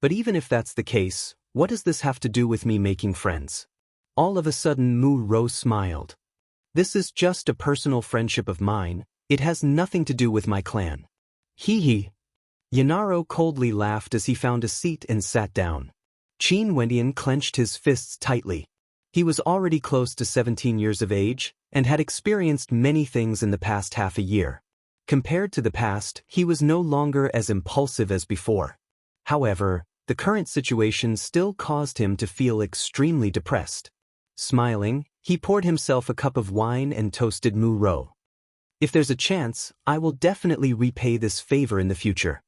But even if that's the case, what does this have to do with me making friends? All of a sudden Mu Ro smiled. This is just a personal friendship of mine, it has nothing to do with my clan. Hee hee. Yanaro coldly laughed as he found a seat and sat down. Qin Wenyan clenched his fists tightly. He was already close to 17 years of age and had experienced many things in the past half a year. Compared to the past, he was no longer as impulsive as before. However, the current situation still caused him to feel extremely depressed. Smiling, he poured himself a cup of wine and toasted mu ro. If there's a chance, I will definitely repay this favor in the future.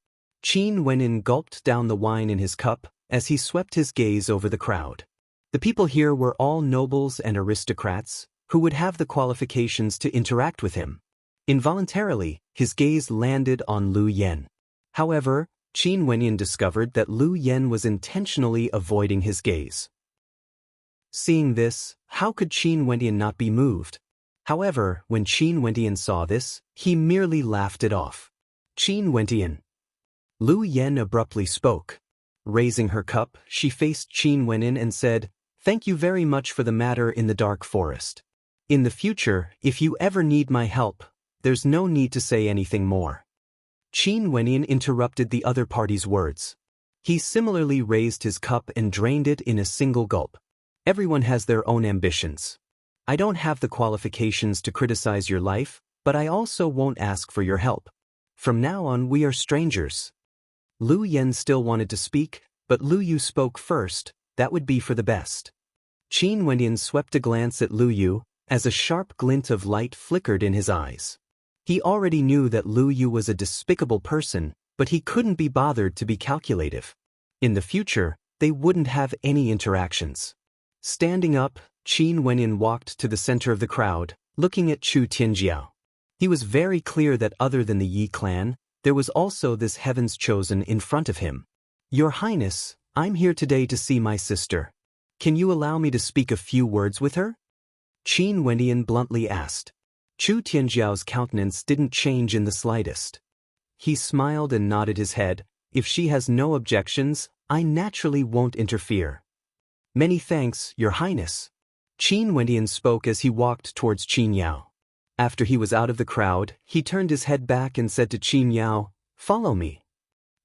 Qin Wenin gulped down the wine in his cup as he swept his gaze over the crowd. The people here were all nobles and aristocrats who would have the qualifications to interact with him. Involuntarily, his gaze landed on Lu Yen. However, Qin Wenin discovered that Lu Yen was intentionally avoiding his gaze. Seeing this, how could Qin Wenin not be moved? However, when Qin Wenin saw this, he merely laughed it off. Qin Wenin. Lu Yen abruptly spoke. Raising her cup, she faced Qin Wenin and said, "Thank you very much for the matter in the dark forest. In the future, if you ever need my help, there's no need to say anything more." Qin Wenin interrupted the other party's words. He similarly raised his cup and drained it in a single gulp. Everyone has their own ambitions. I don't have the qualifications to criticize your life, but I also won't ask for your help. From now on, we are strangers. Lu Yen still wanted to speak, but Lu Yu spoke first. That would be for the best. Qin Wenin swept a glance at Lu Yu, as a sharp glint of light flickered in his eyes. He already knew that Lu Yu was a despicable person, but he couldn't be bothered to be calculative. In the future, they wouldn't have any interactions. Standing up, Qin Wenin walked to the center of the crowd, looking at Chu Tianjiao. He was very clear that other than the Yi clan, there was also this heaven's chosen in front of him. "Your Highness, I'm here today to see my sister. Can you allow me to speak a few words with her?" Qin Wenin bluntly asked. Chu Tianjiao's countenance didn't change in the slightest. He smiled and nodded his head. "If she has no objections, I naturally won't interfere." "Many thanks, Your Highness." Qin Wenin spoke as he walked towards Qin Yao. After he was out of the crowd, he turned his head back and said to Qin Yao, "Follow me."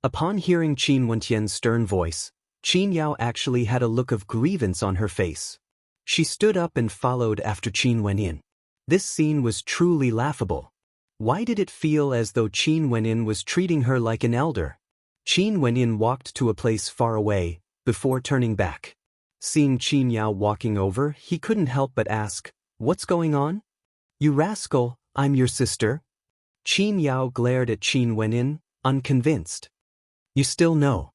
Upon hearing Qin Wentian's stern voice, Qin Yao actually had a look of grievance on her face. She stood up and followed after Qin Wenin. This scene was truly laughable. Why did it feel as though Qin Wenin was treating her like an elder? Qin Wenin walked to a place far away, before turning back. Seeing Qin Yao walking over, he couldn't help but ask, "What's going on?" "You rascal, I'm your sister." Qin Yao glared at Qin Wenin, unconvinced. "You still know."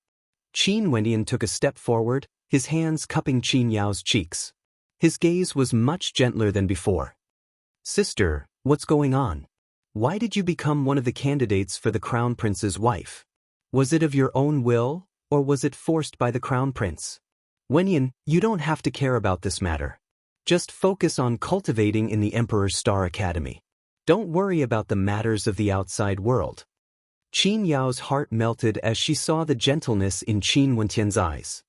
Qin Wenin took a step forward, his hands cupping Qin Yao's cheeks. His gaze was much gentler than before. "Sister, what's going on? Why did you become one of the candidates for the Crown Prince's wife? Was it of your own will, or was it forced by the Crown Prince?" "Wenyan, you don't have to care about this matter. Just focus on cultivating in the Emperor's Star Academy. Don't worry about the matters of the outside world." Qin Yao's heart melted as she saw the gentleness in Qin Wentian's eyes.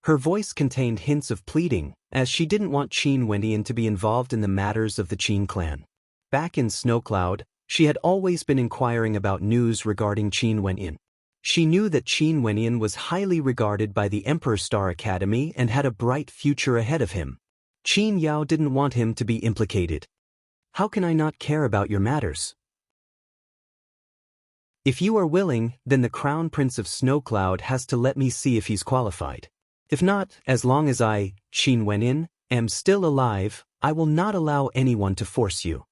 Her voice contained hints of pleading, as she didn't want Qin Wentian to be involved in the matters of the Qin clan. Back in Snowcloud, she had always been inquiring about news regarding Qin Wentian. She knew that Qin Wentian was highly regarded by the Emperor's Star Academy and had a bright future ahead of him. Qin Yao didn't want him to be implicated. "How can I not care about your matters? If you are willing, then the Crown Prince of Snowcloud has to let me see if he's qualified. If not, as long as I, Qin Wenin, am still alive, I will not allow anyone to force you."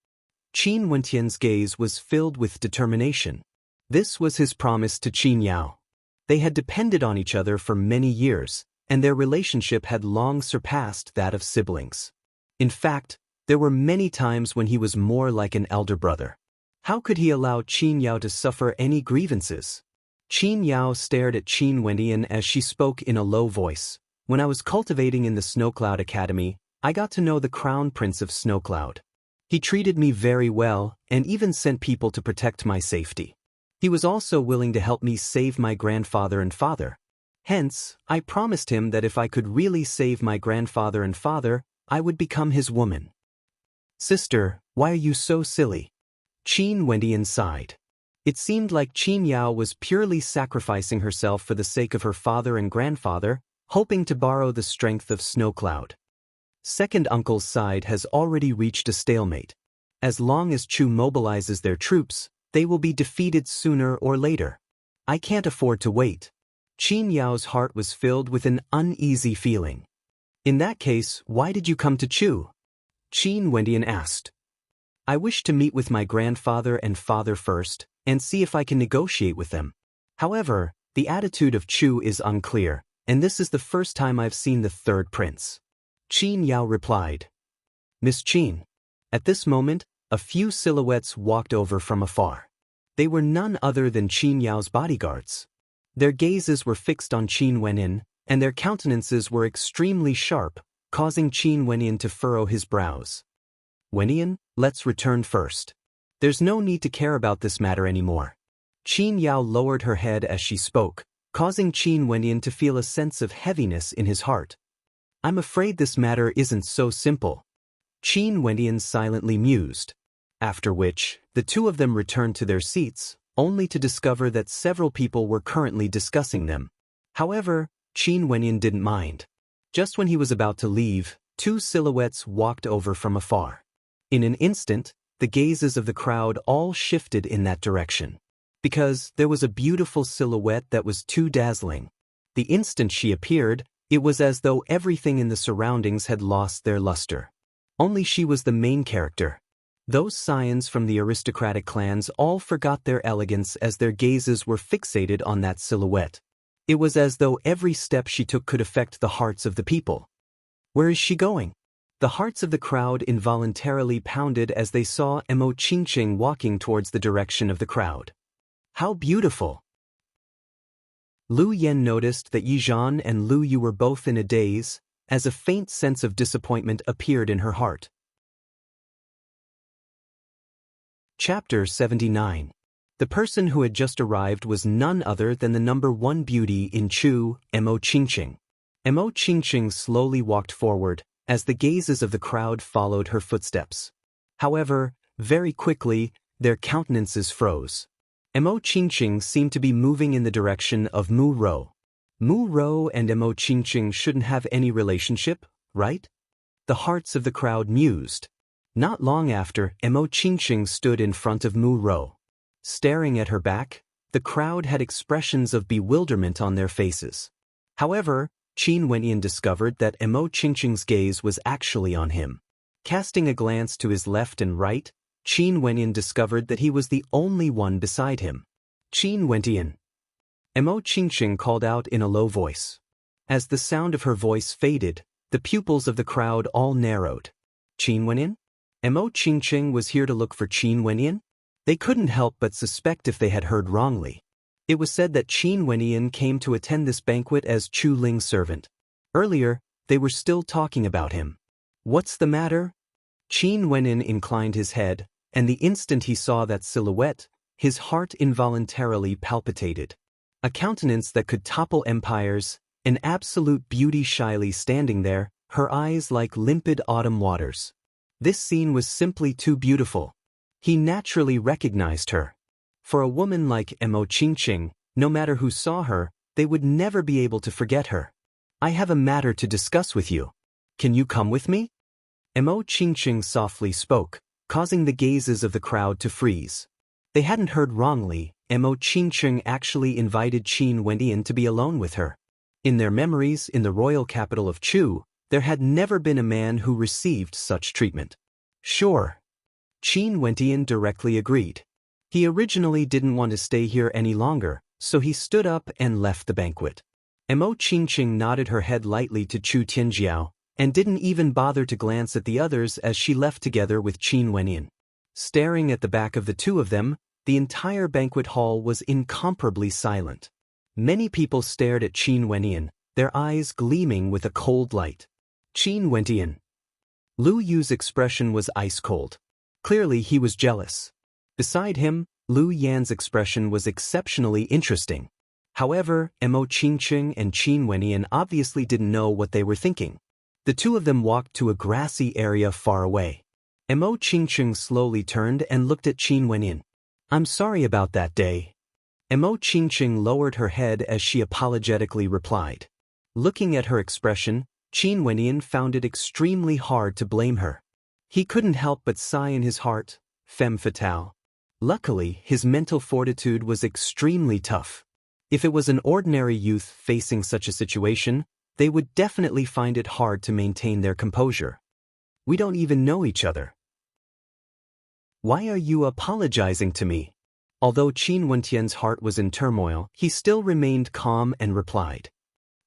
Qin Wentian's gaze was filled with determination. This was his promise to Qin Yao. They had depended on each other for many years, and their relationship had long surpassed that of siblings. In fact, there were many times when he was more like an elder brother. How could he allow Qin Yao to suffer any grievances? Qin Yao stared at Qin Wentian as she spoke in a low voice. "When I was cultivating in the Snowcloud Academy, I got to know the Crown Prince of Snowcloud. He treated me very well, and even sent people to protect my safety. He was also willing to help me save my grandfather and father. Hence, I promised him that if I could really save my grandfather and father, I would become his woman." "Sister, why are you so silly?" Qin Wentian sighed. It seemed like Qin Yao was purely sacrificing herself for the sake of her father and grandfather, hoping to borrow the strength of Snowcloud. Second uncle's side has already reached a stalemate. As long as Chu mobilizes their troops, they will be defeated sooner or later. I can't afford to wait. Qin Yao's heart was filled with an uneasy feeling. In that case, why did you come to Chu? Qin Wendian asked. I wish to meet with my grandfather and father first, and see if I can negotiate with them. However, the attitude of Chu is unclear, and this is the first time I've seen the third prince. Qin Yao replied. Miss Qin. At this moment, a few silhouettes walked over from afar. They were none other than Qin Yao's bodyguards. Their gazes were fixed on Qin Wenyin, and their countenances were extremely sharp, causing Qin Wenyin to furrow his brows. Wenyin, let's return first. There's no need to care about this matter anymore. Qin Yao lowered her head as she spoke, causing Qin Wenyin to feel a sense of heaviness in his heart. I'm afraid this matter isn't so simple. Qin Wenyin silently mused. After which, the two of them returned to their seats, only to discover that several people were currently discussing them. However, Qin Wenyin didn't mind. Just when he was about to leave, two silhouettes walked over from afar. In an instant, the gazes of the crowd all shifted in that direction. Because there was a beautiful silhouette that was too dazzling. The instant she appeared, it was as though everything in the surroundings had lost their luster. Only she was the main character. Those scions from the aristocratic clans all forgot their elegance as their gazes were fixated on that silhouette. It was as though every step she took could affect the hearts of the people. Where is she going? The hearts of the crowd involuntarily pounded as they saw Mo Qingqing walking towards the direction of the crowd. How beautiful! Lu Yen noticed that Yi Zhan and Lu Yu were both in a daze, as a faint sense of disappointment appeared in her heart. Chapter 79. The person who had just arrived was none other than the number one beauty in Chu, Mo Qingqing. Mo Qingqing slowly walked forward, as the gazes of the crowd followed her footsteps. However, very quickly, their countenances froze. Mo Qingqing seemed to be moving in the direction of Mu Rou. Mu Rou and Mo Qingqing shouldn't have any relationship, right? The hearts of the crowd mused. Not long after, Mo Qingqing stood in front of Mu Rou. Staring at her back, the crowd had expressions of bewilderment on their faces. However, Qin Wenyin discovered that Mo Qingqing's gaze was actually on him. Casting a glance to his left and right, Qin Wenyin discovered that he was the only one beside him. Qin Wenyin. Mo Qingqing called out in a low voice. As the sound of her voice faded, the pupils of the crowd all narrowed. Qin Wenyin? Mo Qingqing was here to look for Qin Wenyin? They couldn't help but suspect if they had heard wrongly. It was said that Qin Wenyin came to attend this banquet as Chu Ling's servant. Earlier, they were still talking about him. What's the matter? Qin Wenyin inclined his head, and the instant he saw that silhouette, his heart involuntarily palpitated. A countenance that could topple empires, an absolute beauty shyly standing there, her eyes like limpid autumn waters. This scene was simply too beautiful. He naturally recognized her. For a woman like Mo Qingqing, no matter who saw her, they would never be able to forget her. I have a matter to discuss with you. Can you come with me? Mo Qingqing softly spoke, causing the gazes of the crowd to freeze. They hadn't heard wrongly. Mo Qingqing actually invited Qin Wenyin to be alone with her. In their memories in the royal capital of Chu, there had never been a man who received such treatment. Sure. Qin Wenyin directly agreed. He originally didn't want to stay here any longer, so he stood up and left the banquet. Mo Qingqing nodded her head lightly to Chu Tianjiao, and didn't even bother to glance at the others as she left together with Qin Wenyin. Staring at the back of the two of them, the entire banquet hall was incomparably silent. Many people stared at Qin Wenyin, their eyes gleaming with a cold light. Qin Wenyin. Lu Yu's expression was ice-cold. Clearly he was jealous. Beside him, Lu Yan's expression was exceptionally interesting. However, Mo Qingqing and Qin Wenyin obviously didn't know what they were thinking. The two of them walked to a grassy area far away. Mo Qingqing slowly turned and looked at Qin Wenyin. I'm sorry about that day. Mo Qingqing lowered her head as she apologetically replied. Looking at her expression, Qin Wenyan found it extremely hard to blame her. He couldn't help but sigh in his heart, femme fatale. Luckily, his mental fortitude was extremely tough. If it was an ordinary youth facing such a situation, they would definitely find it hard to maintain their composure. We don't even know each other. Why are you apologizing to me? Although Qin Wentian's heart was in turmoil, he still remained calm and replied.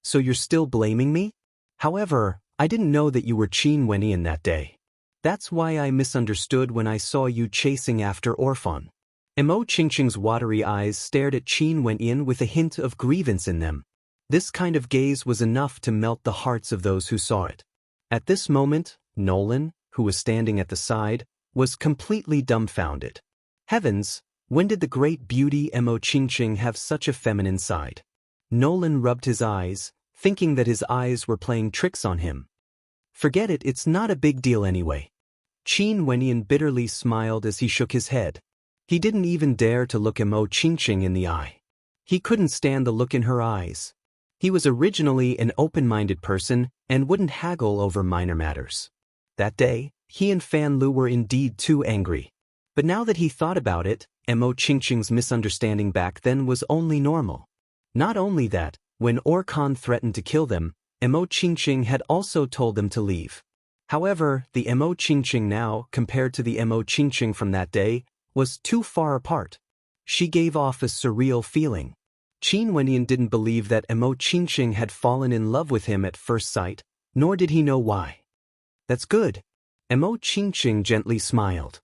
So you're still blaming me? However, I didn't know that you were Qin Wentian that day. That's why I misunderstood when I saw you chasing after Orphan. Mo Qingqing's watery eyes stared at Qin Wentian with a hint of grievance in them. This kind of gaze was enough to melt the hearts of those who saw it. At this moment, Nolan, who was standing at the side, was completely dumbfounded. Heavens, when did the great beauty Mo Qingqing have such a feminine side? Nolan rubbed his eyes, thinking that his eyes were playing tricks on him. Forget it, it's not a big deal anyway. Qin Wentian bitterly smiled as he shook his head. He didn't even dare to look Mo Qingqing in the eye. He couldn't stand the look in her eyes. He was originally an open-minded person and wouldn't haggle over minor matters. That day, he and Fan Lu were indeed too angry. But now that he thought about it, Mo Qingqing's misunderstanding back then was only normal. Not only that, when Orkan threatened to kill them, Mo Qingqing had also told them to leave. However, the Mo Qingqing now, compared to the Mo Qingqing from that day, was too far apart. She gave off a surreal feeling. Qin Wentian didn't believe that Mo Qingqing had fallen in love with him at first sight, nor did he know why. That's good. Mo Qingqing gently smiled.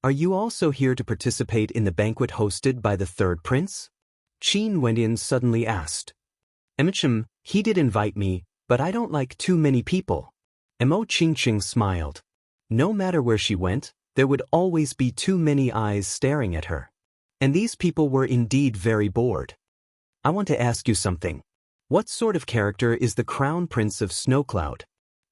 Are you also here to participate in the banquet hosted by the third prince? Qin Wentian suddenly asked. He did invite me, but I don't like too many people. Mo Qingqing smiled. No matter where she went, there would always be too many eyes staring at her. And these people were indeed very bored. I want to ask you something. What sort of character is the Crown Prince of Snowcloud?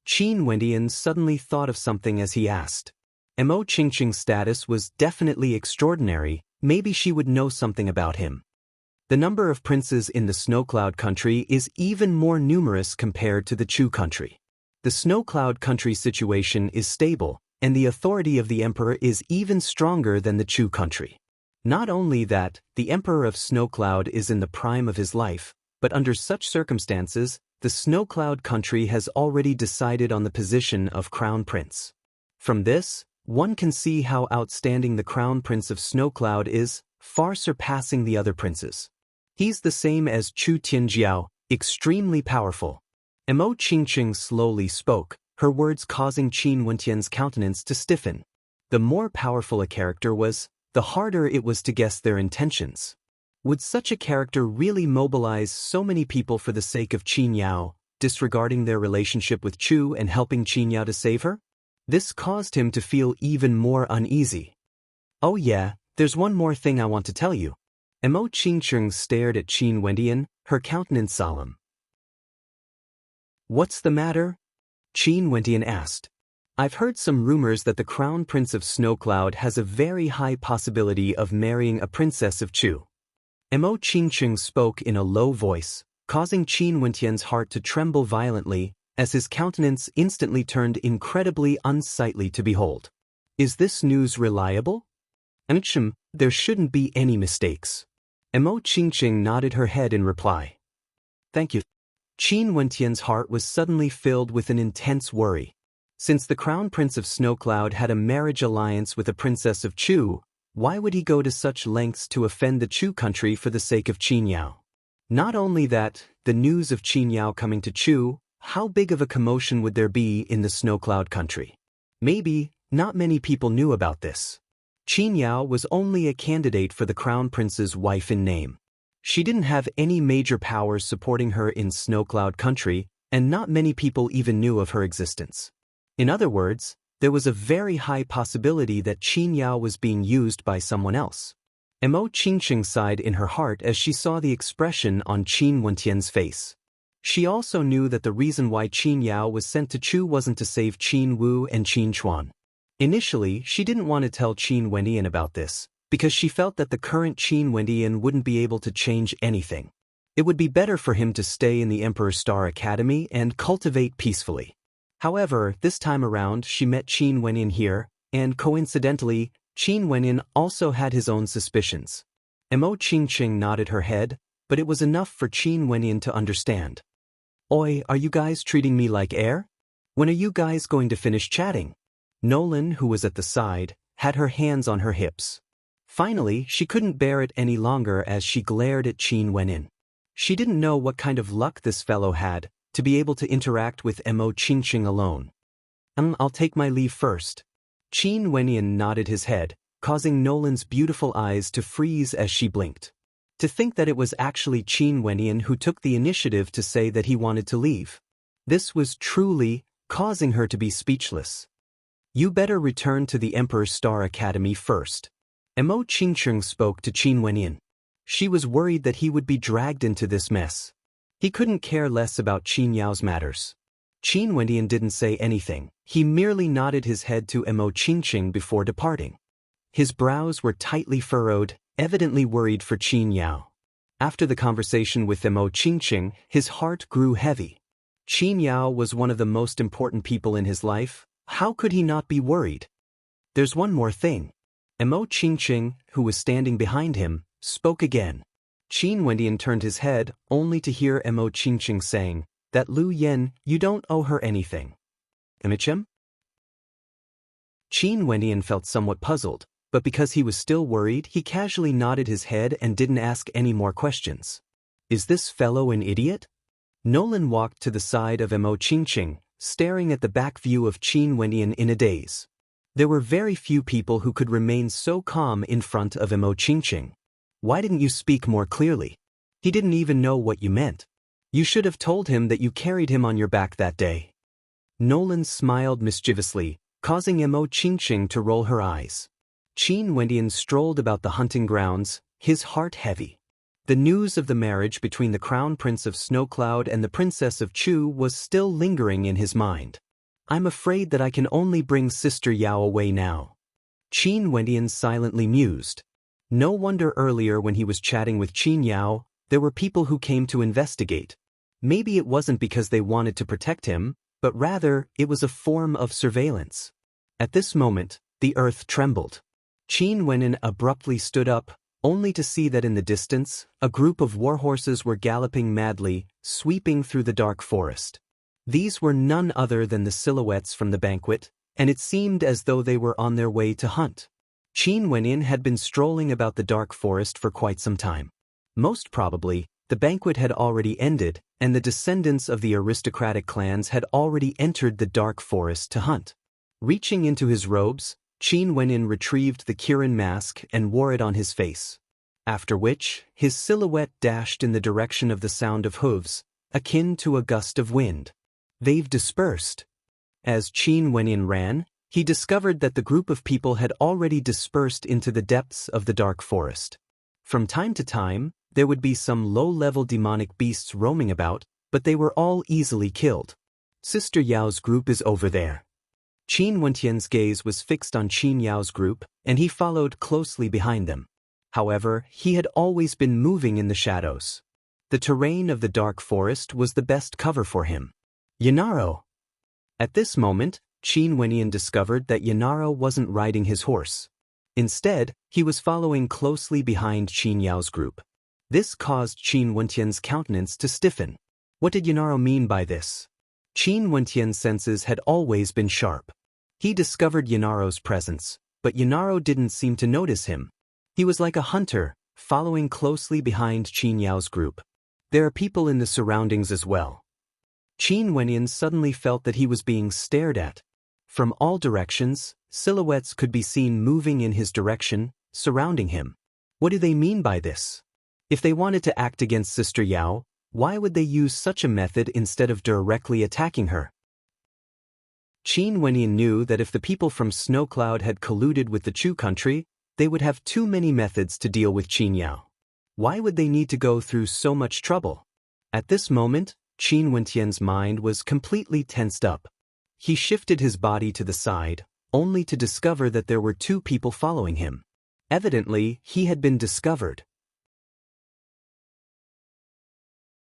Qin Wentian suddenly thought of something as he asked. Mo Qingqing's status was definitely extraordinary, maybe she would know something about him. The number of princes in the Snowcloud country is even more numerous compared to the Chu country. The Snowcloud country situation is stable, and the authority of the emperor is even stronger than the Chu country. Not only that, the emperor of Snowcloud is in the prime of his life, but under such circumstances, the Snowcloud country has already decided on the position of crown prince. From this, one can see how outstanding the crown prince of Snowcloud is, far surpassing the other princes. He's the same as Chu Tianjiao, extremely powerful. Mo Qingqing slowly spoke, her words causing Qin Wentian's countenance to stiffen. The more powerful a character was, the harder it was to guess their intentions. Would such a character really mobilize so many people for the sake of Qin Yao, disregarding their relationship with Chu and helping Qin Yao to save her? This caused him to feel even more uneasy. Oh yeah, there's one more thing I want to tell you. Mo Qingqing stared at Qin Wentian, her countenance solemn. What's the matter? Qin Wentian asked. I've heard some rumors that the Crown Prince of Snowcloud has a very high possibility of marrying a princess of Chu. Mo Qingqing spoke in a low voice, causing Qin Wentian's heart to tremble violently, as his countenance instantly turned incredibly unsightly to behold. Is this news reliable? There shouldn't be any mistakes. Mo Qingqing nodded her head in reply. Thank you. Qin Wentian's heart was suddenly filled with an intense worry. Since the Crown Prince of Snowcloud had a marriage alliance with a princess of Chu, why would he go to such lengths to offend the Chu country for the sake of Qin Yao? Not only that, the news of Qin Yao coming to Chu, how big of a commotion would there be in the Snowcloud country? Maybe, not many people knew about this. Qin Yao was only a candidate for the Crown Prince's wife in name. She didn't have any major powers supporting her in Snowcloud country, and not many people even knew of her existence. In other words, there was a very high possibility that Qin Yao was being used by someone else. Mo Qingqing sighed in her heart as she saw the expression on Qin Wentian's face. She also knew that the reason why Qin Yao was sent to Chu wasn't to save Qin Wu and Qin Chuan. Initially, she didn't want to tell Qin Wentian about this, because she felt that the current Qin Wentian wouldn't be able to change anything. It would be better for him to stay in the Emperor's Star Academy and cultivate peacefully. However, this time around she met Qin Wenyin here, and coincidentally, Qin Wenyin also had his own suspicions. Mo Qingqing nodded her head, but it was enough for Qin Wenyin to understand. Oi, are you guys treating me like air? When are you guys going to finish chatting? Nolan, who was at the side, had her hands on her hips. Finally, she couldn't bear it any longer as she glared at Qin Wenyin. She didn't know what kind of luck this fellow had, to be able to interact with Mo Qingqing alone. I'll take my leave first. Qin Wenyin nodded his head, causing Nolan's beautiful eyes to freeze as she blinked. To think that it was actually Qin Wenyin who took the initiative to say that he wanted to leave. This was truly causing her to be speechless. You better return to the Emperor's Star Academy first. Mo Qingqing spoke to Qin Wenyin. She was worried that he would be dragged into this mess. He couldn't care less about Qin Yao's matters. Qin Wenyin didn't say anything, he merely nodded his head to Mo Qingqing before departing. His brows were tightly furrowed, evidently worried for Qin Yao. After the conversation with Mo Qingqing, his heart grew heavy. Qin Yao was one of the most important people in his life. How could he not be worried? There's one more thing. Mo Qingqing, who was standing behind him, spoke again. Qin Wenyin turned his head, only to hear Mo Qingqing saying, "That Lu Yen, you don't owe her anything." Imichem? Qin Wenyin felt somewhat puzzled, but because he was still worried, he casually nodded his head and didn't ask any more questions. Is this fellow an idiot? Nolan walked to the side of Mo Qingqing, staring at the back view of Qin Wenyin in a daze. There were very few people who could remain so calm in front of Mo Qingqing. Why didn't you speak more clearly? He didn't even know what you meant. You should have told him that you carried him on your back that day. Nolan smiled mischievously, causing Mo Qingqing to roll her eyes. Qin Wenyin strolled about the hunting grounds, his heart heavy. The news of the marriage between the Crown Prince of Snowcloud and the Princess of Chu was still lingering in his mind. I'm afraid that I can only bring Sister Yao away now. Qin Wenyin silently mused. No wonder earlier when he was chatting with Qin Yao, there were people who came to investigate. Maybe it wasn't because they wanted to protect him, but rather it was a form of surveillance. At this moment, the earth trembled. Qin Wenyin abruptly stood up, only to see that in the distance, a group of warhorses were galloping madly, sweeping through the dark forest. These were none other than the silhouettes from the banquet, and it seemed as though they were on their way to hunt. Qin Wenyin had been strolling about the dark forest for quite some time. Most probably, the banquet had already ended, and the descendants of the aristocratic clans had already entered the dark forest to hunt. Reaching into his robes, Qin Wenyin retrieved the Kirin mask and wore it on his face. After which, his silhouette dashed in the direction of the sound of hooves, akin to a gust of wind. They've dispersed. As Qin Wenyin ran, he discovered that the group of people had already dispersed into the depths of the dark forest. From time to time, there would be some low-level demonic beasts roaming about, but they were all easily killed. Sister Yao's group is over there. Qin Wenyan's gaze was fixed on Qin Yao's group, and he followed closely behind them. However, he had always been moving in the shadows. The terrain of the dark forest was the best cover for him. Yanaro! At this moment, Qin Wenyin discovered that Yanaro wasn't riding his horse. Instead, he was following closely behind Qin Yao's group. This caused Qin Wenyan's countenance to stiffen. What did Yanaro mean by this? Qin Wenyan's senses had always been sharp. He discovered Yanaro's presence, but Yanaro didn't seem to notice him. He was like a hunter, following closely behind Qin Yao's group. There are people in the surroundings as well. Qin Wenyin suddenly felt that he was being stared at. From all directions, silhouettes could be seen moving in his direction, surrounding him. What do they mean by this? If they wanted to act against Sister Yao, why would they use such a method instead of directly attacking her? Qin Wenyin knew that if the people from Snowcloud had colluded with the Chu country, they would have too many methods to deal with Qin Yao. Why would they need to go through so much trouble? At this moment, Qin Wenyan's mind was completely tensed up. He shifted his body to the side, only to discover that there were two people following him. Evidently, he had been discovered.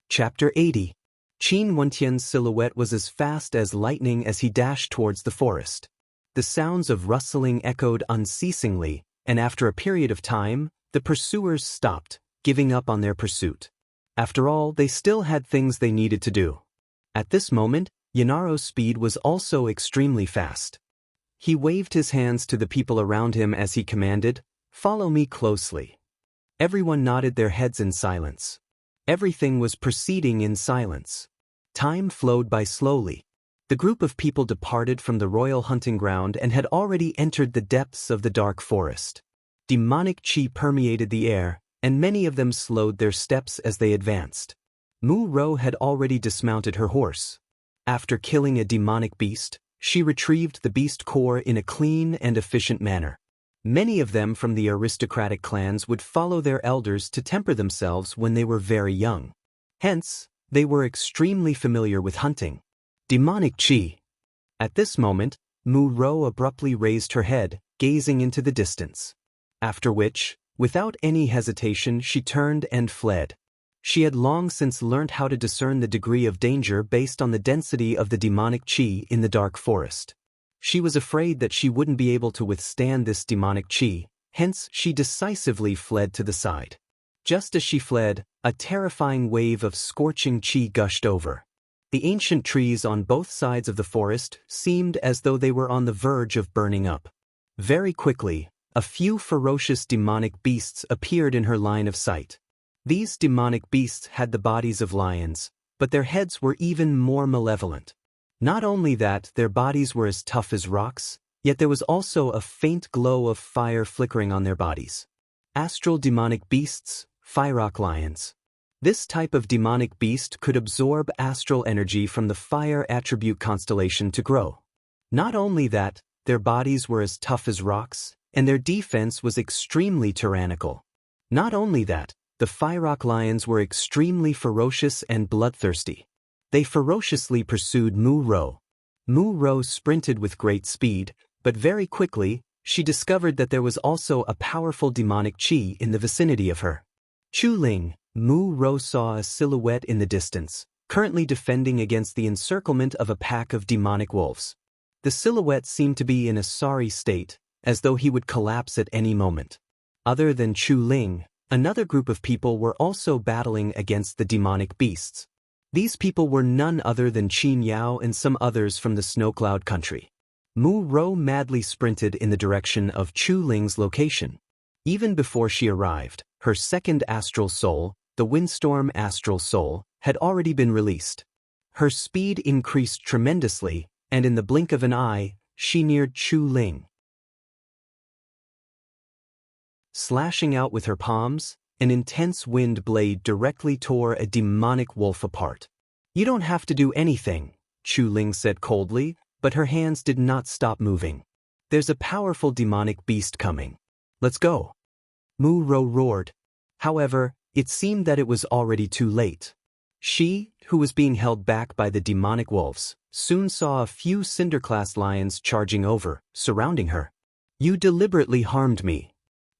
Chapter 80. Qin Wentian's silhouette was as fast as lightning as he dashed towards the forest. The sounds of rustling echoed unceasingly, and after a period of time, the pursuers stopped, giving up on their pursuit. After all, they still had things they needed to do. At this moment, Yanaro's speed was also extremely fast. He waved his hands to the people around him as he commanded, "Follow me closely." Everyone nodded their heads in silence. Everything was proceeding in silence. Time flowed by slowly. The group of people departed from the royal hunting ground and had already entered the depths of the dark forest. Demonic qi permeated the air, and many of them slowed their steps as they advanced. Mu Rou had already dismounted her horse. After killing a demonic beast, she retrieved the beast core in a clean and efficient manner. Many of them from the aristocratic clans would follow their elders to temper themselves when they were very young. Hence, they were extremely familiar with hunting. Demonic qi. At this moment, Mu Rou abruptly raised her head, gazing into the distance. After which, without any hesitation, she turned and fled. She had long since learnt how to discern the degree of danger based on the density of the demonic qi in the dark forest. She was afraid that she wouldn't be able to withstand this demonic qi, hence she decisively fled to the side. Just as she fled, a terrifying wave of scorching qi gushed over. The ancient trees on both sides of the forest seemed as though they were on the verge of burning up. Very quickly, a few ferocious demonic beasts appeared in her line of sight. These demonic beasts had the bodies of lions, but their heads were even more malevolent. Not only that, their bodies were as tough as rocks, yet there was also a faint glow of fire flickering on their bodies. Astral demonic beasts, Fyrock lions. This type of demonic beast could absorb astral energy from the fire attribute constellation to grow. Not only that, their bodies were as tough as rocks, and their defense was extremely tyrannical. Not only that, the Fyrock lions were extremely ferocious and bloodthirsty. They ferociously pursued Mu Rou. Mu Rou sprinted with great speed, but very quickly, she discovered that there was also a powerful demonic qi in the vicinity of her. Chu Ling, Mu Rou saw a silhouette in the distance, currently defending against the encirclement of a pack of demonic wolves. The silhouette seemed to be in a sorry state, as though he would collapse at any moment. Other than Chu Ling, another group of people were also battling against the demonic beasts. These people were none other than Qin Yao and some others from the Snowcloud country. Mu Rou madly sprinted in the direction of Chu Ling's location. Even before she arrived, her second astral soul, the Windstorm astral soul, had already been released. Her speed increased tremendously, and in the blink of an eye, she neared Chu Ling. Slashing out with her palms, an intense wind blade directly tore a demonic wolf apart. "You don't have to do anything," Chu Ling said coldly, but her hands did not stop moving. "There's a powerful demonic beast coming. Let's go." Mu Rou roared. However, it seemed that it was already too late. She, who was being held back by the demonic wolves, soon saw a few Cinderclass lions charging over, surrounding her. "You deliberately harmed me."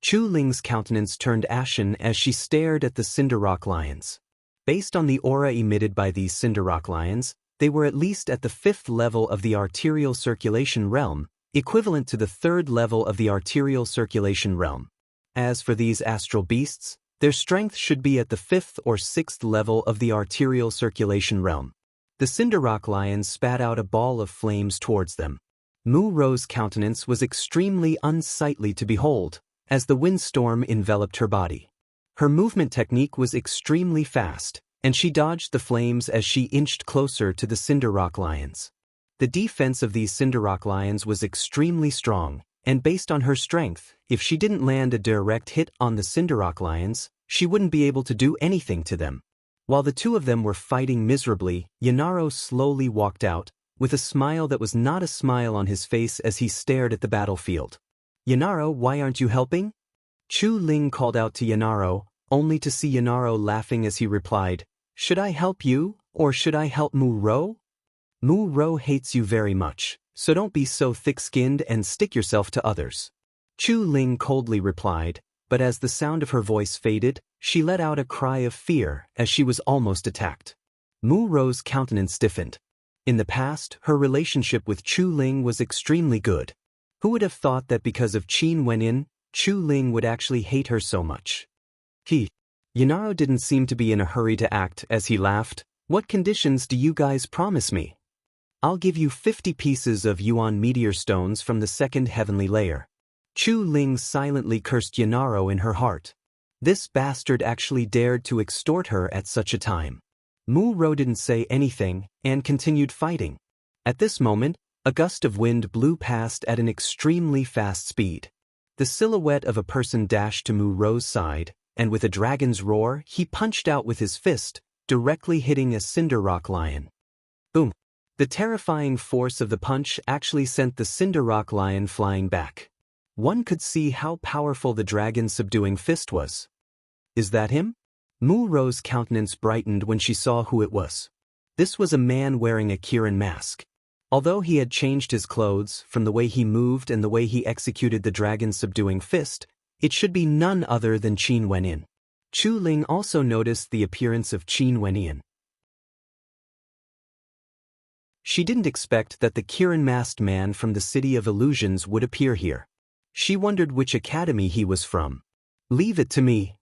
Chu Ling's countenance turned ashen as she stared at the Cinderrock lions. Based on the aura emitted by these Cinderrock lions, they were at least at the 5th level of the arterial circulation realm, equivalent to the 3rd level of the arterial circulation realm. As for these astral beasts, their strength should be at the 5th or 6th level of the arterial circulation realm. The Cinderrock lions spat out a ball of flames towards them. Mu Rou's countenance was extremely unsightly to behold, as the windstorm enveloped her body. Her movement technique was extremely fast, and she dodged the flames as she inched closer to the Cinderrock lions. The defense of these Cinderrock lions was extremely strong, and based on her strength, if she didn't land a direct hit on the Cinderrock lions, she wouldn't be able to do anything to them. While the two of them were fighting miserably, Yanaro slowly walked out, with a smile that was not a smile on his face as he stared at the battlefield. "Yanaro, why aren't you helping?" Chu Ling called out to Yanaro, only to see Yanaro laughing as he replied, "Should I help you, or should I help Mu Rou? Mu Rou hates you very much, so don't be so thick-skinned and stick yourself to others." Chu Ling coldly replied, but as the sound of her voice faded, She let out a cry of fear as she was almost attacked. Mu Ro's countenance stiffened. In the past, her relationship with Chu Ling was extremely good. Who would have thought that because of Qin Wenin, Chu Ling would actually hate her so much? Yanaro didn't seem to be in a hurry to act as he laughed. What conditions do you guys promise me? I'll give you 50 pieces of Yuan meteor stones from the second heavenly layer. Chu Ling silently cursed Yanaro in her heart. This bastard actually dared to extort her at such a time. Mu Ro didn't say anything and continued fighting. At this moment, a gust of wind blew past at an extremely fast speed. The silhouette of a person dashed to Mu Ro's side, and with a dragon's roar, he punched out with his fist, directly hitting a cinder rock lion. Boom! The terrifying force of the punch actually sent the cinder rock lion flying back. One could see how powerful the dragon's subduing fist was. Is that him? Mu Ro's countenance brightened when she saw who it was. This was a man wearing a Kirin mask. Although he had changed his clothes from the way he moved and the way he executed the dragon's subduing fist, it should be none other than Qin Wenin. Chu Ling also noticed the appearance of Qin Wenin. She didn't expect that the Kirin-masked man from the City of Illusions would appear here. She wondered which academy he was from. Leave it to me.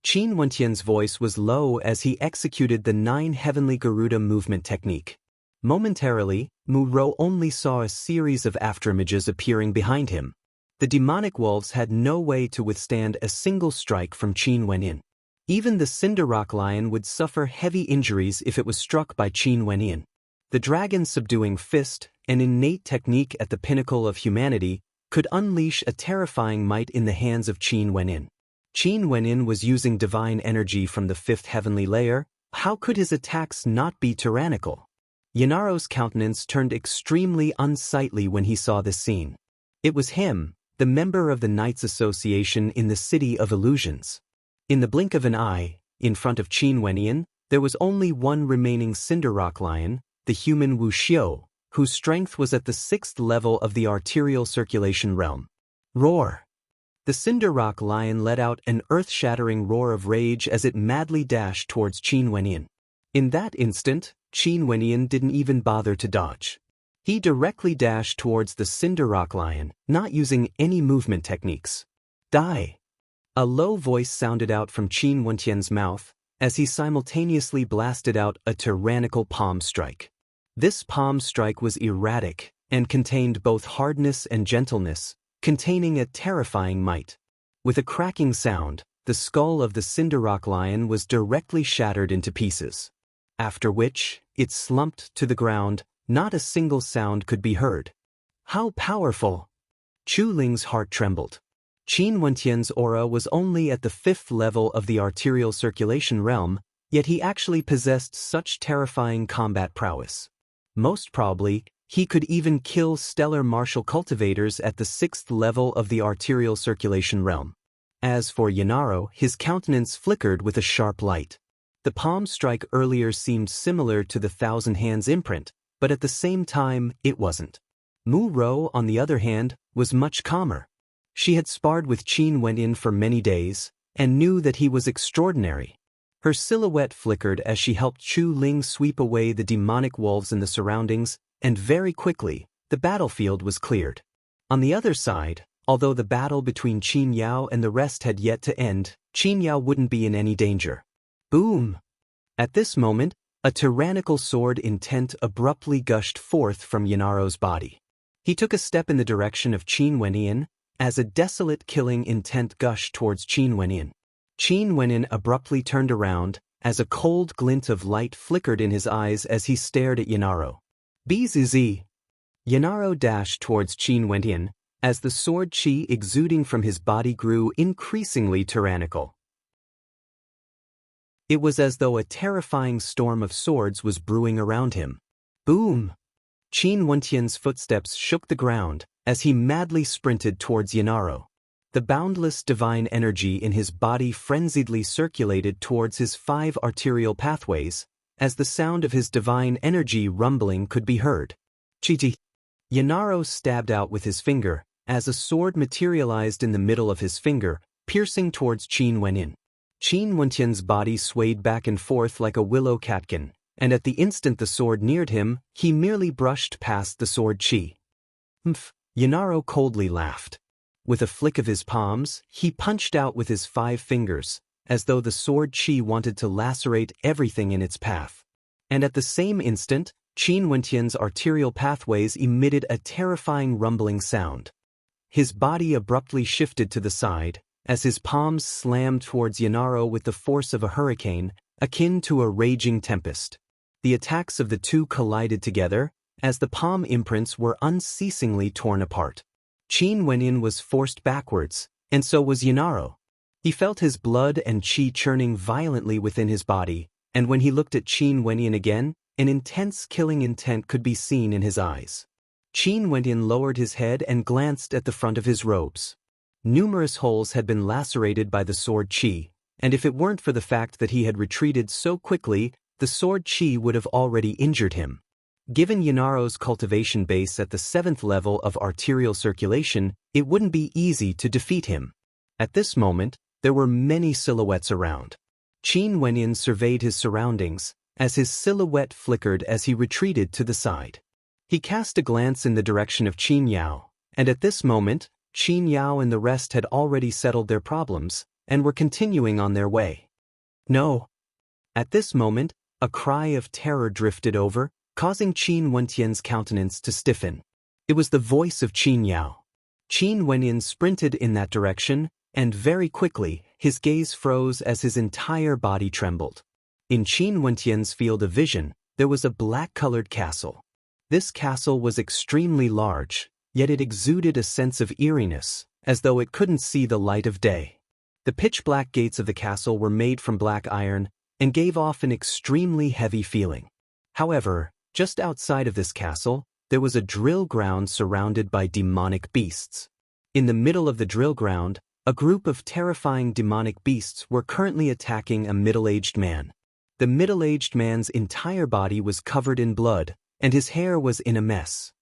Qin Wentian's voice was low as he executed the 9 heavenly Garuda movement technique. Momentarily, Mu Ro only saw a series of afterimages appearing behind him. The demonic wolves had no way to withstand a single strike from Qin Wenin. Even the cinder rock lion would suffer heavy injuries if it was struck by Qin Wenin. The dragon's subduing fist, an innate technique at the pinnacle of humanity, could unleash a terrifying might in the hands of Qin Wenin. Qin Wenin was using divine energy from the 5th heavenly layer. How could his attacks not be tyrannical? Yanaro's countenance turned extremely unsightly when he saw this scene. It was him, the member of the Knights Association in the City of Illusions. In the blink of an eye, in front of Qin Wenin, there was only one remaining cinder rock lion, the human Wu Xiu, whose strength was at the 6th level of the arterial circulation realm. Roar! The cinder rock lion let out an earth-shattering roar of rage as it madly dashed towards Qin Wenin. In that instant, Qin Wenin didn't even bother to dodge. He directly dashed towards the cinder rock lion, not using any movement techniques. Die! A low voice sounded out from Qin Wentian's mouth as he simultaneously blasted out a tyrannical palm strike. This palm strike was erratic and contained both hardness and gentleness, containing a terrifying might. With a cracking sound, the skull of the cinder rock lion was directly shattered into pieces. After which, it slumped to the ground. Not a single sound could be heard. How powerful! Chu Ling's heart trembled. Qin Wentian's aura was only at the 5th level of the arterial circulation realm, yet he actually possessed such terrifying combat prowess. Most probably, he could even kill stellar martial cultivators at the 6th level of the arterial circulation realm. As for Yanaro, his countenance flickered with a sharp light. The palm strike earlier seemed similar to the Thousand Hands imprint, but at the same time, it wasn't. Mu Ro, on the other hand, was much calmer. She had sparred with Qin Wenin for many days, and knew that he was extraordinary. Her silhouette flickered as she helped Chu Ling sweep away the demonic wolves in the surroundings, and very quickly, the battlefield was cleared. On the other side, although the battle between Qin Yao and the rest had yet to end, Qin Yao wouldn't be in any danger. Boom! At this moment, a tyrannical sword intent abruptly gushed forth from Yanaro's body. He took a step in the direction of Qin Wenin, as a desolate killing intent gushed towards Qin Wenin. Qin Wenin abruptly turned around, as a cold glint of light flickered in his eyes as he stared at Yanaro. Bzz! Yanaro dashed towards Qin Wenin, as the sword chi exuding from his body grew increasingly tyrannical. It was as though a terrifying storm of swords was brewing around him. Boom! Qin Wentian's footsteps shook the ground as he madly sprinted towards Yanaro. The boundless divine energy in his body frenziedly circulated towards his 5 arterial pathways, as the sound of his divine energy rumbling could be heard. Chi-chi! Yanaro stabbed out with his finger, as a sword materialized in the middle of his finger, piercing towards Qin Wenin. Qin Wentian's body swayed back and forth like a willow catkin, and at the instant the sword neared him, he merely brushed past the sword chi. Mph, Yanaro coldly laughed. With a flick of his palms, he punched out with his 5 fingers, as though the sword chi wanted to lacerate everything in its path. And at the same instant, Qin Wentian's arterial pathways emitted a terrifying rumbling sound. His body abruptly shifted to the side, as his palms slammed towards Yanaro with the force of a hurricane, akin to a raging tempest. The attacks of the two collided together, as the palm imprints were unceasingly torn apart. Qin Wenyan was forced backwards, and so was Yanaro. He felt his blood and qi churning violently within his body, and when he looked at Qin Wenyan again, an intense killing intent could be seen in his eyes. Qin Wenyan lowered his head and glanced at the front of his robes. Numerous holes had been lacerated by the sword chi, and if it weren't for the fact that he had retreated so quickly, the sword chi would have already injured him. Given Yanaro's cultivation base at the 7th level of arterial circulation, it wouldn't be easy to defeat him. At this moment, there were many silhouettes around. Qin Wenyan surveyed his surroundings, as his silhouette flickered as he retreated to the side. He cast a glance in the direction of Qin Yao, and at this moment, Qin Yao and the rest had already settled their problems, and were continuing on their way. No! At this moment, a cry of terror drifted over, causing Qin Wentian's countenance to stiffen. It was the voice of Qin Yao. Qin Wenyan sprinted in that direction, and very quickly, his gaze froze as his entire body trembled. In Qin Wentian's field of vision, there was a black-colored castle. This castle was extremely large, yet it exuded a sense of eeriness, as though it couldn't see the light of day. The pitch-black gates of the castle were made from black iron, and gave off an extremely heavy feeling. However, just outside of this castle, there was a drill ground surrounded by demonic beasts. In the middle of the drill ground, a group of terrifying demonic beasts were currently attacking a middle-aged man. The middle-aged man's entire body was covered in blood, and his hair was in a mess.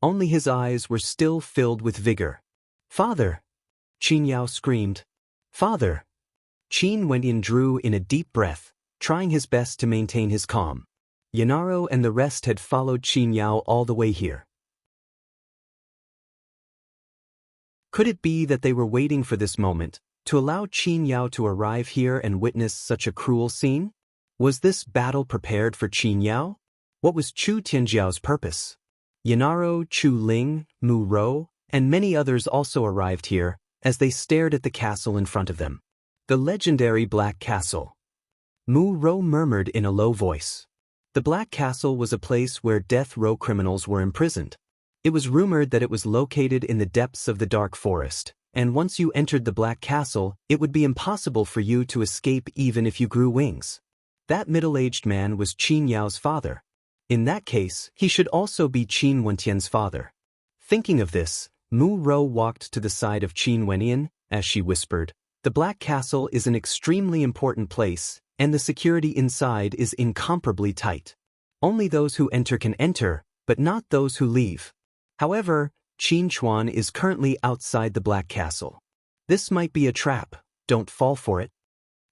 Only his eyes were still filled with vigor. "Father!" Qin Yao screamed. "Father!" Qin Wenyan drew in a deep breath, trying his best to maintain his calm. Yanaro and the rest had followed Qin Yao all the way here. Could it be that they were waiting for this moment, to allow Qin Yao to arrive here and witness such a cruel scene? Was this battle prepared for Qin Yao? What was Chu Tianjiao's purpose? Yanaro, Chu Ling, Mu Rou, and many others also arrived here, as they stared at the castle in front of them. The legendary Black Castle. Mu Rou murmured in a low voice. The Black Castle was a place where death row criminals were imprisoned. It was rumored that it was located in the depths of the dark forest, and once you entered the Black Castle, it would be impossible for you to escape even if you grew wings. That middle-aged man was Qin Yao's father. In that case, he should also be Qin Wentian's father. Thinking of this, Mu Rou walked to the side of Qin Wenyan, as she whispered, "The Black Castle is an extremely important place, and the security inside is incomparably tight. Only those who enter can enter, but not those who leave. However, Qin Chuan is currently outside the Black Castle. This might be a trap, don't fall for it."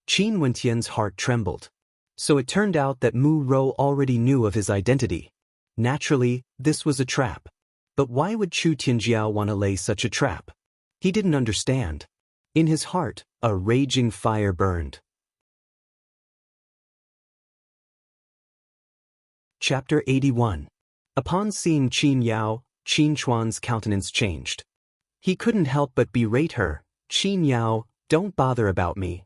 Qin Wentian's heart trembled. So it turned out that Mu Rou already knew of his identity. Naturally, this was a trap. But why would Chu Tianjiao want to lay such a trap? He didn't understand. In his heart, a raging fire burned. Chapter 81. Upon seeing Qin Yao, Qin Chuan's countenance changed. He couldn't help but berate her. "Qin Yao, don't bother about me."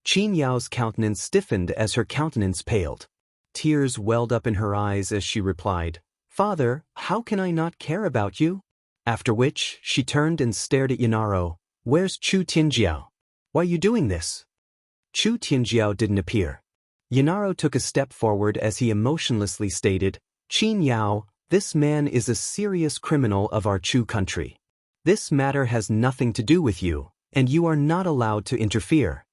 Qin Yao's countenance stiffened as her countenance paled. Tears welled up in her eyes as she replied, "Father, how can I not care about you?" After which, she turned and stared at Yanaro. "Where's Chu Tianjiao? Why are you doing this?" Chu Tianjiao didn't appear. Yanaro took a step forward as he emotionlessly stated, "Qin Yao, this man is a serious criminal of our Chu country. This matter has nothing to do with you, and you are not allowed to interfere."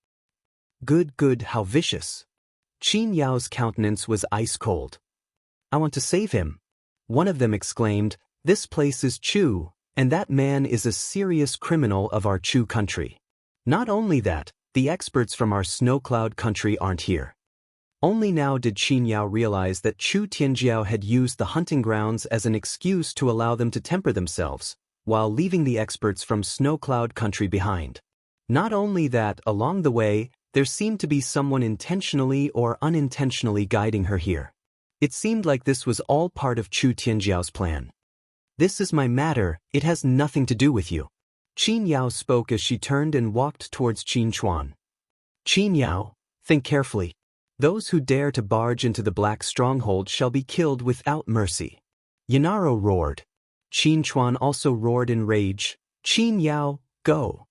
Good, how vicious. Qin Yao's countenance was ice-cold. "I want to save him." One of them exclaimed, "This place is Chu, and that man is a serious criminal of our Chu country. Not only that, the experts from our snow-cloud country aren't here. Only now did Qin Yao realize that Chu Tianjiao had used the hunting grounds as an excuse to allow them to temper themselves, while leaving the experts from snow-cloud country behind. Not only that, along the way, there seemed to be someone intentionally or unintentionally guiding her here. It seemed like this was all part of Chu Tianjiao's plan. This is my matter, it has nothing to do with you. Qin Yao spoke as she turned and walked towards Qin Chuan. Qin Yao, think carefully. Those who dare to barge into the Black Stronghold shall be killed without mercy. Yanaro roared. Qin Chuan also roared in rage. Qin Yao, go.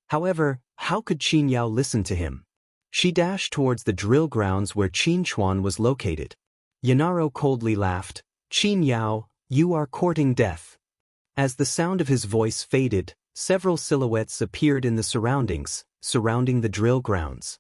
However, how could Qin Yao listen to him? She dashed towards the drill grounds where Qin Chuan was located. Yanaro coldly laughed. Qin Yao, you are courting death. As the sound of his voice faded, several silhouettes appeared in the surroundings, surrounding the drill grounds.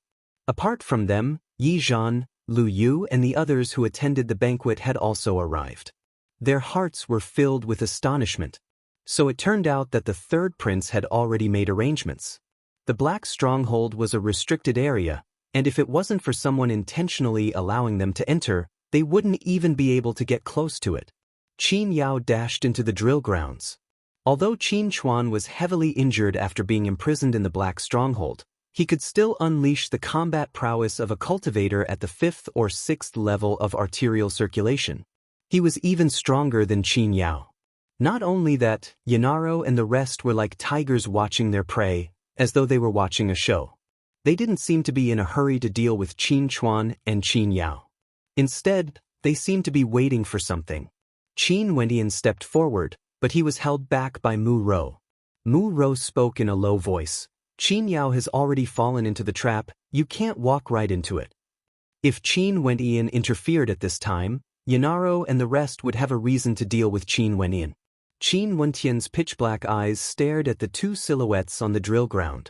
Apart from them, Yi Zhan, Lu Yu and the others who attended the banquet had also arrived. Their hearts were filled with astonishment. So it turned out that the third prince had already made arrangements. The Black Stronghold was a restricted area, and if it wasn't for someone intentionally allowing them to enter, they wouldn't even be able to get close to it. Qin Yao dashed into the drill grounds. Although Qin Chuan was heavily injured after being imprisoned in the Black Stronghold, he could still unleash the combat prowess of a cultivator at the 5th or 6th level of arterial circulation. He was even stronger than Qin Yao. Not only that, Yanaro and the rest were like tigers watching their prey, as though they were watching a show. They didn't seem to be in a hurry to deal with Qin Chuan and Qin Yao. Instead, they seemed to be waiting for something. Qin Wendian stepped forward, but he was held back by Mu Rou. Mu Rou spoke in a low voice. Qin Yao has already fallen into the trap, you can't walk right into it. If Qin Wendian interfered at this time, Yanaro and the rest would have a reason to deal with Qin Wendian. Qin Wentian's pitch-black eyes stared at the two silhouettes on the drill ground.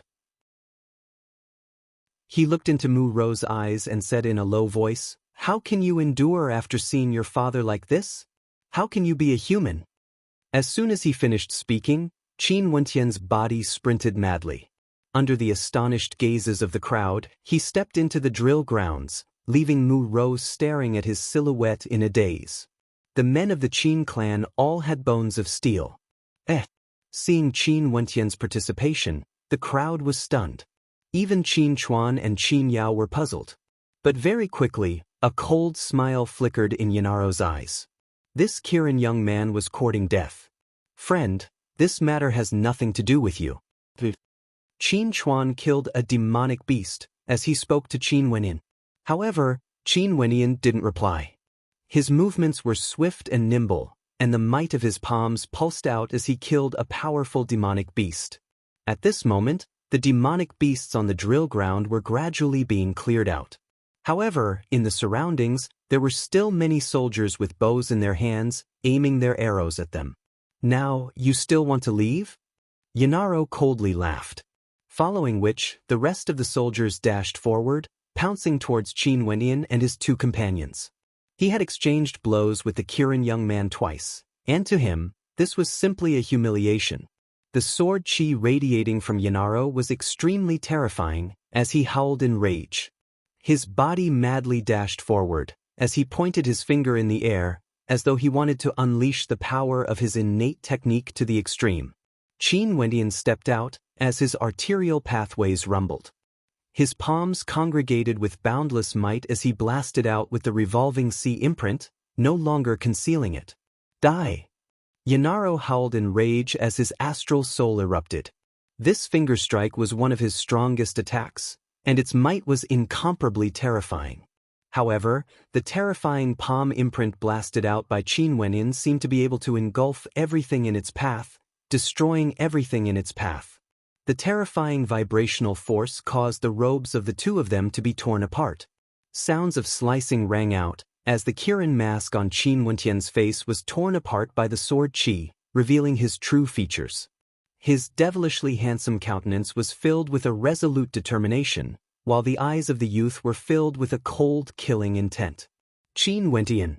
He looked into Mu Rou's eyes and said in a low voice, how can you endure after seeing your father like this? How can you be a human? As soon as he finished speaking, Qin Wentian's body sprinted madly. Under the astonished gazes of the crowd, he stepped into the drill grounds, leaving Mu Rou staring at his silhouette in a daze. The men of the Qin clan all had bones of steel. Seeing Qin Wentian's participation, the crowd was stunned. Even Qin Chuan and Qin Yao were puzzled. But very quickly, a cold smile flickered in Yanaro's eyes. This Kirin young man was courting death. Friend, this matter has nothing to do with you. Qin Chuan killed a demonic beast, as he spoke to Qin Wendian. However, Qin Wendian didn't reply. His movements were swift and nimble, and the might of his palms pulsed out as he killed a powerful demonic beast. At this moment, the demonic beasts on the drill ground were gradually being cleared out. However, in the surroundings, there were still many soldiers with bows in their hands, aiming their arrows at them. Now, you still want to leave? Yanaro coldly laughed. Following which, the rest of the soldiers dashed forward, pouncing towards Qin Wendian and his two companions. He had exchanged blows with the Kirin young man twice, and to him, this was simply a humiliation. The sword chi radiating from Yanaro was extremely terrifying, as he howled in rage. His body madly dashed forward, as he pointed his finger in the air, as though he wanted to unleash the power of his innate technique to the extreme. Qin Wendian stepped out, as his arterial pathways rumbled. His palms congregated with boundless might as he blasted out with the revolving sea imprint, no longer concealing it. Die! Yanaro howled in rage as his astral soul erupted. This finger strike was one of his strongest attacks, and its might was incomparably terrifying. However, the terrifying palm imprint blasted out by Qin Wendian seemed to be able to engulf everything in its path, destroying everything in its path. The terrifying vibrational force caused the robes of the two of them to be torn apart. Sounds of slicing rang out, as the Kirin mask on Qin Wentian's face was torn apart by the sword chi, revealing his true features. His devilishly handsome countenance was filled with a resolute determination, while the eyes of the youth were filled with a cold, killing intent. Qin Wentian.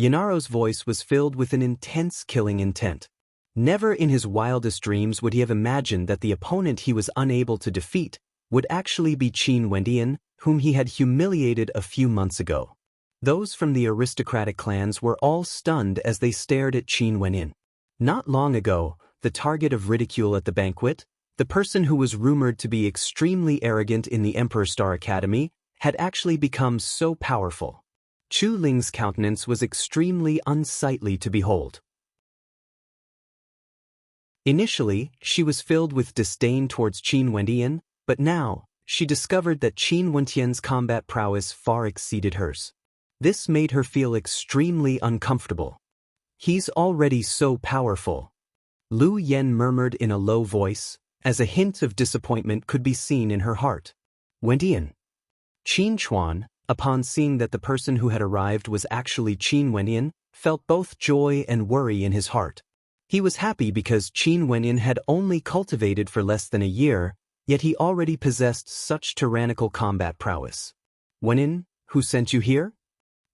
Yanaro's voice was filled with an intense killing intent. Never in his wildest dreams would he have imagined that the opponent he was unable to defeat would actually be Qin Wendian, whom he had humiliated a few months ago. Those from the aristocratic clans were all stunned as they stared at Qin Wendian. Not long ago, the target of ridicule at the banquet, the person who was rumored to be extremely arrogant in the Emperor Star Academy, had actually become so powerful. Chu Ling's countenance was extremely unsightly to behold. Initially, she was filled with disdain towards Qin Wendian, but now, she discovered that Qin Wendian's combat prowess far exceeded hers. This made her feel extremely uncomfortable. He's already so powerful. Lu Yen murmured in a low voice, as a hint of disappointment could be seen in her heart. Wendian. Qin Chuan, upon seeing that the person who had arrived was actually Qin Wendian, felt both joy and worry in his heart. He was happy because Qin Wendian had only cultivated for less than a year, yet he already possessed such tyrannical combat prowess. Wendian, who sent you here?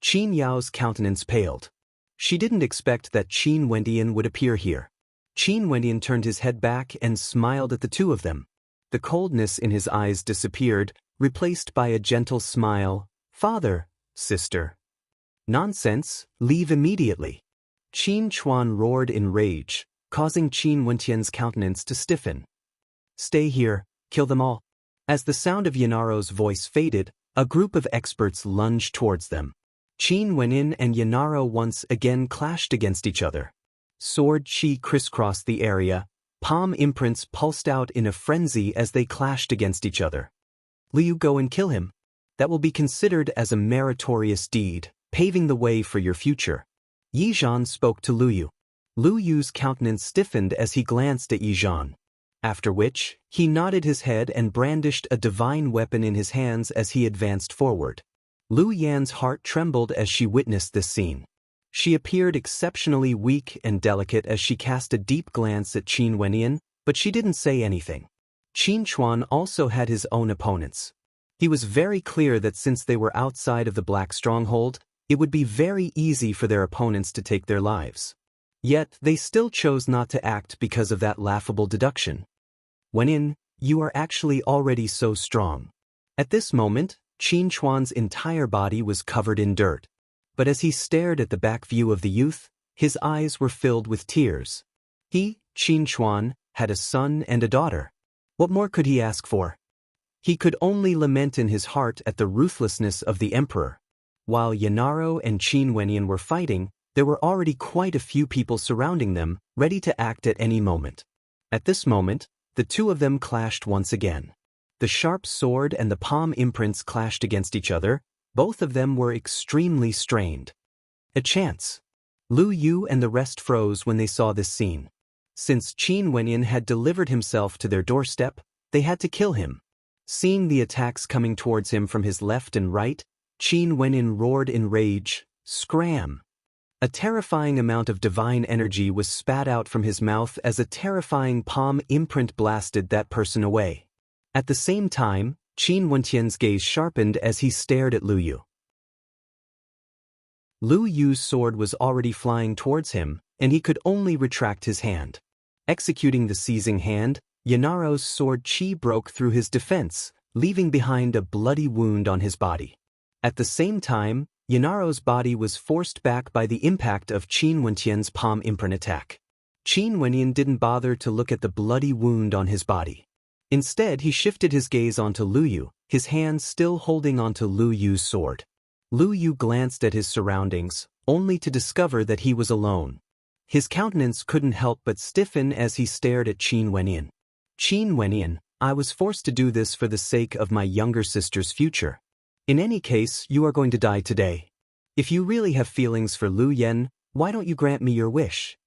Qin Yao's countenance paled. She didn't expect that Qin Wendian would appear here. Qin Wendian turned his head back and smiled at the two of them. The coldness in his eyes disappeared, replaced by a gentle smile. Father, sister. Nonsense, leave immediately. Qin Chuan roared in rage, causing Qin Wendian's countenance to stiffen. Stay here, kill them all. As the sound of Yanaro's voice faded, a group of experts lunged towards them. Qin Wendian and Yanaro once again clashed against each other. Sword chi crisscrossed the area, palm imprints pulsed out in a frenzy as they clashed against each other. Liu, go and kill him. That will be considered as a meritorious deed, paving the way for your future. Yi Zhan spoke to Lu Yu. Lu Yu's countenance stiffened as he glanced at Yi Zhan. After which, he nodded his head and brandished a divine weapon in his hands as he advanced forward. Lu Yan's heart trembled as she witnessed this scene. She appeared exceptionally weak and delicate as she cast a deep glance at Qin Wendian, but she didn't say anything. Qin Chuan also had his own opponents. He was very clear that since they were outside of the Black Stronghold, it would be very easy for their opponents to take their lives. Yet, they still chose not to act because of that laughable deduction. Wendian, you are actually already so strong. At this moment, Qin Chuan's entire body was covered in dirt. But as he stared at the back view of the youth, his eyes were filled with tears. He, Qin Chuan, had a son and a daughter. What more could he ask for? He could only lament in his heart at the ruthlessness of the emperor. While Yanaro and Qin Wendian were fighting, there were already quite a few people surrounding them, ready to act at any moment. At this moment, the two of them clashed once again. The sharp sword and the palm imprints clashed against each other. Both of them were extremely strained. A chance. Lu Yu and the rest froze when they saw this scene. Since Qin Wendian had delivered himself to their doorstep, they had to kill him. Seeing the attacks coming towards him from his left and right, Qin Wendian roared in rage, "Scram!" A terrifying amount of divine energy was spat out from his mouth as a terrifying palm imprint blasted that person away. At the same time, Qin Wendian's gaze sharpened as he stared at Lu Yu. Lu Yu's sword was already flying towards him, and he could only retract his hand. Executing the seizing hand, Yanaro's sword chi broke through his defense, leaving behind a bloody wound on his body. At the same time, Yanaro's body was forced back by the impact of Qin Wendian's palm imprint attack. Qin Wendian didn't bother to look at the bloody wound on his body. Instead, he shifted his gaze onto Lu Yu, his hands still holding onto Lu Yu's sword. Lu Yu glanced at his surroundings, only to discover that he was alone. His countenance couldn't help but stiffen as he stared at Qin Wendian. Qin Wendian, I was forced to do this for the sake of my younger sister's future. In any case, you are going to die today. If you really have feelings for Lu Yen, why don't you grant me your wish?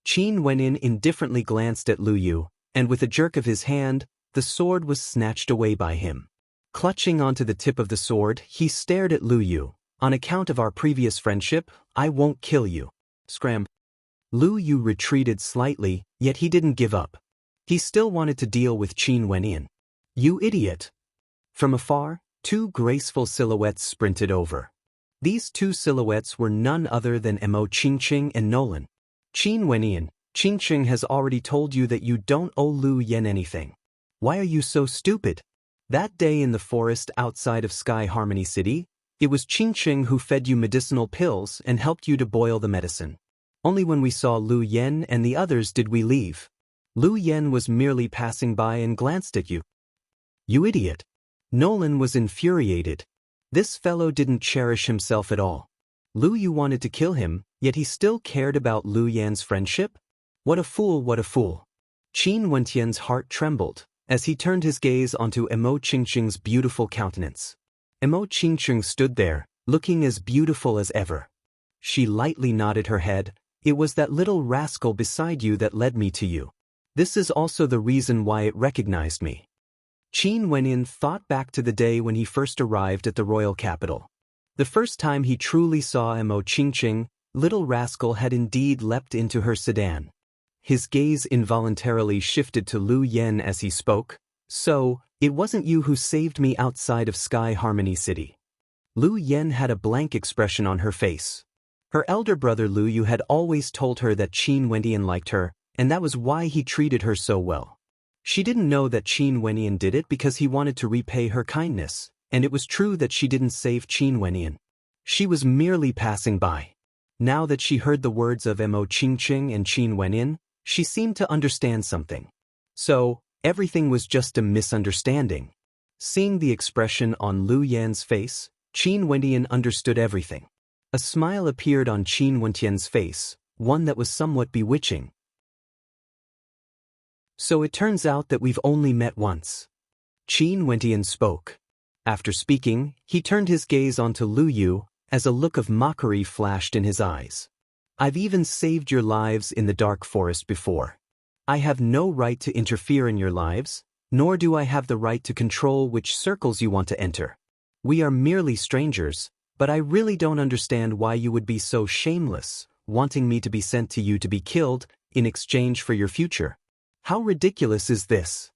Qin Wendian indifferently glanced at Lu Yu, and with a jerk of his hand, the sword was snatched away by him. Clutching onto the tip of the sword, he stared at Lu Yu. On account of our previous friendship, I won't kill you. Scram. Lu Yu retreated slightly, yet he didn't give up. He still wanted to deal with Qin Wendian. You idiot. From afar, two graceful silhouettes sprinted over. These two silhouettes were none other than Mo Qingqing and Nolan. Qin Wendian, Qingqing has already told you that you don't owe Lu Yen anything. Why are you so stupid? That day in the forest outside of Sky Harmony City, it was Qingqing who fed you medicinal pills and helped you to boil the medicine. Only when we saw Lu Yen and the others did we leave. Lu Yen was merely passing by and glanced at you. You idiot. Nolan was infuriated. This fellow didn't cherish himself at all. Lu Yu wanted to kill him, yet he still cared about Lu Yan's friendship? What a fool, what a fool. Qin Wentian's heart trembled as he turned his gaze onto Emo Qingqing's beautiful countenance. Emo Qingqing stood there, looking as beautiful as ever. She lightly nodded her head. It was that little rascal beside you that led me to you. This is also the reason why it recognized me. Qin Wenyan thought back to the day when he first arrived at the royal capital. The first time he truly saw Emo Qingqing, little rascal had indeed leapt into her sedan. His gaze involuntarily shifted to Lu Yen as he spoke. So, it wasn't you who saved me outside of Sky Harmony City. Lu Yen had a blank expression on her face. Her elder brother Lu Yu had always told her that Qin Wentian liked her, and that was why he treated her so well. She didn't know that Qin Wentian did it because he wanted to repay her kindness, and it was true that she didn't save Qin Wentian. She was merely passing by. Now that she heard the words of Emo Qingqing and Qin Wentian, she seemed to understand something. So, everything was just a misunderstanding. Seeing the expression on Lu Yan's face, Qin Wentian understood everything. A smile appeared on Qin Wentian's face, one that was somewhat bewitching. So it turns out that we've only met once. Qin Wentian spoke. After speaking, he turned his gaze onto Lu Yu, as a look of mockery flashed in his eyes. I've even saved your lives in the dark forest before. I have no right to interfere in your lives, nor do I have the right to control which circles you want to enter. We are merely strangers, but I really don't understand why you would be so shameless, wanting me to be sent to you to be killed, in exchange for your future. How ridiculous is this?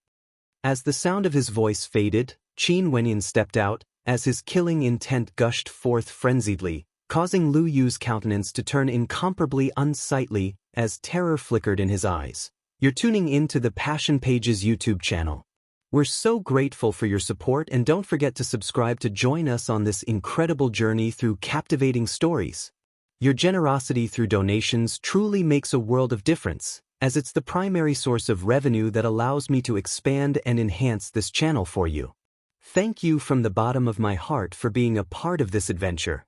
As the sound of his voice faded, Qin Wenyan stepped out, as his killing intent gushed forth frenziedly, causing Lu Yu's countenance to turn incomparably unsightly as terror flickered in his eyes. You're tuning in to the Passion Pages YouTube channel. We're so grateful for your support, and don't forget to subscribe to join us on this incredible journey through captivating stories. Your generosity through donations truly makes a world of difference, as it's the primary source of revenue that allows me to expand and enhance this channel for you. Thank you from the bottom of my heart for being a part of this adventure.